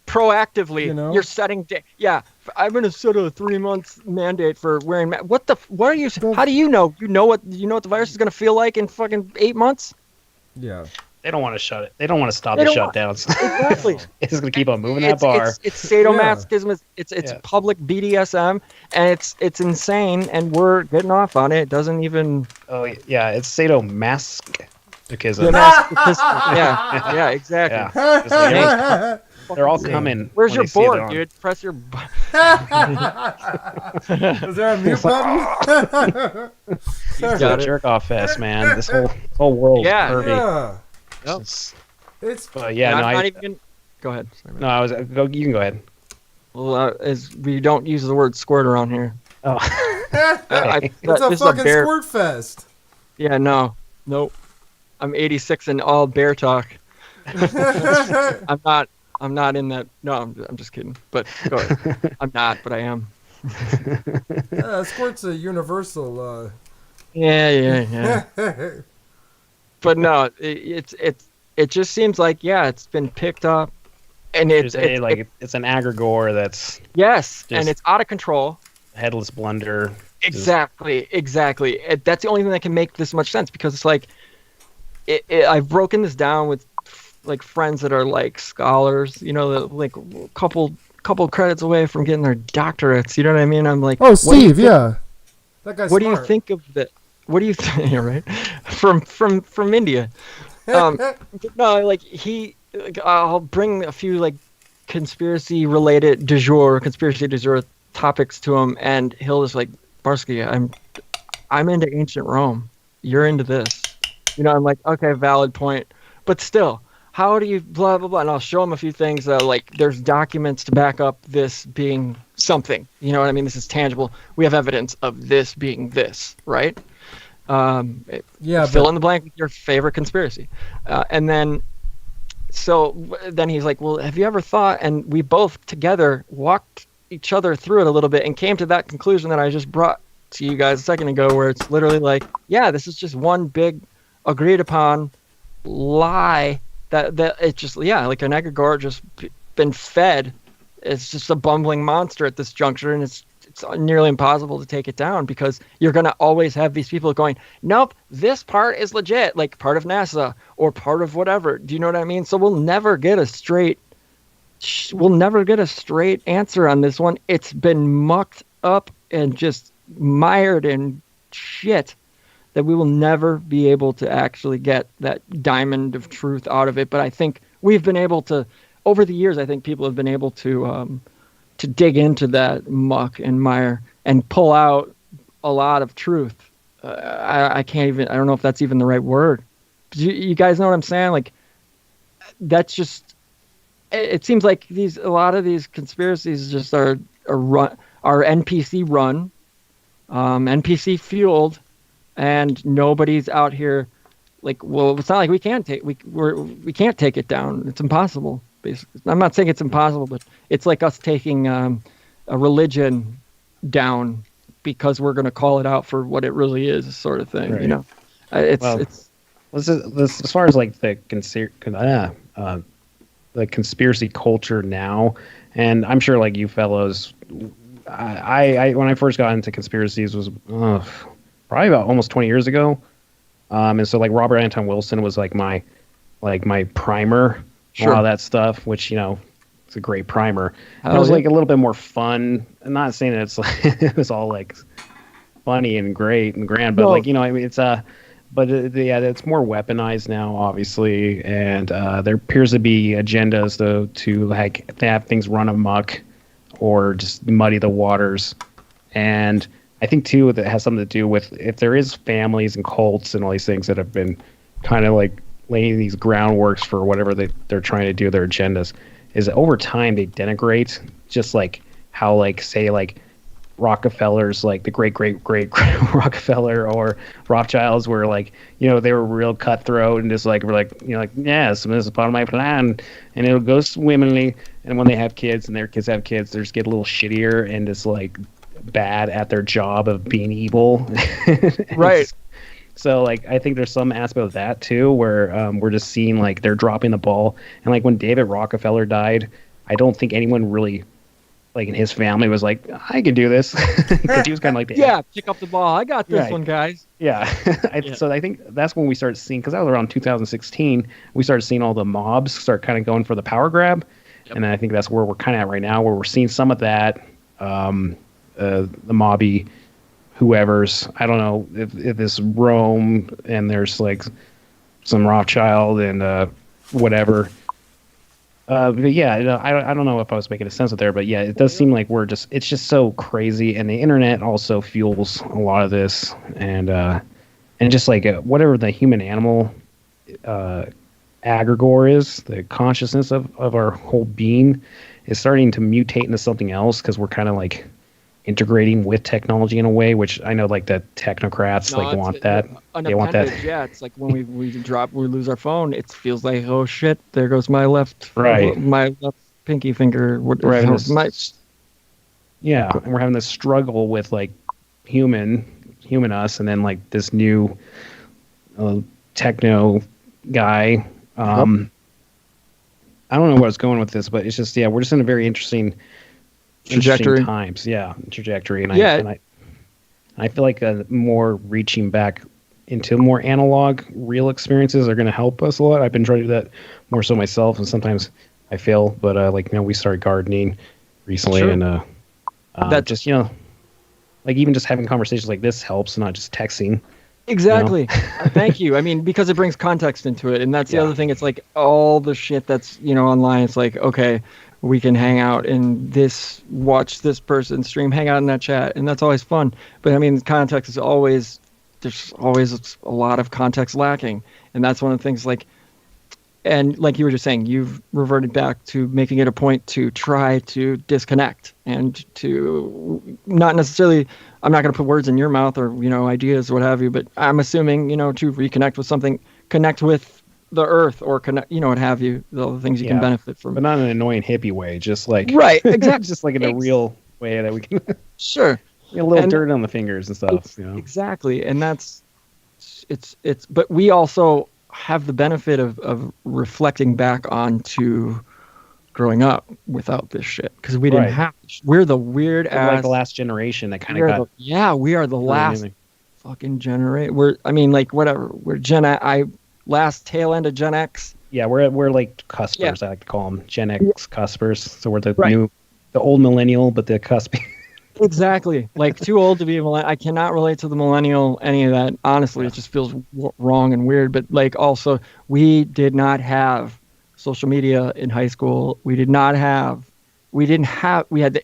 proactively you're setting I'm going to set a 3-month mandate for wearing what are you how do you know what the virus is going to feel like in fucking 8 months? They don't want to shut it. They don't want to stop the shutdowns. Exactly. It's going to keep on moving that bar. It's sadomasochism. It's public BDSM, and it's insane, and we're getting off on it. It doesn't even. Oh yeah, it's sadomasochism. Yeah, exactly. Yeah. They're all coming. Where's your board, dude? Press your. Is there a mute button? It's a jerk off fest, man. This whole world. Yeah. Yeah. Yep. Not even. Go ahead. Sorry, no, you can go ahead. Well, as we don't use the word squirt around here. Oh. It's a fucking squirt fest. Yeah, nope. I'm 86 and all bear talk. I'm not in that. No, I'm just kidding. But go ahead. I'm not, but I am. Squirt's a universal. Yeah. But no, it just seems like it's been picked up, and it's an egregore that's and it's out of control. Headless blunder. Exactly. That's the only thing that can make this much sense, because it's like I've broken this down with like friends that are like scholars, that like a couple credits away from getting their doctorates. You know what I mean? I'm like, Steve, that guy's what smart. do you think of that? What do you think? Right, from India. No, like I'll bring a few like conspiracy du jour topics to him, and he'll just like, Barski, I'm into ancient Rome. You're into this. I'm like, okay, valid point. But still, how do you blah, blah, blah? And I'll show them a few things. Like, there's documents to back up this being something. You know what I mean? This is tangible. We have evidence of this being this, right? Fill in the blank with your favorite conspiracy. And then he's like, well, have you ever thought? And we both together walked each other through it a little bit and came to that conclusion that I just brought to you guys a second ago, where it's literally like, yeah, this is just one big agreed upon lie that it just, like an egregore just been fed. It's just a bumbling monster at this juncture, and it's nearly impossible to take it down, because you're going to always have these people going, nope, this part is legit, like part of NASA or part of whatever. Do you know what I mean? So we'll never get a straight answer on this one. It's been mucked up and just mired in shit that we will never be able to actually get that diamond of truth out of it. But I think we've been able to, over the years, I think people have been able to dig into that muck and mire and pull out a lot of truth. I don't know if that's even the right word. You guys know what I'm saying? Like, that's just, it seems like a lot of these conspiracies just are NPC run, NPC fueled, and nobody's out here like, well, it's not like we can't take it down. It's impossible. Basically, I'm not saying it's impossible, but it's like us taking a religion down because we're going to call it out for what it really is, sort of thing. Right. It's this as far as like the conspiracy culture now, and I'm sure like you fellows, I when I first got into conspiracies was probably about almost 20 years ago, and so like Robert Anton Wilson was like my primer. Sure. A lot of that stuff, which it's a great primer. Oh, it was yeah. like a little bit more fun. I'm not saying that it's like it was all like funny and great and grand, but it's it's more weaponized now, obviously, and there appears to be agendas though to have things run amok or just muddy the waters. And I think too that has something to do with if there is families and cults and all these things that have been kind of like laying these groundworks for whatever they're trying to do, their agendas, is that over time they denigrate, just like how like say like Rockefellers, like the great Rockefeller or Rothschilds were like, they were real cutthroat and just like we're like, yes, this is part of my plan and it'll go swimmingly. And when they have kids and their kids have kids, they just get a little shittier and just like bad at their job of being evil. Right. So, like, I think there's some aspect of that, too, where we're just seeing, like, they're dropping the ball. And, like, when David Rockefeller died, I don't think anyone really, like, in his family was like, I can do this. Because he was kind of like, pick up the ball. I got this one, guys. Yeah. So I think that's when we started seeing, because that was around 2016, we started seeing all the mobs start kind of going for the power grab. Yep. And I think that's where we're kind of at right now, where we're seeing some of that, the mobby whoever's, I don't know if it's Rome and there's like some Rothschild and whatever. But yeah, I don't know if I was making a sense of there, but yeah, it does seem like it's just so crazy, and the internet also fuels a lot of this, and just like whatever the human animal aggregore is, the consciousness of our whole being is starting to mutate into something else, because we're kind of like integrating with technology in a way, which I know like the technocrats want that. They want that. Yeah, it's like when we lose our phone, it feels like, oh shit, there goes my left pinky finger. Yeah, and we're having this struggle with like human us, and then like this new techno guy. I don't know where I was going with this, but it's just we're just in a very interesting times, trajectory, and I feel like more reaching back into more analog, real experiences are going to help us a lot. I've been trying to do that more so myself, and sometimes I fail. But we started gardening recently, sure. And that just like even just having conversations like this helps, not just texting. Exactly. Thank you. I mean, because it brings context into it, and that's the other thing. It's like all the shit that's online. It's like, okay, We can hang out in this, watch this person stream, hang out in that chat, and that's always fun. But I mean, context is always, there's always a lot of context lacking, and that's one of the things. Like, and like you were just saying, you've reverted back to making it a point to try to disconnect and to not necessarily. I'm not going to put words in your mouth or ideas or what have you, but I'm assuming to reconnect with something, connect with the earth or connect, what have you, all the things you can benefit from. But not in an annoying hippie way, just like right, exactly, just like in a real way that we can sure a little dirt on the fingers and stuff. Exactly, and that's it's. But we also have the benefit of reflecting back onto growing up without this shit because we didn't have. We're the weird ass, like the last generation that kind of got. We are the last fucking generation. We're Gen I last tail end of Gen X. Yeah, we're like cuspers. I like to call them Gen X cuspers. So we're the old millennial, but the cusp. Exactly. Like too old to be a millennial. I cannot relate to the millennial, any of that. Honestly, it just feels wrong and weird. But like also, we did not have social media in high school. We had the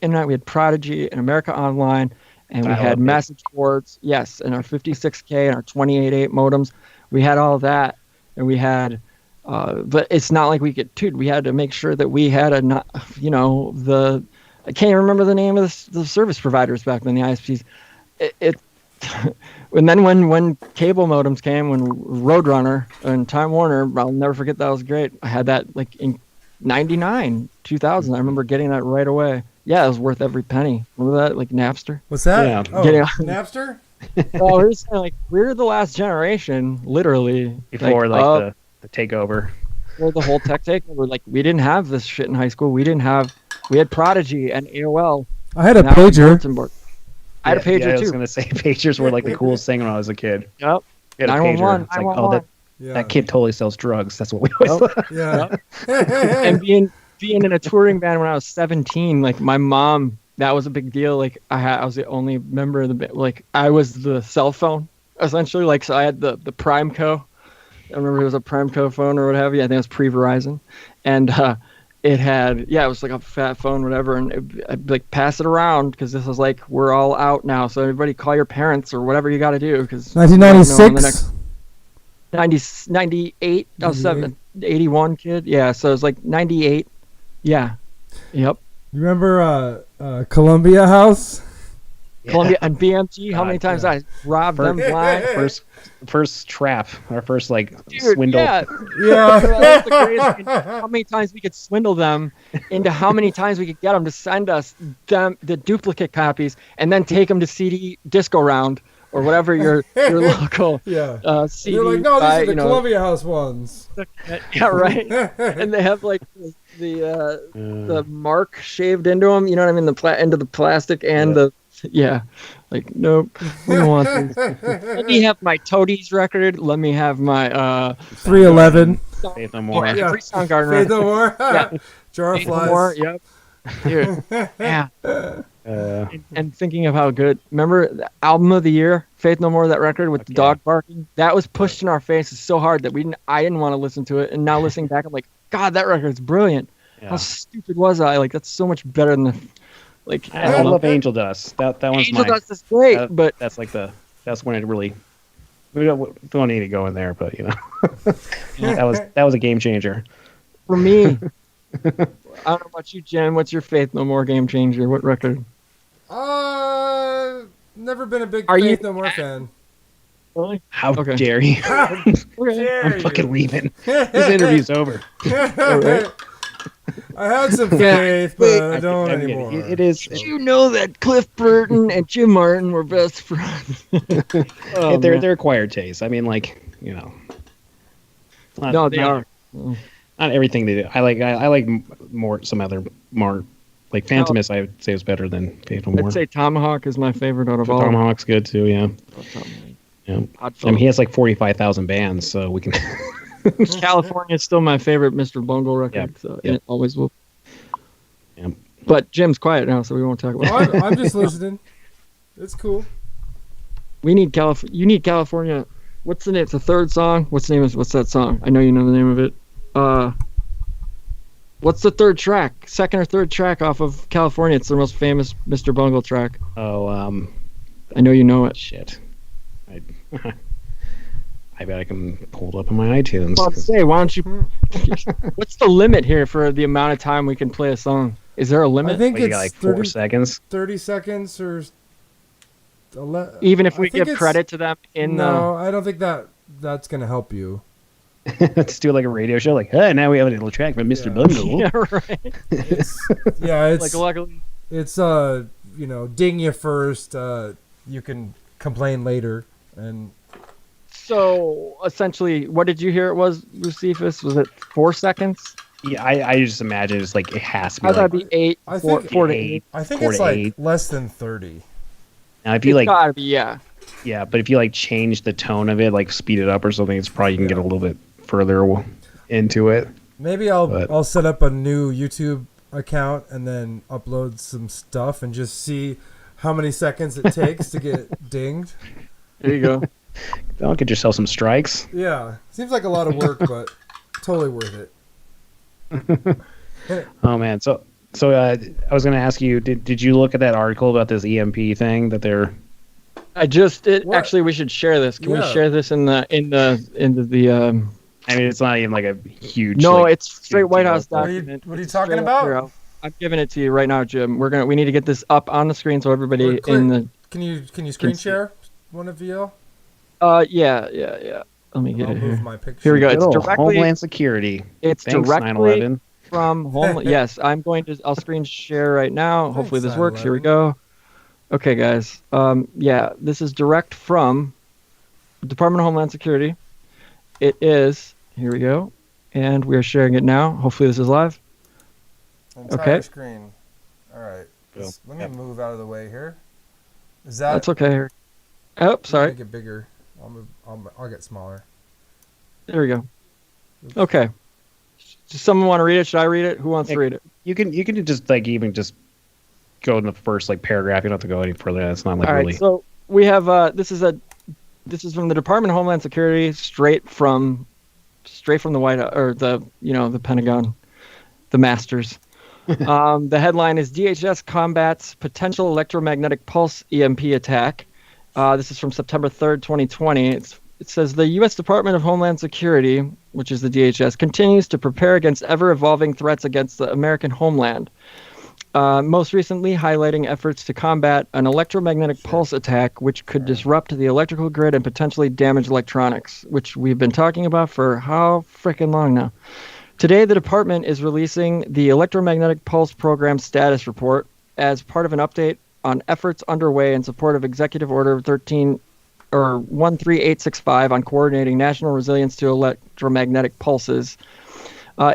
internet. We had Prodigy and America Online, and we had message boards. Yes, and our 56K and our 28.8 modems. We had all of that, and we had. But it's not like we had to make sure that we had I can't remember the name of the service providers back then, the ISPs. And then when cable modems came, when Roadrunner and Time Warner, I'll never forget, that was great. I had that like in 99, 2000. I remember getting that right away. Yeah, it was worth every penny. Remember that? Like Napster? What's that? Yeah. Oh, Napster? We're the last generation, literally. Before the takeover. Or the whole tech takeover. Like, we didn't have this shit in high school. We had Prodigy and AOL. I had a pager. I had a pager too. I was gonna say pagers were like the coolest thing when I was a kid. Yep. 911. It's like, that kid totally sells drugs. That's what we always thought. Yeah. And being in a touring band when I was 17, like my mom, that was a big deal. Like I was the only member of the band. Like I was the cell phone essentially. Like so I had the Primeco. I remember it was a Primeco phone or what have you. I think it was pre-Verizon, and it had it was like a fat phone, whatever, and I'd like pass it around because this was like we're all out now, so everybody call your parents or whatever you got to do because 1996, 98, I was 81 kid, so it was like 98, yep. You remember Columbia House? Columbia and BMG. How many times I robbed them blind? First trap, our first swindle. Yeah. That's the crazy. How many times we could swindle them into how many times we could get them to send us the duplicate copies and then take them to CD Disco Round or whatever your local CD. They're like, no, these are the Columbia House ones. Yeah, right. And they have like the mark shaved into them. You know what I mean? Into the plastic and the. Yeah, like nope. We don't want these. Let me have my Toadies record. Let me have my 311. Faith No More. Yeah. Free Soundgarden. Faith No More. Yeah. Jar of Faith Flies. No More. Yep. Dude. Yeah. And thinking of how good. Remember the album of the year, Faith No More, that record with the dog barking. That was pushed in our faces so hard that I didn't want to listen to it. And now listening back, I'm like, God, that record's brilliant. Yeah. How stupid was I? Like that's so much better than the. Like I love Angel Dust. That one's Angel Dust is great, but that's like that's when it really. We don't need to go in there, but that was a game changer for me. I don't know about you, Jen. What's your Faith No More game changer? What record? Never been a big Faith No More fan. Really? How dare you? I'm fucking leaving. This interview's over. I had some faith, but I don't anymore. It is. Did you know that Cliff Burton and Jim Martin were best friends? They're acquired tastes. I mean, no, they are. Not everything they do. I like more some other more like Phantomus. I would say is better than Faith No More. I'd say Tomahawk is my favorite out of all. Tomahawk's good too. Yeah. Yeah. I mean, he has like 45,000 bands, so we can. California is still my favorite Mr. Bungle record, so it always will. Yeah. But Jim's quiet now, so we won't talk about it. I'm just listening. It's cool. We need California. You need California. What's the name? It's the third song. What's that song? I know you know the name of it. What's the third track? Second or third track off of California? It's the most famous Mr. Bungle track. Oh, I know you know it. shit. I bet I can pull it up on my iTunes. Well, say, why don't you? What's the limit here for the amount of time we can play a song? Is there a limit? I think You it's got like 4 seconds. 30 seconds or... Even if we I think give credit to them in No, I don't think that's going to help you. Let's do like a radio show. Like, hey, now we have a little track from Mr. Yeah. Bungle. Yeah, right. It's Like luckily, it's ding you first, you can complain later, and so essentially, what did you hear? It was Booseephus? Was it 4 seconds? Yeah, I just imagine it's like it has to be. I thought Like, it'd be 8. I four, think 4 to 8. I think 4 it's to like 8. less than 30. now if you It's like, gotta be, yeah. yeah, but if you like change the tone of it, like speed it up or something, it's probably you can get a little bit further into it. Maybe I'll set up a new YouTube account and then upload some stuff and just see how many seconds it takes to get dinged. There you go. Don't get yourself some strikes. Yeah, seems like a lot of work, but totally worth it. Oh man, so I was gonna ask you, did you look at that article about this EMP thing that they're? What? Actually, we should share this. Can we Yeah. share this in the I mean, it's not even like a huge. No, like, it's straight big White deal. House What are you- document. what are you It's talking straight up about? here. I'm giving it to you right now, Jim. We need to get this up on the screen so everybody Well, in the. Can you screen see. share one of VL? Yeah. Let me get I'll it move here. my picture. Here we go. Good It's old directly- Homeland Security. It's Thanks, directly 9/11. from home. Yes, I'll screen share right now. Hopefully this works. Here we 9/11. go. Okay, guys. Yeah, this is direct from Department of Homeland Security. It is. Here we go, and we are sharing it now. Hopefully this is live. Entire Okay. screen. All right. Cool. Let me move out of the way here. Is that? That's okay. Oh, sorry. Make it bigger. I'll get smaller. There we go. Okay. Does someone want to read it? Should I read it? Who wants to read it? You can just like even just go in the first like paragraph. You don't have to go any further. It's not like All really. right. So we have this is from the Department of Homeland Security, straight from the White House, or the Pentagon, the masters. The headline is DHS combats potential electromagnetic pulse EMP attack. This is from September 3rd, 2020. It says the U.S. Department of Homeland Security, which is the DHS, continues to prepare against ever-evolving threats against the American homeland. Most recently highlighting efforts to combat an electromagnetic pulse attack which could disrupt the electrical grid and potentially damage electronics, which we've been talking about for how freaking long now. Today, the department is releasing the Electromagnetic Pulse Program Status Report as part of an update on efforts underway in support of Executive Order 13865 on coordinating national resilience to electromagnetic pulses.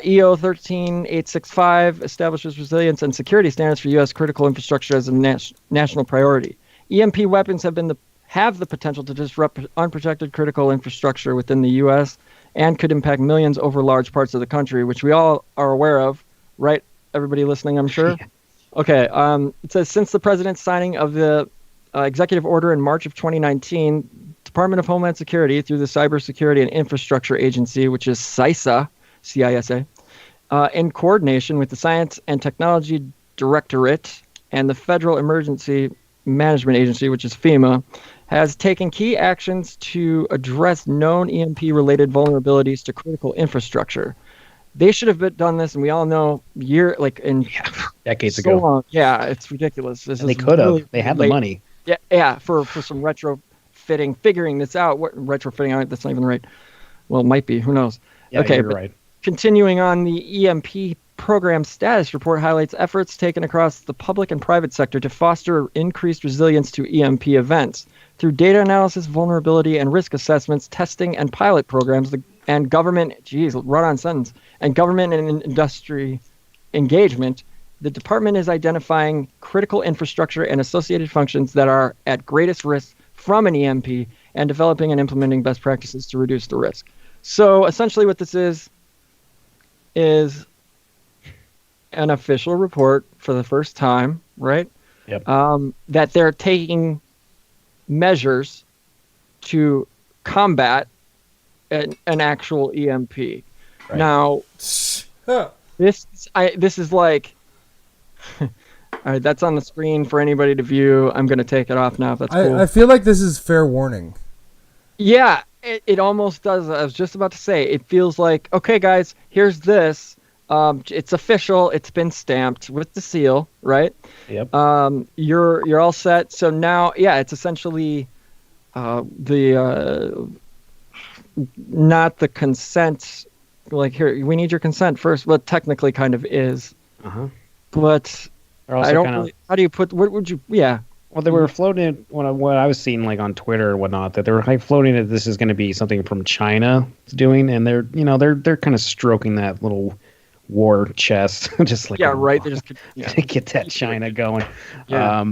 EO 13865 establishes resilience and security standards for U.S. critical infrastructure as a national priority. EMP weapons have the potential to disrupt unprotected critical infrastructure within the U.S. and could impact millions over large parts of the country, which we all are aware of, right? Everybody listening, I'm sure. Yeah. Okay. It says since the president's signing of the executive order in March of 2019, Department of Homeland Security, through the Cybersecurity and Infrastructure Agency, which is CISA, in coordination with the Science and Technology Directorate and the Federal Emergency Management Agency, which is FEMA, has taken key actions to address known EMP-related vulnerabilities to critical infrastructure. They should have done this, and we all know decades so ago. long. Yeah, it's ridiculous. This And they is could have. really They have the late. money. Yeah, for some retrofitting, figuring this out. What retrofitting? That's not even right. Well, it might be. Who knows? Yeah, Okay, you're but right. continuing on, the EMP program status report highlights efforts taken across the public and private sector to foster increased resilience to EMP events through data analysis, vulnerability and risk assessments, testing and pilot programs, and government and government and industry engagement. The department is identifying critical infrastructure and associated functions that are at greatest risk from an EMP and developing and implementing best practices to reduce the risk. So essentially what this is an official report for the first time, right? Yep. That they're taking measures to combat an actual EMP. Right. Now, Huh. This is like. All right, that's on the screen for anybody to view. I'm gonna take it off now. If that's cool. I feel like this is fair warning. Yeah, it almost does. I was just about to say. It feels like, okay, guys, here's this. It's official. It's been stamped with the seal, right? Yep. You're all set. So now, yeah, it's essentially the not the consent. Like, here, we need your consent first. Well, technically, kind of is. But I don't. Really, how do you put? What would you? Yeah. Well, they were floating what I was seeing like on Twitter and whatnot, that they were like floating that this is going to be something from China doing, and they're kind of stroking that little war chest, just like, yeah, right. They just to get that China going. Yeah.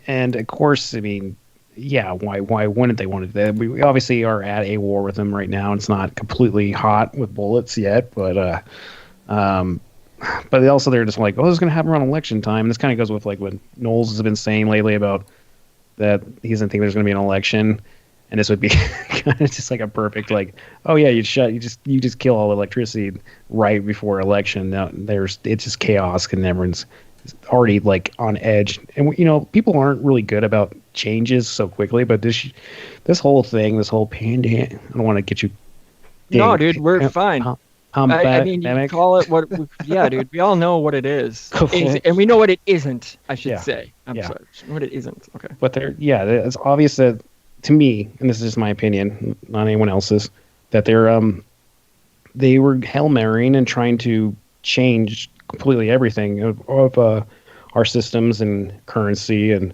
And of course, I mean, yeah, why wouldn't they want to do that? We obviously are at a war with them right now. It's not completely hot with bullets yet, but also they're just like, oh, this is going to happen around election time. And this kind of goes with like what Knowles has been saying lately about that he doesn't think there's going to be an election. And this would be kind of just like a perfect, like, oh yeah, you just kill all the electricity right before election. Now it's just chaos and everyone's already like on edge. And people aren't really good about changes so quickly, but this whole thing, this whole pandemic, I don't want to get you. No, dude, we're fine. I mean, you call it what? Yeah, dude. We all know what it is, and we know what it isn't. I should say. I'm sorry. What it isn't. Okay. But it's obvious that, to me, and this is just my opinion, not anyone else's, that they were Hail-Marying and trying to change completely everything of our systems and currency, and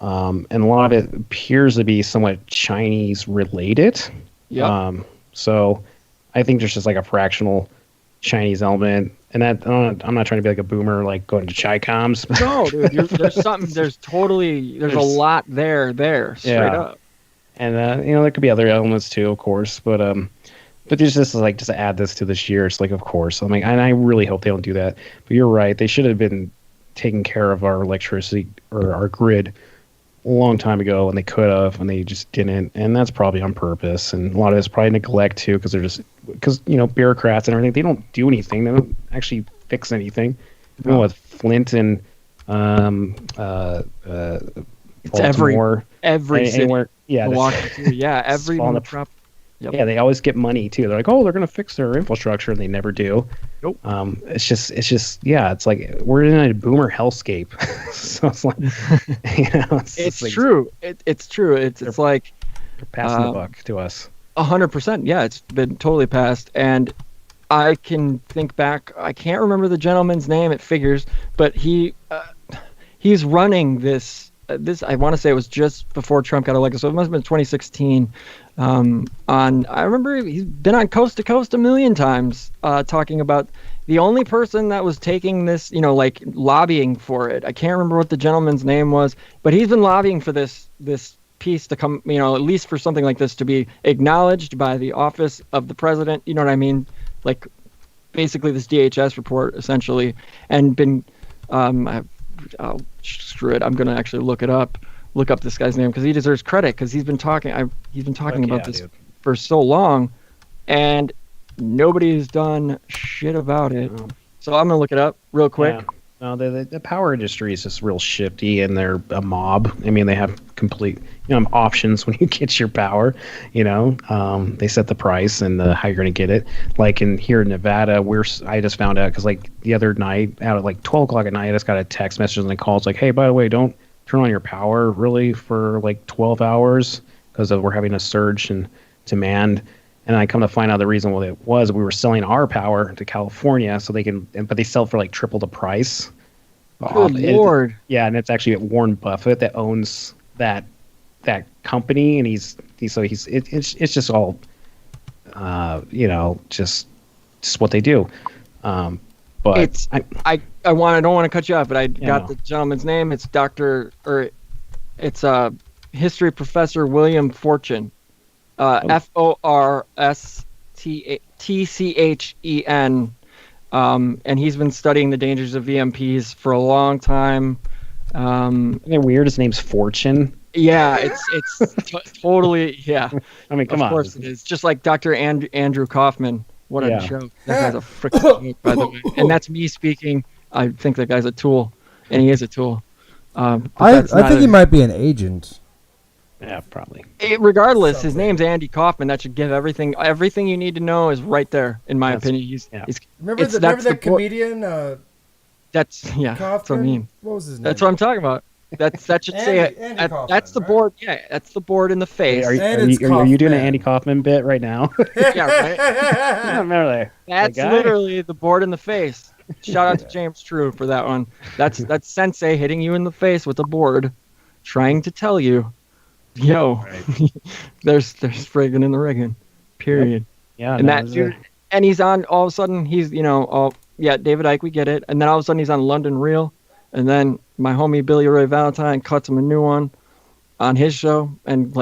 a lot of it appears to be somewhat Chinese related. Yeah. So I think there's just like a fractional Chinese element, and that I'm not trying to be like a boomer, like going to Chi-Coms. No, dude, there's something. There's a lot there straight up. And there could be other elements too, of course, but there's just like, just add this to this year. It's like, of course, and I really hope they don't do that. But you're right; they should have been taking care of our electricity or our grid a long time ago, and they could have, and they just didn't. And that's probably on purpose. And a lot of it's probably neglect too, because bureaucrats and everything, they don't do anything. They don't actually fix anything. With Flint and it's every city. Anywhere, every metropolis. Yep. Yeah, they always get money too. They're like, oh, they're going to fix their infrastructure, and they never do. Nope. It's just, it's like we're in a boomer hellscape. So it's like, it's true. It's true. It's like they're passing the buck to us. 100%. Yeah, it's been totally passed, and I can think back. I can't remember the gentleman's name. It figures, but he's running this. I want to say it was just before Trump got elected, so it must have been 2016. I remember he's been on Coast to Coast a million times, talking about the only person that was taking this, like lobbying for it. I can't remember what the gentleman's name was, but he's been lobbying for this piece to come, at least for something like this to be acknowledged by the office of the president. You know what I mean? Like basically this DHS report essentially, and been, screw it. I'm going to actually look up this guy's name because he deserves credit because he's been talking about this for so long, and nobody's done shit about it. So I'm going to look it up real quick. Yeah. No, the power industry is just real shifty, and they're a mob. I mean, they have complete options when you get your power. They set the price and how you're going to get it. Like here in Nevada, I just found out because like the other night, out at like 12 o'clock at night, I just got a text message and a call. It's like, hey, by the way, don't turn on your power really for like 12 hours because we're having a surge in demand. And I come to find out the reason what it was, we were selling our power to California so but they sell for like triple the price. Good Lord. And it's actually Warren Buffett that owns that company, and it's just all just what they do. But I don't want to cut you off, but I got the gentleman's name. It's history professor William Fortune. Forstchen, and he's been studying the dangers of EMPs for a long time. Isn't it weird? His name's Fortune. Yeah, it's totally, yeah. I mean, come on. Of course it is. Just like Dr. Andrew Kaufman. What Yeah. a joke. That guy's a freaking joke, by the way. And that's me speaking. I think that guy's a tool, and he is a tool. But I that's not think a- he might be an agent. Yeah, probably. Regardless, his Something. name's Andy Kaufman. That should give everything you need to know is right there, in my That's- opinion. He's Remember It's- the that's the board- comedian that's that's Kaufman? what I mean. What was his name? That's what I'm talking about. That should say it. Andy Kaufman, That's the right? board. Yeah, that's the board in the face. Are you, And are it's you, are you doing an Kaufman. Andy Kaufman bit right now? Yeah, right. I remember that. That's guy? literally the board in the face. Shout out to James True for that one. That's Sensei hitting you in the face with a board, trying to tell you, yo, there's friggin' in the riggin', period. Yeah, And that dude, and he's on. All of a sudden, he's David Icke, we get it. And then all of a sudden, he's on London Real, and then my homie Billy Ray Valentine cuts him a new one on his show, and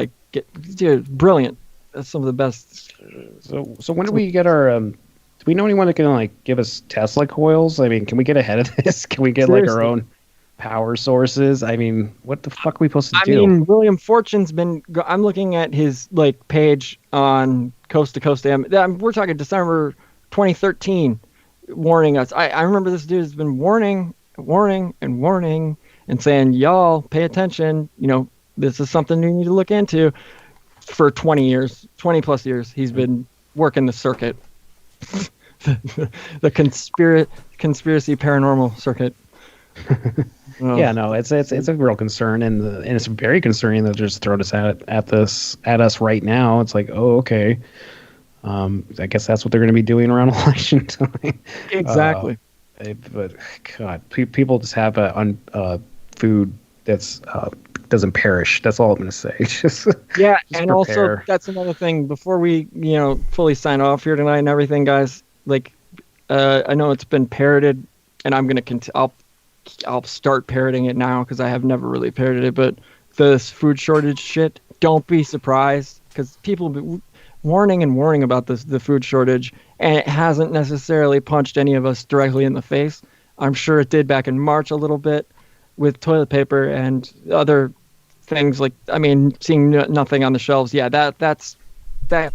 dude, brilliant. That's some of the best. So when do we get our? Do we know anyone that can give us Tesla coils? I mean, can we get ahead of this? Can we get our Seriously. own power sources? I mean, what the fuck are we supposed to I do? mean, William Fortune's been. I'm looking at his page on Coast to Coast AM. We're talking December 2013, warning us. I remember this dude has been warning, and saying, y'all pay attention. This is something you need to look into. For 20 years, 20 plus years, he's been working the circuit, the conspiracy paranormal circuit. Yeah, no, it's a real concern, and it's very concerning that they're just throwing this at us right now. It's like, oh, okay, I guess that's what they're going to be doing around election time. Exactly. But God, people just have food that's doesn't perish. That's all I'm going to say. Just Yeah, just and also prepare. that's another thing. Before we, fully sign off here tonight and everything, guys. I know it's been parroted, and I'm gonna I'll start parroting it now because I have never really parroted it. But this food shortage shit, don't be surprised because people have been warning about the food shortage, and it hasn't necessarily punched any of us directly in the face. I'm sure it did back in March a little bit with toilet paper and other things seeing nothing on the shelves. Yeah, that's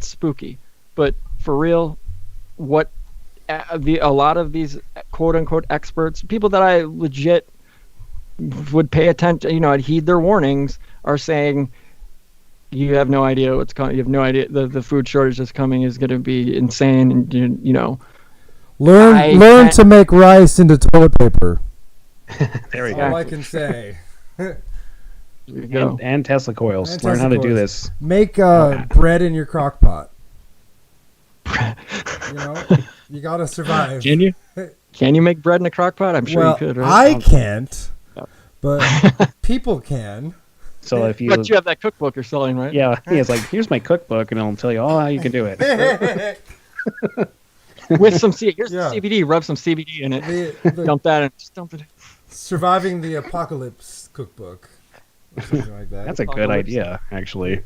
spooky. But for real, what a lot of these quote unquote experts, people that I legit would pay attention, I'd heed their warnings, are saying you have no idea what's coming. You have no idea the food shortage that's coming is going to be insane, and Learn to make rice into toilet paper. There we That's all go. I can say. There you go. And Tesla coils. And Learn Tesla how to do coils. this. Make bread in your crock pot. You gotta survive. Can you? Can you make bread in a crock pot? I'm sure Well, you could, right? I can't, but people can. So if you, But you have that cookbook you're selling, right? yeah, it's like, here's my cookbook, and it'll tell you all how you can do it. With some here's Yeah. the CBD. Rub some CBD in it. The Dump that in. Just dump it in. Surviving the Apocalypse cookbook. Or something like that. That's a good idea, actually.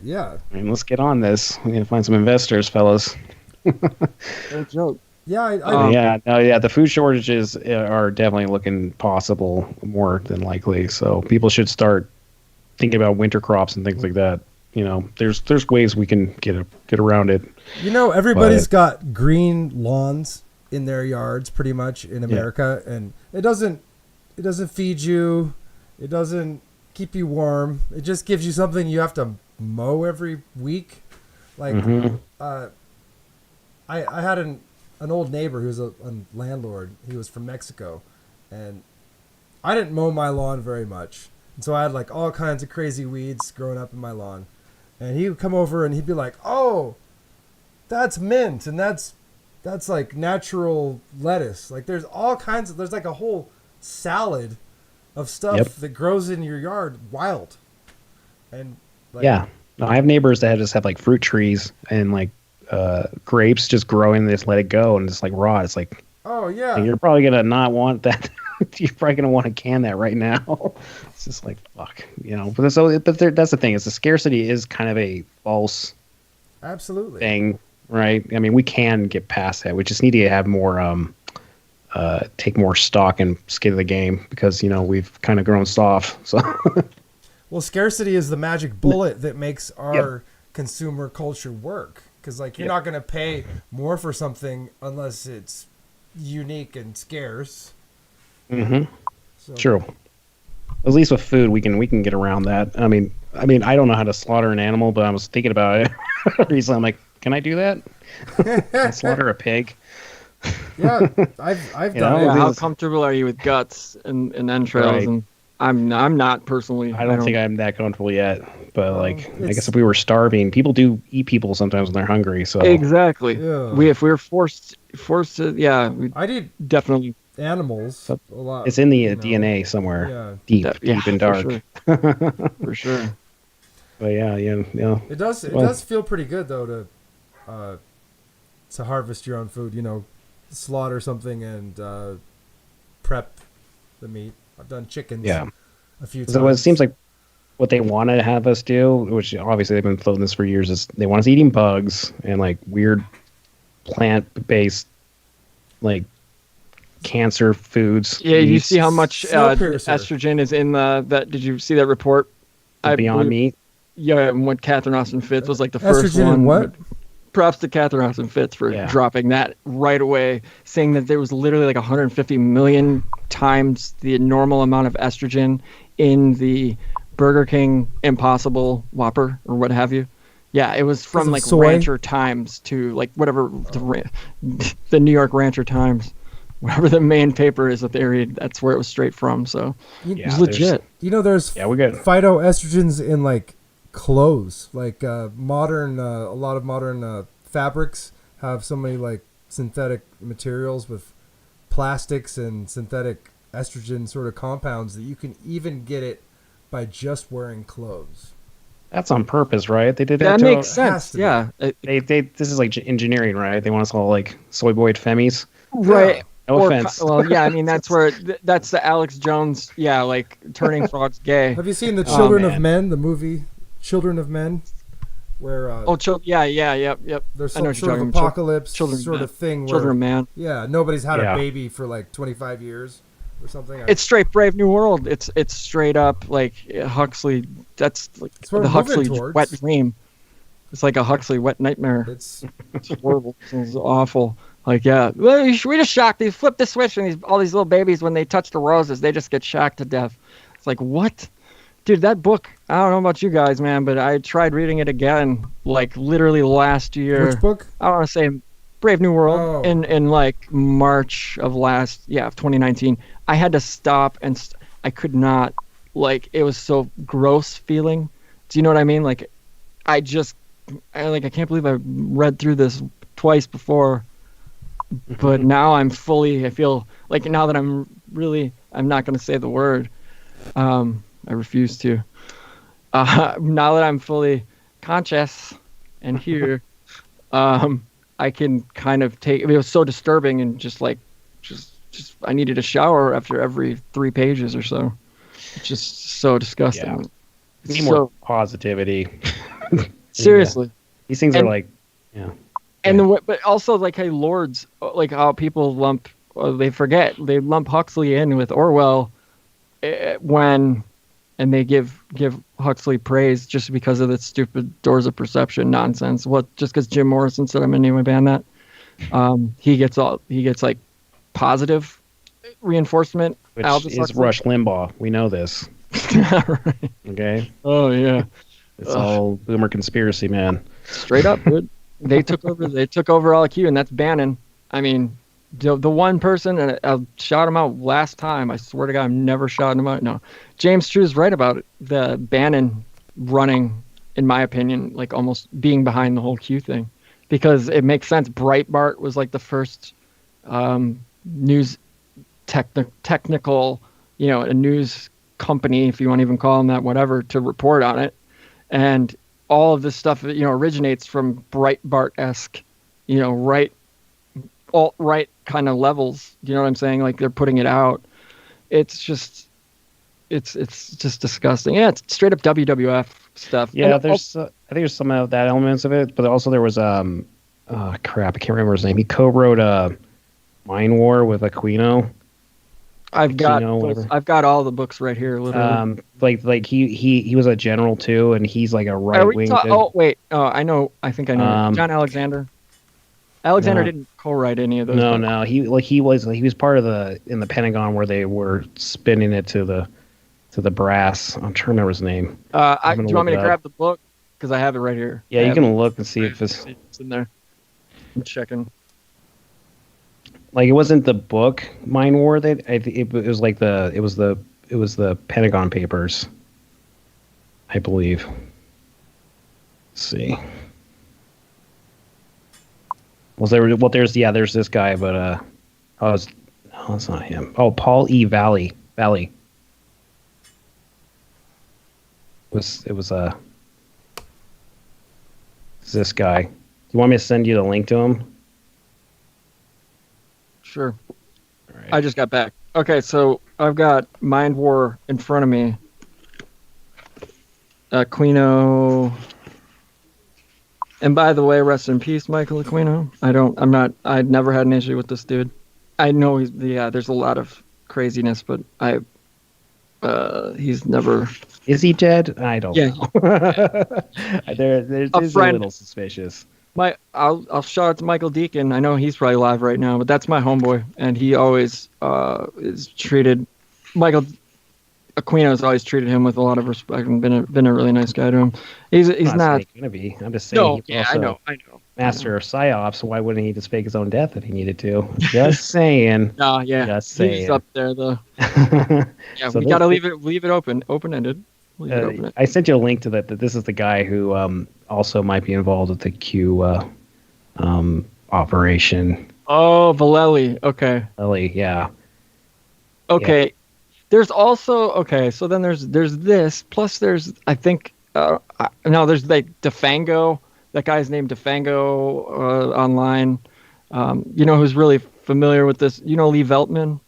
Yeah. I mean, let's get on this. We need to find some investors, fellas. No joke. Yeah, The food shortages are definitely looking possible more than likely. So people should start thinking about winter crops and things like that. There's ways we can get around it. Everybody's got green lawns in their yards pretty much in America, and it doesn't feed you, it doesn't keep you warm. It just gives you something you have to mow every week. I had an old neighbor who was a landlord. He was from Mexico, and I didn't mow my lawn very much, and so I had all kinds of crazy weeds growing up in my lawn. And he would come over and he'd be like, "Oh, that's mint, and that's natural lettuce. There's all kinds of there's a whole salad of stuff that grows in your yard wild." And No, I have neighbors that just have fruit trees and grapes just growing. They just let it go and just rot. It's like, oh yeah, you're probably gonna not want that. You're probably gonna want to can that right now. It's just fuck, But that's the thing. Is the scarcity is kind of a false absolutely thing, right? I mean, we can get past that. We just need to have more, take more stock and skin of the game because we've kind of grown soft. So, well, scarcity is the magic bullet that makes our consumer culture work. because like you're not gonna pay more for something unless it's unique and scarce. Mm-hmm. So, True. At least with food, we can get around that. I mean, I don't know how to slaughter an animal, but I was thinking about it recently. I'm like, can I do that? Can I slaughter a pig? Yeah, I've You done know, it. Yeah, how this- comfortable are you with guts and entrails? Right. And I'm not personally. I don't think I'm that comfortable yet. But like, I it's- guess if we were starving, people do eat people sometimes when they're hungry. So Exactly. Yeah. If we were forced to, yeah, we I did definitely. animals a lot. it's in the you know. DNA somewhere, Yeah, deep Yeah, and dark. For sure. For sure. But yeah. it does. It Well- does feel pretty good though to harvest your own food. You know, slaughter something and prep the meat. I've done chickens. Yeah. A few times. So it seems like what they want to have us do, which obviously they've been floating this for years, is they want us eating bugs and like weird plant-based, like cancer foods. Yeah, you meats, see how much Snowpiercer. estrogen is in that? Did you see that report? Beyond believe- Meat. Yeah, and what Catherine Austin Fitz was like the first Estrogen one. and what? Props to Catherine Austin Fitz for Yeah. dropping that right away, saying that there was literally like 150 million times the normal amount of estrogen in the Burger King Impossible Whopper or what have you. Yeah, it was from of like soy? Rancher Times to like whatever the New York Rancher Times, whatever the main paper is that they read. That's where it was straight from. So You, Yeah, it's there's- legit. you know, there's Yeah, we got phytoestrogens in like clothes, like modern. A lot of modern fabrics have so many like synthetic materials with plastics and synthetic estrogen sort of compounds that you can even get it by just wearing clothes. that's on purpose, right? They did that. That to makes has sense. to be. Yeah. They this is like engineering, right? They want us all like soy boy femmies. Right. No Or offense. well, yeah, I mean that's where that's the Alex Jones, yeah, like turning frogs gay. Have you seen the Children of man. Men, the movie Children of Men, where Yeah, yep. there's I know some what you're sort of talking about. apocalypse Children of sort Men. of thing Children where of Man. yeah, nobody's had Yeah. a baby for like 25 years or something. It's straight Brave New World. It's straight up like Huxley. That's like It's what the we're moving Huxley towards. wet dream. It's like a Huxley wet nightmare. It's It's horrible. It's awful. Like yeah, well, we just shocked. They flip the switch and all these little babies when they touch the roses, they just get shocked to death. It's like what? Dude, that book, I don't know about you guys, man, but I tried reading it again, like literally last year. which book? I want to say Brave New World Oh. in like March of 2019. I had to stop and I could not, like, it was so gross feeling. Do you know what I mean? Like, I can't believe I read through this twice before, but now I feel like now that I'm not going to say the word. I refuse to. Now that I'm fully conscious and here, I can kind of take. I mean, it was so disturbing and just I needed a shower after every 3 pages or so. It's just so disgusting. Yeah. It's Need more positivity. seriously. These things And- are like, yeah. And but also like hey lords, like how people lump they lump Huxley in with Orwell and they give Huxley praise just because of the stupid Doors of Perception nonsense. What just because Jim Morrison said I'm in any way ban that, he gets like positive reinforcement. Which Aldous is Huxley. Rush Limbaugh. We know this. Right. Okay. Oh yeah, It's all boomer conspiracy, man. straight up, dude. They took over all IQ, and that's Bannon. I mean, the one person, and I shot him out last time. I swear to God, I'm never shouting him out. No, James True's right about it. The Bannon running, in my opinion, like almost being behind the whole Q thing, because it makes sense. Breitbart was like the first news technical, a news company, if you want to even call them that, whatever, to report on it, and all of this stuff, originates from Breitbart-esque, alt-right kind of levels. You know what I'm saying? Like they're putting it out. It's just disgusting. Yeah, it's straight up WWF stuff. Yeah, And I think there's some of that elements of it, but also there was crap, I can't remember his name. He co-wrote Mind War with Aquino. I've got Kino, whatever. I've got all the books right here, literally. Like he was a general too, and he's like a Are right we wing. oh wait, I know. I think I know. John Alexander. Alexander No. didn't co-write any of those. No, books. no, he was part of in the Pentagon where they were spinning it to the brass. I'm trying to remember his name. Do you gonna want me look to it grab the book? Because I have it right here. Yeah, I you have can it. look and see if it's It's in there. I'm checking. like it wasn't the book Mind War that it was like it was the Pentagon Papers, I believe. Let's see. There's this guy, but it's not him. Oh, Paul E. Valley. It's this guy. Do you want me to send you the link to him? Sure. All right. I just got back. Okay, so I've got Mind War in front of me. Aquino. And by the way, rest in peace, Michael Aquino. I'd never had an issue with this dude. I know there's a lot of craziness, but he's never. Is he dead? I don't know. There's a little suspicious. I'll shout out to Michael Deacon. I know he's probably live right now, but that's my homeboy, and he always is treated. Michael Aquino has always treated him with a lot of respect and been a really nice guy to him. He's not gonna be. I'm just saying. No, he was yeah, I know. Master of Psyops. Why wouldn't he just fake his own death if he needed to? Just saying. No, yeah, Just saying. he's up there though. Yeah, So we gotta leave it open-ended. I sent you a link to that. That this is the guy who also might be involved with the Q operation. Oh, Valelli. Okay. Ellie, yeah. Okay. Yeah. There's also so then there's this, plus there's I think there's like DeFango. That guy's named DeFango online. Who's really familiar with this? You know Lee Veltman?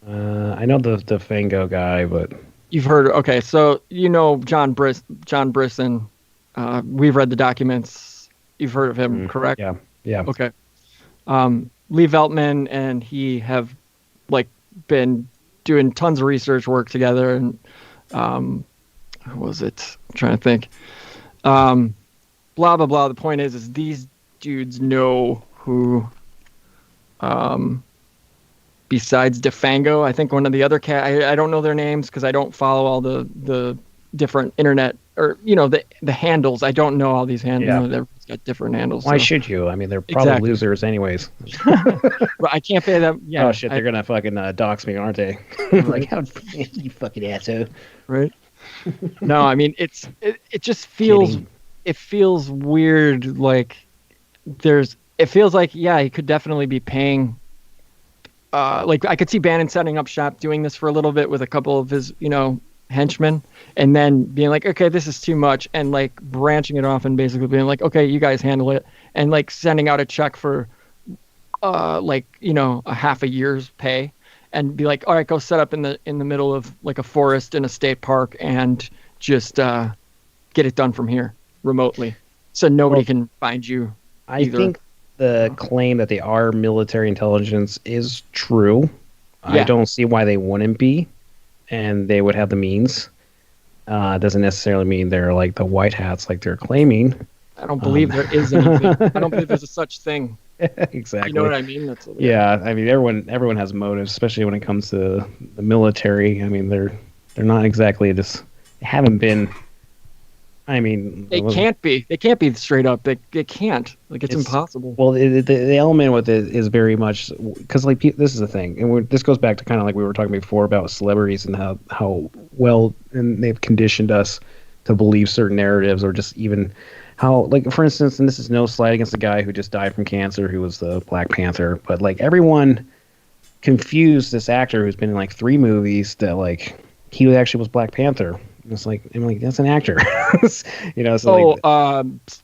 I know the Fango guy, but you've heard. Okay, so John Brisson. We've read the documents. You've heard of him, correct? Yeah. Okay. Lee Veltman and he have been doing tons of research work together, and what was it? I'm trying to think. Blah blah blah. The point is these dudes know who. Besides DeFango, I think one of the other I don't know their names because I don't follow all the different internet or the handles. I don't know all these handles. Yeah. Everyone's got different handles. Why should you? I mean, they're probably losers anyways. But I can't pay them. Yeah. Oh shit, they're gonna fucking dox me, aren't they? Like, how you fucking asshole. Right. No, I mean it just feels. Kidding. It feels weird. It feels like he could definitely be paying. I could see Bannon setting up shop, doing this for a little bit with a couple of his, henchmen, and then being like, okay, this is too much, and branching it off and basically being like, okay, you guys handle it, and sending out a check for, a half a year's pay, and be like, all right, go set up in the middle of a forest in a state park and just get it done from here remotely, so nobody can find you. I think the claim that they are military intelligence is true. Yeah. I don't see why they wouldn't be, and they would have the means. Doesn't necessarily mean they're like the white hats like they're claiming. I don't believe there is anything. I don't believe there's a such thing. Exactly. You know what I mean? I mean, everyone has motives, especially when it comes to the military. I mean, they're not exactly just. They haven't been. I mean, they can't be. They can't be straight up. They can't. It's impossible. Well, the element with it is very much because this is the thing, and this goes back to kind of like we were talking before about celebrities and how well and they've conditioned us to believe certain narratives, or just even how, for instance, and this is no slight against the guy who just died from cancer, who was the Black Panther, but everyone confused this actor who's been in 3 movies that he actually was Black Panther. It's that's an actor. So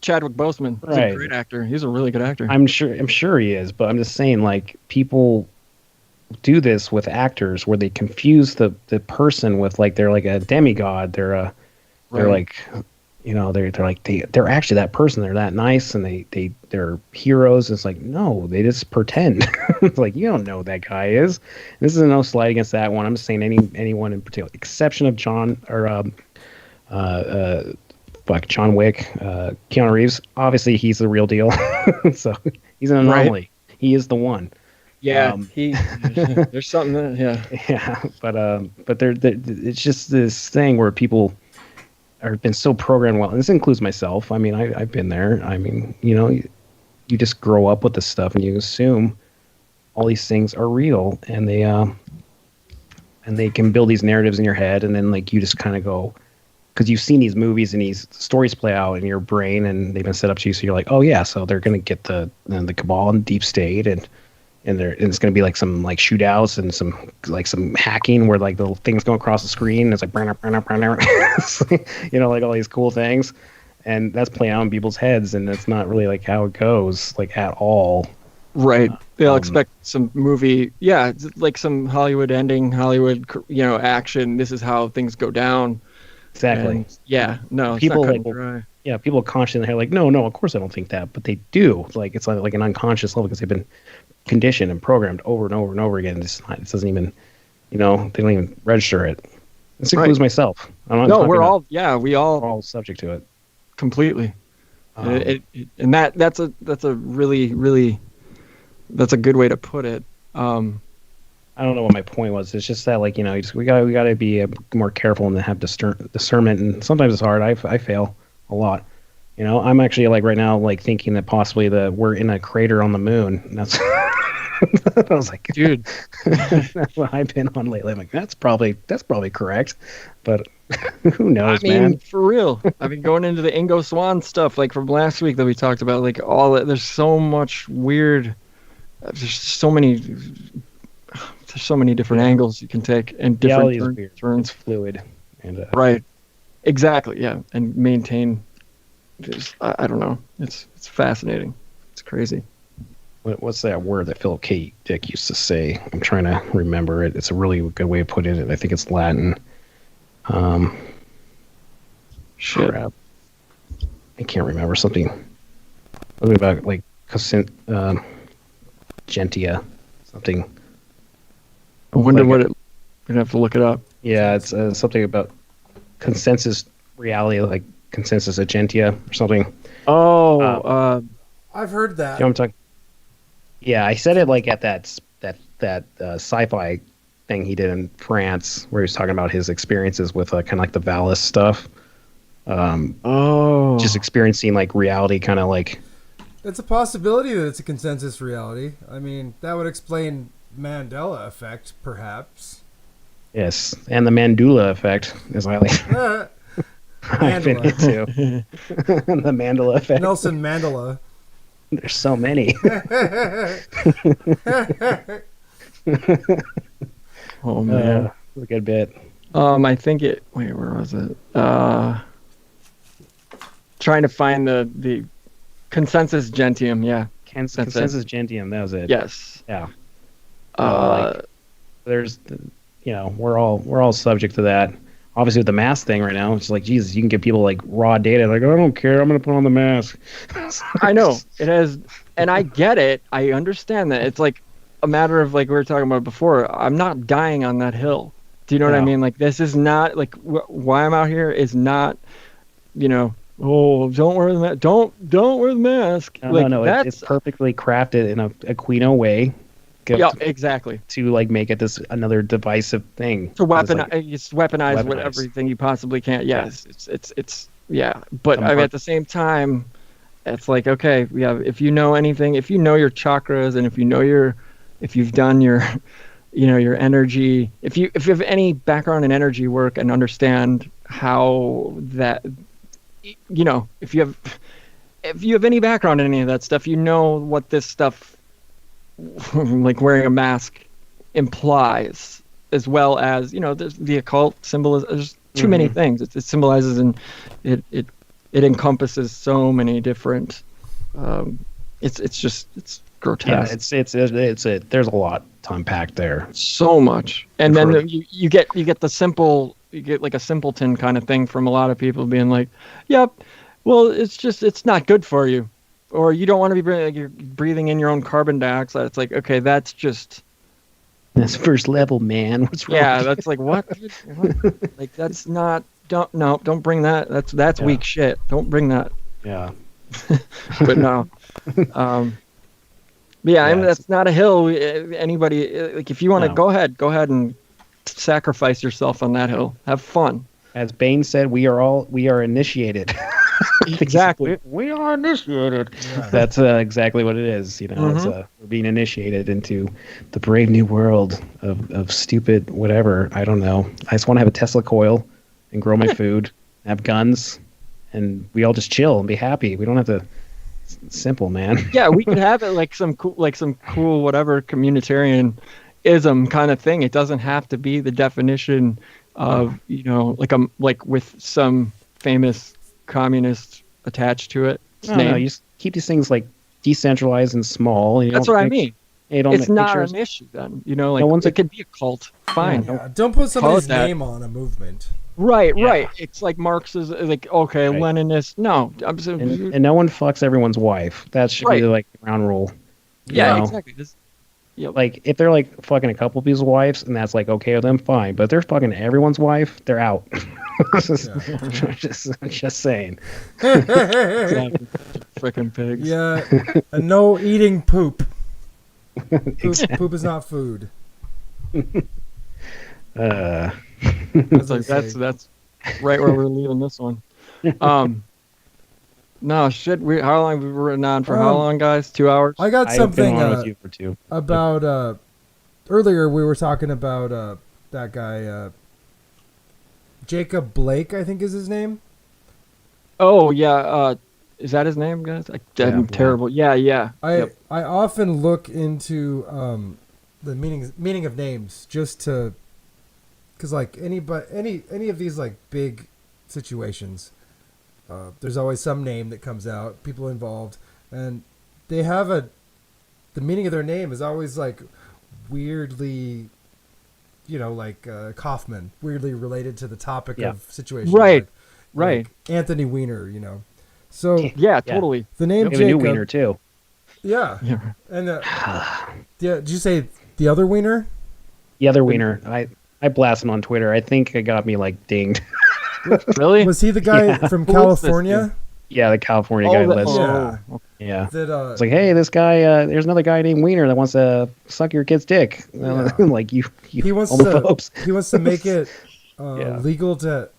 Chadwick Boseman. He's a great actor. He's a really good actor. I'm sure he is, but I'm just saying people do this with actors where they confuse the person with they're a demigod. They're they're actually that person. They're that nice, and they're heroes. It's like, no, they just pretend. It's like, you don't know who that guy is. This is no slight against that one. I'm just saying anyone in particular, exception of John Wick, Keanu Reeves. Obviously, he's the real deal. So he's an anomaly. Right. He is the one. Yeah, there's something that, yeah, but it's just this thing where people have been so programmed well, and this includes myself. I mean, I've been there. I mean, you just grow up with this stuff and you assume all these things are real, and they can build these narratives in your head, and then like you just kind of go, because you've seen these movies and these stories play out in your brain, and they've been set up to you, so you're like, oh yeah, so they're gonna get the cabal and deep state, and it's going to be like some like shootouts and some hacking where like the things go across the screen. And it's like, like all these cool things. And that's playing out in people's heads. And that's not really like how it goes, like at all. Right. They'll expect some movie. Yeah. Like some Hollywood ending, Hollywood, action. This is how things go down. Exactly. And, yeah. No, people it's not like, dry. Yeah. People consciously are like, no, of course I don't think that, but they do. Like, it's like an unconscious level because they've been conditioned and programmed over and over and over again. It doesn't even, they don't even register it. This includes myself. We're all subject to it completely. And that's a really, really, that's a good way to put it. I don't know what my point was. It's just that, like, we gotta be more careful and have discernment. And sometimes it's hard. I fail a lot. I'm actually like right now, like thinking that possibly we're in a crater on the moon. And that's I was like, dude, that's what I've been on lately. I'm like, that's probably correct, but who knows, man? Man? For real. I've been going into the Ingo Swann stuff, like from last week that we talked about, like all that. There's so much weird. There's so many different angles you can take and different turns. It's fluid, and right, exactly, yeah, and maintain. I don't know. It's fascinating. It's crazy. What's that word that Philip K. Dick used to say? I'm trying to remember it. It's a really good way of putting it. I think it's Latin. Shit. Crap. I can't remember something about like gentia, something. I wonder what it. We'd have to look it up. Yeah, it's something about consensus reality, like consensus agentia or something. Oh, I've heard that. You know what I'm talking? Yeah, I said it like at that sci-fi thing he did in France, where he was talking about his experiences with kind of like the Valis stuff. Just experiencing like reality, kind of like. It's a possibility that it's a consensus reality. I mean, that would explain Mandela effect, perhaps. Yes, and the Mandula effect is highly. I've been into the Mandela effect. Nelson Mandela. There's so many. Oh man, a good bit. I think it. Wait, where was it? Trying to find the consensus gentium. Yeah, consensus gentium. That was it. Yes. Yeah. There's, we're all subject to that. Obviously, with the mask thing right now, it's like, Jesus, you can give people like raw data. Like, I don't care. I'm going to put on the mask. I know it has, and I get it. I understand that. It's like a matter of like we were talking about before. I'm not dying on that hill. Do you know what I mean? Like, this is not like why I'm out here is not, oh, don't wear the mask. Don't wear the mask. No. It's perfectly crafted in a Aquino way. Yeah, exactly. To like make it this another divisive thing. To weaponize everything you possibly can. Yes, it's yeah. But I mean, at the same time, it's like, okay, yeah. If you know anything, if you know your chakras, and if you've done your, your energy, if you have any background in energy work and understand how that, if you have any background in any of that stuff, what this stuff. Like wearing a mask implies, as well as there's the occult symbolism. There's too many things. It symbolizes and it encompasses so many different. It's grotesque. Yeah, there's a lot to unpack there. So much, and then you get the simple you get like a simpleton kind of thing from a lot of people being like, "Yep, well, it's not good for you," or you don't want to be breathing, like, you're breathing in your own carbon dioxide. It's like, okay, that's just first level, man. What's wrong? yeah, that's like what? Like that's not. Don't bring that. That's weak shit. Don't bring that. Yeah. But no. But yeah, that's not a hill. Anybody, like, if you want to go ahead and sacrifice yourself on that hill. Have fun. As Bane said, we are initiated. Exactly. We are initiated. Yeah. That's exactly what it is. You know, it's, we're being initiated into the brave new world of stupid whatever. I don't know. I just want to have a Tesla coil and grow my food, have guns, and we all just chill and be happy. We don't have to. It's simple, man. Yeah, we could have it like some cool whatever communitarianism kind of thing. It doesn't have to be the definition of, you know, like with some famous communist attached to it. No, you just keep these things like decentralized and small. And that's what I mean. It's not an issue then. You know, like it could be a cult. Fine. Yeah, don't put somebody's name on a movement. Right. It's like Marxism, like, okay, right. Leninist. No. And no one fucks everyone's wife. That should be like the ground rule. Yeah, exactly. Like, if they're like fucking a couple people's wives and that's like okay with them, fine. But if they're fucking everyone's wife, they're out. just saying. Exactly. Freaking pigs. Yeah. And no eating poop. Poop is not food. That's right where we're leaving this one. No shit. How long have we written on for? How long, guys? 2 hours. I got something with you for 2. About earlier. We were talking about that guy Jacob Blake, I think is his name. Oh yeah. Is that his name, guys? I'm terrible. Yeah. I often look into the meaning of names just to. Because like any of these like big situations, there's always some name that comes out, people involved, and they have the meaning of their name is always like weirdly, you know, like Kaufman, weirdly related to the topic of situation. Right. Like Anthony Weiner, you know. So yeah, totally. The name Jacob. Jacob. New Weiner too. Yeah. And did you say the other Weiner? The other Weiner. I blasted him on Twitter. I think it got me like dinged. Really? Was he the guy from California? Yeah, the California guy. Yeah. It's like, hey, this guy. There's another guy named Weiner that wants to suck your kid's dick. Like you he wants homophobes. He wants to make it legal to.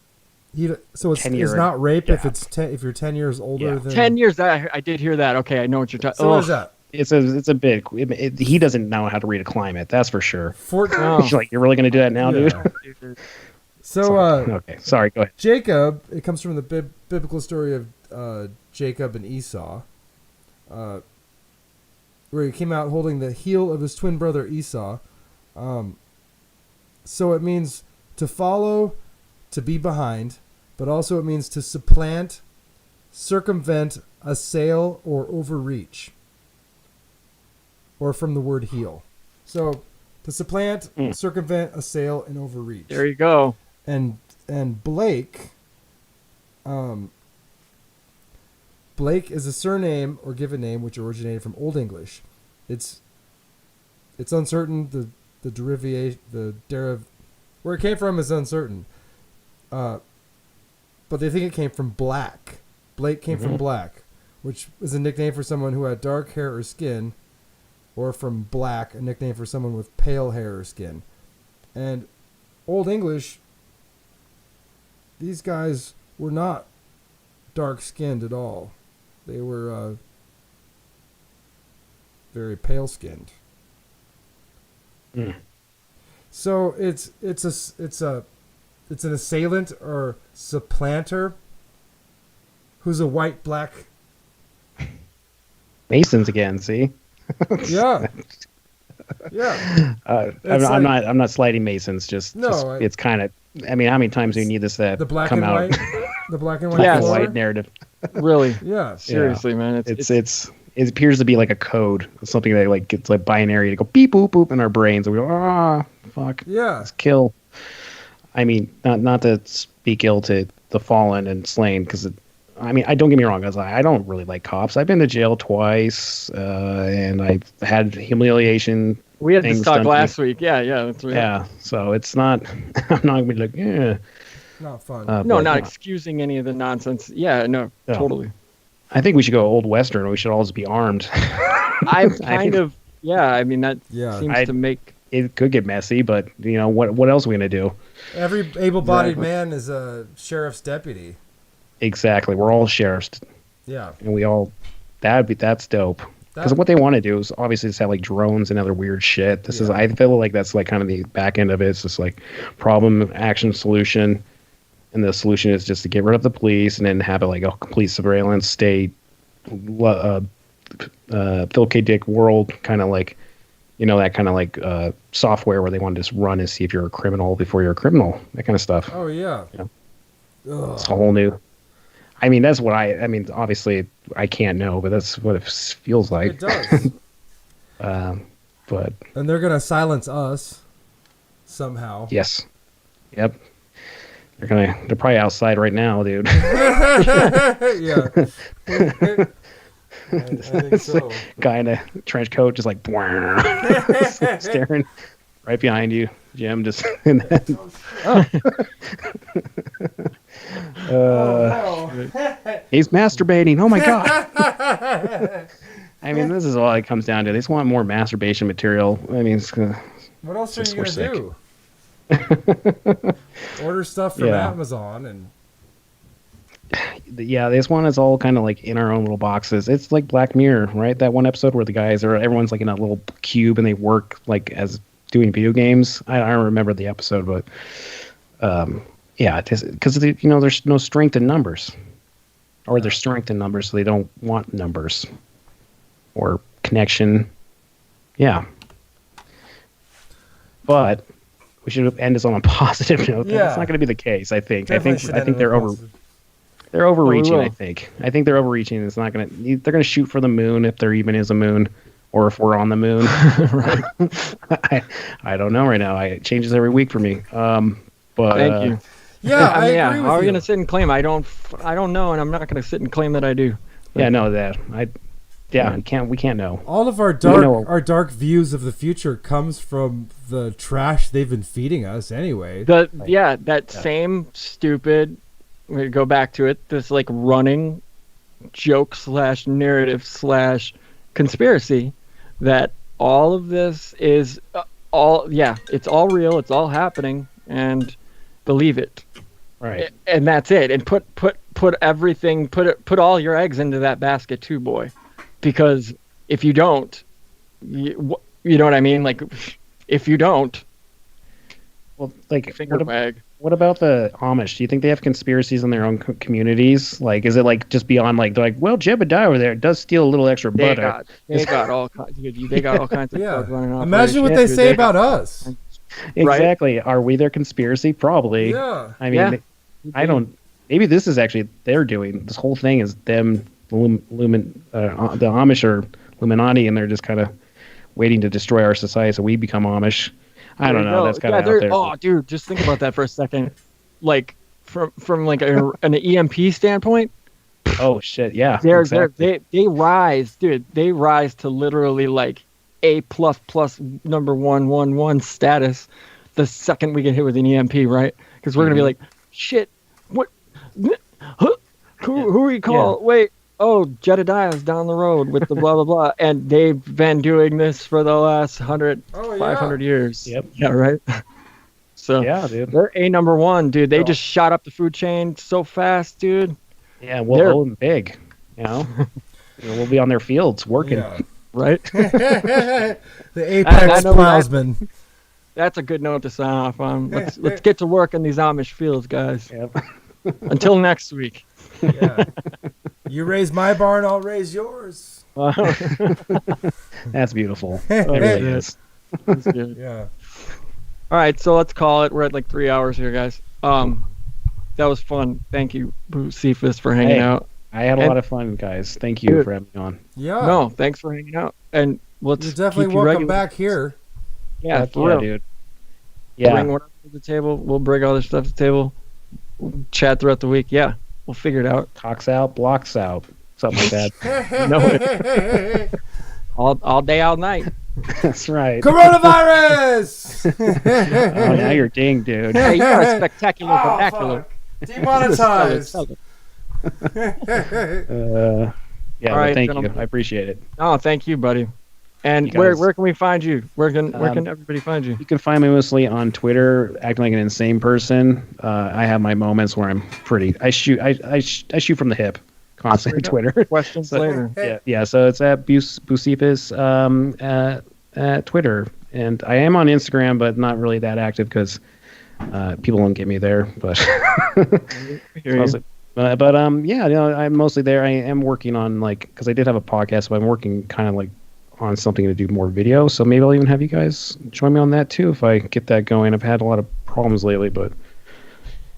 So it's not rape if you're 10 years older than 10 years. I did hear that. Okay, I know what you're talking. So what is that? It's a bit. He doesn't know how to read a climate. That's for sure. Like, you're really gonna do that now, dude? So okay, sorry. Go ahead. Jacob. It comes from the biblical story of Jacob and Esau, where he came out holding the heel of his twin brother Esau. So it means to follow, to be behind, but also it means to supplant, circumvent, assail, or overreach. Or from the word heel. So to supplant, circumvent, assail, and overreach. There you go. And Blake, Blake is a surname or given name which originated from Old English. It's uncertain. Where it came from is uncertain. But they think it came from black. Blake came from black, which is a nickname for someone who had dark hair or skin. Or from black, a nickname for someone with pale hair or skin. And Old English, these guys were not dark-skinned at all. They were very pale-skinned. So it's an assailant or supplanter who's a white-black. Masons again, see? Yeah. I'm not slighting Masons. It's kind of. I mean, how many times do you need this to come out? The black and white. Black and white narrative. Really? Yeah. Seriously, man. It appears to be like a code, something that like it's like binary to go beep boop boop in our brains, and we go fuck. Yeah. Let's kill. I mean, not to speak ill to the fallen and slain, because I don't get me wrong, I don't really like cops. I've been to jail twice, and I've had humiliation. We had this things talk done to last me. week. Yeah, that's right. Yeah, so it's not. I'm not gonna be like, yeah. Not fun. No, but, not excusing any of the nonsense. Yeah, no, No. totally. I think we should go old western. We should all just be armed. I mean, that Yeah. seems to make. It could get messy, but what else are we gonna do? Every able-bodied Exactly. man is a sheriff's deputy. Exactly, we're all sheriffs, Yeah. and we all. That's dope. Because what they want to do is obviously just have like drones and other weird shit. I feel like that's like kind of the back end of it. It's just like problem, action, solution, and the solution is just to get rid of the police and then have it like a complete surveillance state, Phil K. Dick world kind of like, that kind of like software where they want to just run and see if you're a criminal before you're a criminal, that kind of stuff. Oh yeah. It's a whole new. I mean, that's what I mean, obviously I can't know, but that's what it feels like. It does. But And they're gonna silence us somehow. yes. Yep. They're probably outside right now, dude. Yeah. I think so. Guy in a trench coat just like staring right behind you, Jim, just and then, he's masturbating. Oh my god. I mean, this is all it comes down to. They just want more masturbation material. I mean, it's What else are Just you we're gonna do? Order stuff from Yeah. Amazon and they just want us all kind of like in our own little boxes. It's like Black Mirror, right? That one episode where everyone's like in a little cube and they work like as doing video games. I don't remember the episode, but because there's no strength in numbers, or there's strength in numbers, so they don't want numbers or connection. Yeah, but we should end this on a positive note. Yeah. That's not going to be the case. I think. definitely should I end think on they're a over. positive. They're overreaching. will. I think they're overreaching. It's not gonna. They're gonna shoot for the moon if there even is a moon, or if we're on the moon. I don't know right now. It changes every week for me. But Thank you. Yeah, I yeah. agree with How are we you. gonna sit and claim? I don't know, and I'm not gonna sit and claim that I do. yeah, no, that we can't know. All of our dark views of the future comes from the trash they've been feeding us anyway. Same stupid. We're gonna go back to it. This like running joke / narrative / conspiracy that all of this is it's all real. It's all happening, and believe it. Right. And that's it. And put everything. Put all your eggs into that basket too, boy. Because if you don't, you know what I mean. Like, if you don't, Well, like finger wag. what about the Amish? Do you think they have conspiracies in their own communities? Like, is it like just beyond like they're like, well, Jebediah over there does steal a little extra butter. They got all kinds. They got all kinds of Yeah. stuff running off. Imagine what they say about us. Exactly. Are we their conspiracy? Probably. Yeah. I mean, Yeah. I don't. Maybe this is actually they're doing this whole thing is them, the Amish are Illuminati, and they're just kind of waiting to destroy our society so we become Amish. I don't know. That's kind of out there. Oh, dude, just think about that for a second. Like from like an EMP standpoint, Oh shit! Yeah. they rise, dude. They rise to literally like A++ number 111 status the second we get hit with an EMP, right? Because we're gonna be like, shit, what? Who we call? Yeah. Wait, oh, Jedediah's down the road with the blah blah blah, and they've been doing this for the last 500 years. Yep. Yeah, right. So Yeah, dude. they're A number one, dude. They Oh. just shot up the food chain so fast, dude. Yeah. They're- Well, and big. You know, we'll be on their fields working. Yeah. Right? The I apex know plowsman. That's a good note to sign off on. Let's get to work in these Amish fields, guys. Yep. Until next week. Yeah. You raise my barn, I'll raise yours. That's beautiful. Oh, It really shit. is. That's good. Yeah. All right, so let's call it. We're at like 3 hours here, guys. That was fun. Thank you, Booseephus, for hanging Hey. out. I had a And- lot of fun, guys. Thank you Dude. for having me on. Yeah. No, thanks for hanging out. And let's You're definitely keep you welcome regular. back here. Yeah, Heck for real. dude. Yeah. Bring whatever to the table. We'll bring all this stuff to the table. We'll chat throughout the week. Yeah, we'll figure it out. Talks out, blocks out, something like that. All day, all night. That's right. Coronavirus! Oh, now you're ding, dude. Hey, you got a spectacular vernacular. Demonetized. Yeah, All right, thank gentlemen. you. I appreciate it. Oh, thank you, buddy. And You guys- where can we find you? Where can everybody find you? You can find me mostly on Twitter, acting like an insane person. I have my moments where I'm pretty. I shoot from the hip, constantly Twitter. Questions So- later. Yeah. So it's at Booseephus at Twitter, and I am on Instagram, but not really that active because people won't get me there. But Hear you. yeah, I'm mostly there. I am working on because I did have a podcast, so I'm working kind of on something to do more video. So maybe I'll even have you guys join me on that too if I get that going. I've had a lot of problems lately, but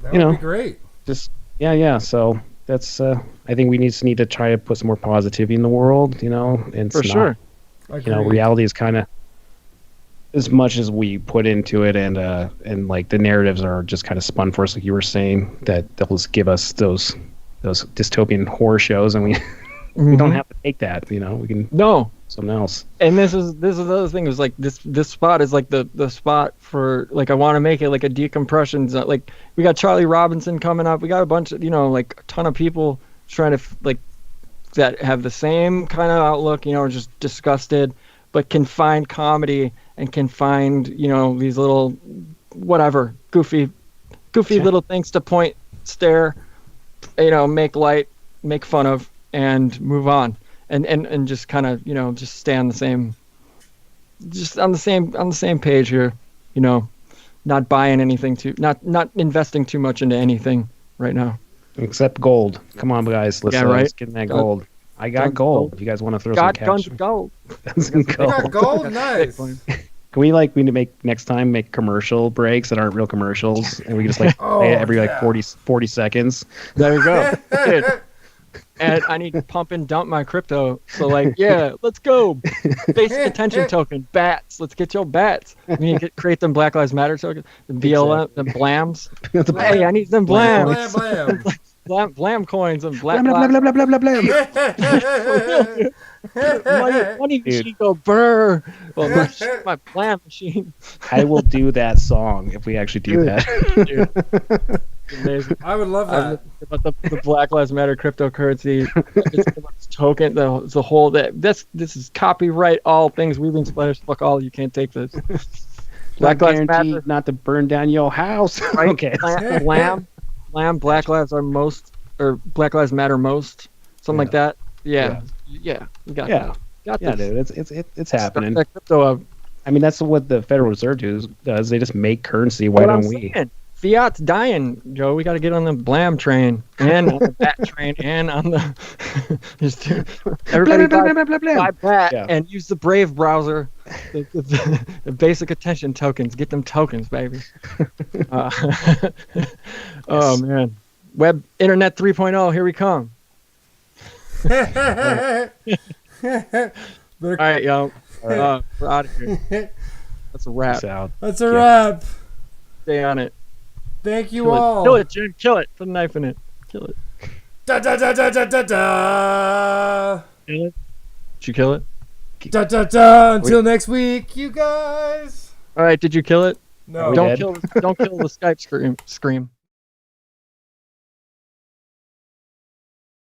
That would be great. just yeah. So that's I think we need to try to put some more positivity in the world, and it's For sure. reality is kind of as much as we put into it, and the narratives are just kind of spun for us, like you were saying, that they'll just give us those dystopian horror shows, and we don't have to take that, we can No. something else. And this is the other thing, is like this spot is like the spot for, like, I want to make it like a decompression zone. Like, we got Charlie Robinson coming up, we got a bunch of like a ton of people trying to that have the same kind of outlook, just disgusted, but can find comedy and can find these little whatever goofy little things to point, stare, make light, make fun of, and move on. And just kind of just stay on the same page here, not buying anything not investing too much into anything right now, Except gold. Come on, guys, let's get in that gold. I got gold. You guys want to throw some cash? guns of gold. Some You gold. got gold? Nice. Can we we need to make next time commercial breaks that aren't real commercials, and we can just play it every 40 seconds. There you go. Dude. And I need to pump and dump my crypto. So let's go. Basic attention token. Bats. Let's get your bats. We need to create them Black Lives Matter tokens. The BLM, the blams. Hey, I need them blams. Blam, blam. Blam coins and black Blah, blah, blah, blah, blah, blah, blah. money machine go brr. Well, my blam machine. I will do that song if we actually do that. Amazing. I would love that. But the Black Lives Matter cryptocurrency, it's token, the whole this is copyright all things weaving spiders. Fuck all, you can't take this. Black Lives Matter, not to burn down your house. right? Okay. Lamb, Black Lives are most, or Black Lives Matter most, something like that. Yeah, we got that. Got Yeah, this. dude, it's happening. Start that crypto up. I mean, that's what the Federal Reserve does. They just make currency. Why What I'm don't we? saying. Fiat's dying, Joe. We got to get on the blam train and on the bat train and on the. Everybody buy bat and use the Brave browser. The basic attention tokens. Get them tokens, baby. Oh man, Web Internet 3.0. Here we come. All right, y'all. We're out of here. That's a wrap. Peace out. That's a wrap. Stay on it. Thank you Kill all. it. Kill it, Jim. Kill it. Put a knife in it. Kill it. Da da da da da da da. Kill it. Did you kill it? Da da da. Until next week, you guys. All right. Did you kill it? No. We Don't dead? kill. Don't kill the Skype scream.